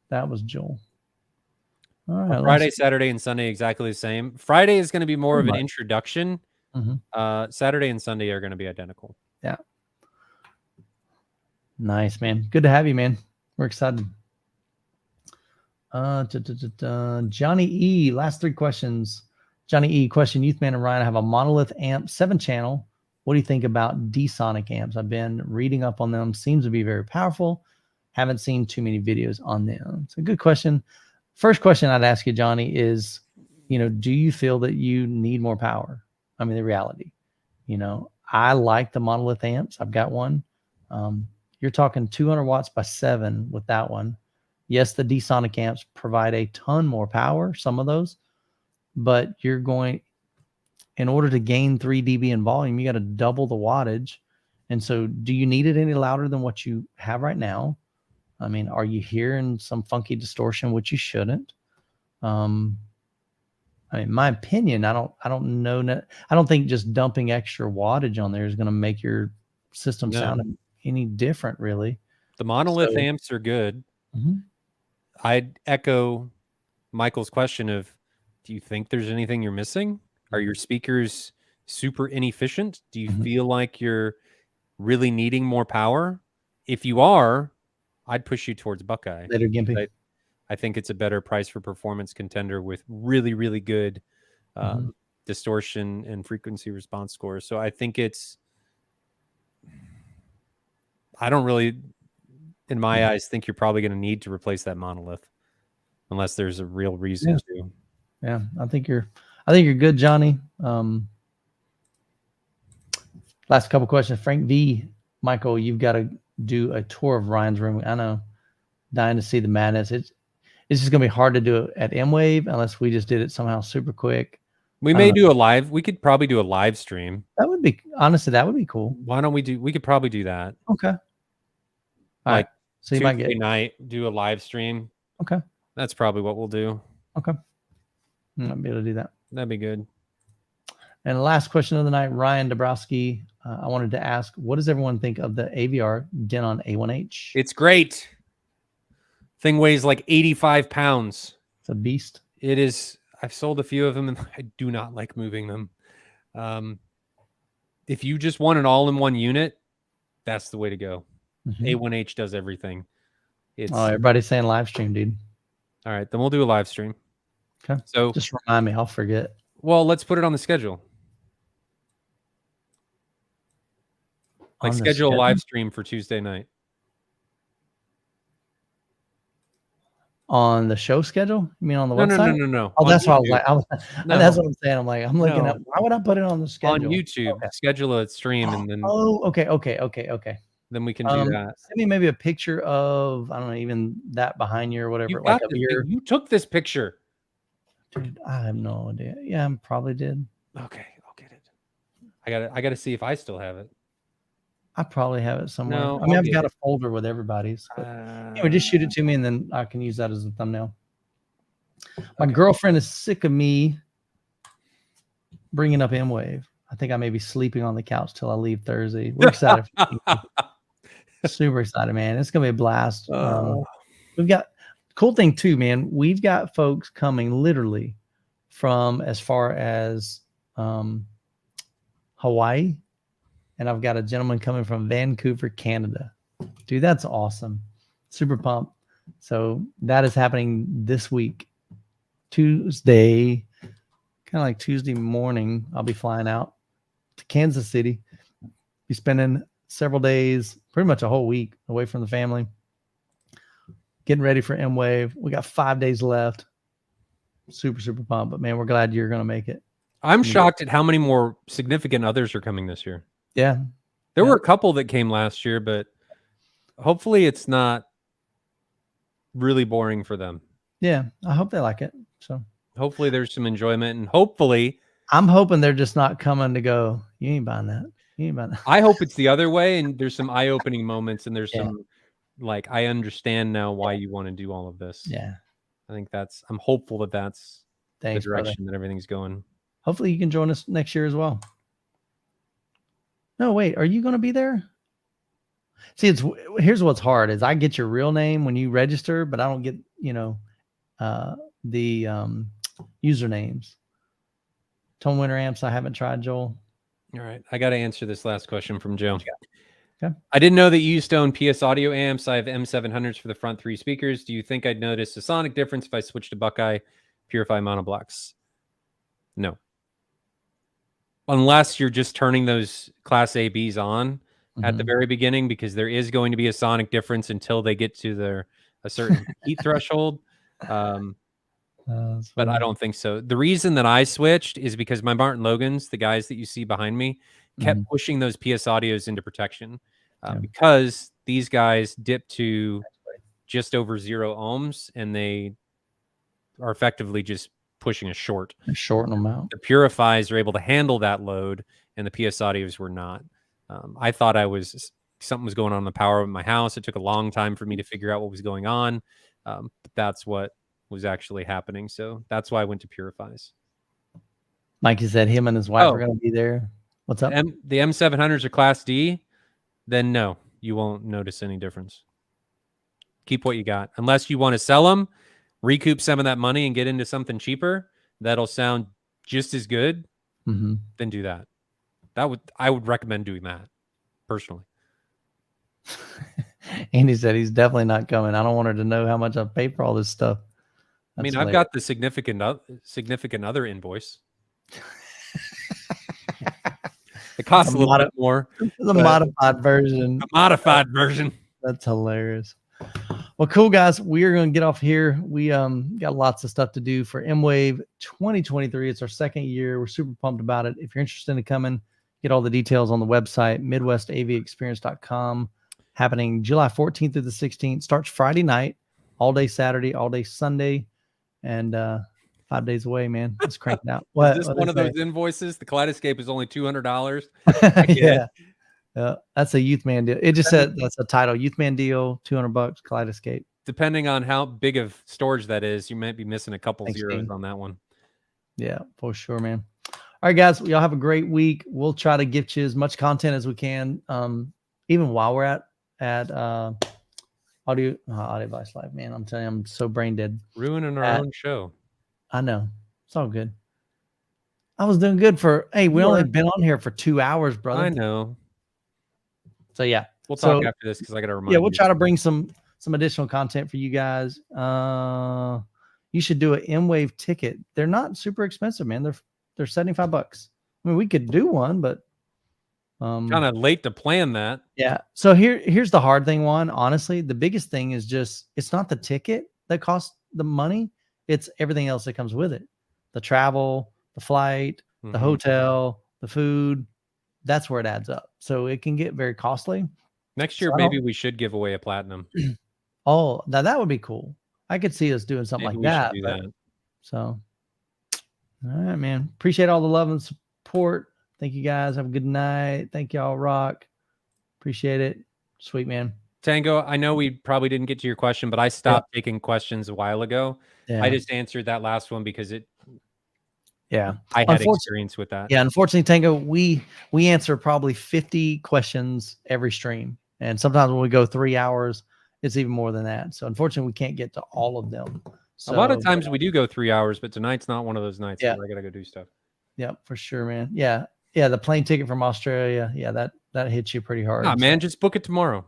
that was Joel. All right. Friday, Saturday, and Sunday exactly the same. Friday is going to be more of an introduction. Saturday and Sunday are going to be identical. Yeah. Nice, man. Good to have you, man. We're excited. Johnny E. Last 3 questions. Johnny E. Question: Youth Man and Ryan, I have a monolith amp, 7-channel. What do you think about D-Sonic amps? I've been reading up on them. Seems to be very powerful. Haven't seen too many videos on them. It's a good question. First question I'd ask you, Johnny, is, do you feel that you need more power? I mean, the reality, I like the monolith amps. I've got one. You're talking 200 watts by 7 with that one. Yes, the D-Sonic amps provide a ton more power, some of those, but in order to gain 3 dB in volume, you got to double the wattage. And so do you need it any louder than what you have right now? I mean, are you hearing some funky distortion, which you shouldn't? I mean, my opinion, I don't know. I don't think just dumping extra wattage on there is going to make your system sound any different, really. The monolith amps are good. I'd echo Michael's question of, do you think there's anything you're missing? Are your speakers super inefficient? Do you feel like you're really needing more power? If you are, I'd push you towards Buckeye. Later, Gimpy. I think it's a better price for performance contender with really, really good distortion and frequency response scores. So I think I don't really, in my eyes, think you're probably going to need to replace that monolith unless there's a real reason to. Yeah, I think you're good, Johnny. Last couple questions. Frank V. Michael, you've got to do a tour of Ryan's room. I know, dying to see the madness. It's just gonna be hard to do it at MWAVE unless we just did it somehow super quick. We may do a live. We could probably do a live stream. That would be, honestly, that would be cool. Why don't we could probably do that. Okay. All right. So you might get night, do a live stream. Okay. That's probably what we'll do. Okay. I might be able to do that. That'd be good. And the last question of the night, Ryan Dabrowski. I wanted to ask, what does everyone think of the AVR Denon A1H? It's great. Thing weighs like 85 pounds. It's a beast. It is. I've sold a few of them and I do not like moving them. If you just want an all-in-one unit, that's the way to go. A1H does everything. Everybody's saying live stream, dude. All right, then we'll do a live stream. Okay. So just remind me, I'll forget. Well, let's put it on the schedule. Like schedule a live stream for Tuesday night. On the show schedule? You mean on the website? No. Oh, that's what I was like. That's what I'm saying. I'm like, I'm looking at, why would I put it on the schedule? On YouTube, schedule a stream and then. Oh, okay. Then we can do that. Send me maybe a picture of, I don't know, even that behind you or whatever. You took this picture. Dude, I have no idea. Yeah, I probably did. Okay, I'll get it. I gotta see if I still have it. I probably have it somewhere. No, I mean, I'll I've get got it. a folder with everybody's. But anyway, just shoot it to me, and then I can use that as a thumbnail. My girlfriend is sick of me bringing up MWAVE. I think I may be sleeping on the couch till I leave Thursday. We're excited. Super excited, man. It's gonna be a blast. We've got cool thing too, man. We've got folks coming literally from as far as Hawaii, and I've got a gentleman coming from Vancouver, Canada. Dude, that's awesome. Super pumped. So that is happening this week, Tuesday, kind of like Tuesday morning. I'll be flying out to Kansas City. Be spending several days, pretty much a whole week away from the family, getting ready for MWAVE. We got 5 days left. Super, super pumped. But man, we're glad you're going to make it. I'm shocked at how many more significant others are coming this year. Yeah. There were a couple that came last year, but hopefully it's not really boring for them. Yeah. I hope they like it. So hopefully there's some enjoyment, and hopefully I'm hoping they're just not coming to go, you ain't buying that. You ain't buying that. I hope it's the other way, and there's some eye-opening moments, and there's some like, I understand now why you want to do all of this. Yeah. I think I'm hopeful that that's the direction that everything's going. Hopefully you can join us next year as well. No, wait, are you going to be there? See, here's what's hard is I get your real name when you register, but I don't get, the usernames. Tone Winter Amps, I haven't tried, Joel. All right. I got to answer this last question from Joe. Okay. I didn't know that you used to own PS audio amps. I have M700s for the front 3 speakers. Do you think I'd notice a sonic difference if I switched to Buckeye Purify monoblocks? No. Unless you're just turning those Class ABs on at the very beginning, because there is going to be a sonic difference until they get to a certain heat threshold. But I don't think so. The reason that I switched is because my Martin Logans, the guys that you see behind me, kept pushing those PS audios into protection because these guys dip to just over 0 ohms, and they are effectively just pushing a short. They shorten them out. The Purifies are able to handle that load, and the PS audios were not. I thought something was going on in the power of my house. It took a long time for me to figure out what was going on, but that's what was actually happening. So that's why I went to Purifies. Mikey said him and his wife are going to be there. What's up? The M700s are Class D. Then no, you won't notice any difference. Keep what you got. Unless you want to sell them, recoup some of that money and get into something cheaper that'll sound just as good, then do that. I would recommend doing that personally. Andy said he's definitely not coming. I don't want her to know how much I pay for all this stuff. I mean, I've got the significant other invoice. It costs a little bit more. The modified version. A modified version. That's hilarious. Well, cool, guys. We are going to get off here. We got lots of stuff to do for MWAVE 2023. It's our second year. We're super pumped about it. If you're interested in coming, get all the details on the website, MidwestAVExperience.com. Happening July 14th through the 16th. Starts Friday night, all day Saturday, all day Sunday, and 5 days away, man. Let's crank it out. Is this one of those invoices? The Kaleidoscape is only $200. Yeah. That's a Youth Man deal. It just said that's a title. Youth Man deal, $200, Kaleidoscape. Depending on how big of storage that is, you might be missing a couple zeros on that one. Yeah, for sure, man. All right, guys. Y'all have a great week. We'll try to get you as much content as we can, even while we're at Audio Vice Live, man. I'm telling you, I'm so brain dead. Ruining our own show. I know. It's all good. I was doing good we only been on here for 2 hours, brother. I know. So yeah. We'll talk after this because I got to remind you. Yeah, we'll try to bring some additional content for you guys. You should do an MWAVE ticket. They're not super expensive, man. They're $75. I mean, we could do one, but kind of late to plan that. Yeah. So here's the hard thing, Juan. Honestly, the biggest thing is just it's not the ticket that costs the money. It's everything else that comes with it. The travel, the flight, the hotel, the food. That's where it adds up. So it can get very costly. Next year, maybe we should give away a platinum. Oh, now that would be cool. I could see us doing something like that. So, all right, man. Appreciate all the love and support. Thank you guys. Have a good night. Thank y'all. Rock. Appreciate it. Sweet, man. Tango, I know we probably didn't get to your question, but I stopped taking questions a while ago. Yeah. I just answered that last one because I had experience with that. Yeah, unfortunately, Tango, we answer probably 50 questions every stream. And sometimes when we go 3 hours, it's even more than that. So unfortunately, we can't get to all of them. So, a lot of times we do go 3 hours, but tonight's not one of those nights. Yeah. Where I gotta go do stuff. Yeah, for sure, man. Yeah. Yeah, the plane ticket from Australia. Yeah, that hits you pretty hard. Nah, man, just book it tomorrow.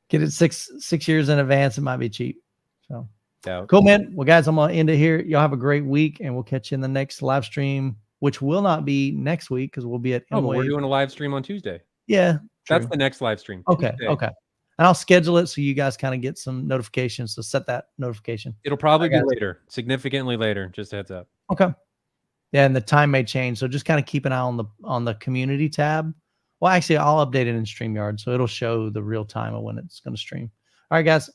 Get it six years in advance. It might be cheap. So Doubt. Cool, man. Well, guys, I'm gonna end it here. Y'all have a great week, and we'll catch you in the next live stream, which will not be next week because we'll be at MWAVE. But we're doing a live stream on Tuesday. Yeah, that's the next live stream. Okay, Tuesday. okay. And I'll schedule it so you guys kind of get some notifications. So set that notification. It'll probably be later, significantly later. Just a heads up. Okay. Yeah, and the time may change, so just kind of keep an eye on the community tab. Well, actually, I'll update it in StreamYard, so it'll show the real time of when it's going to stream. All right, guys.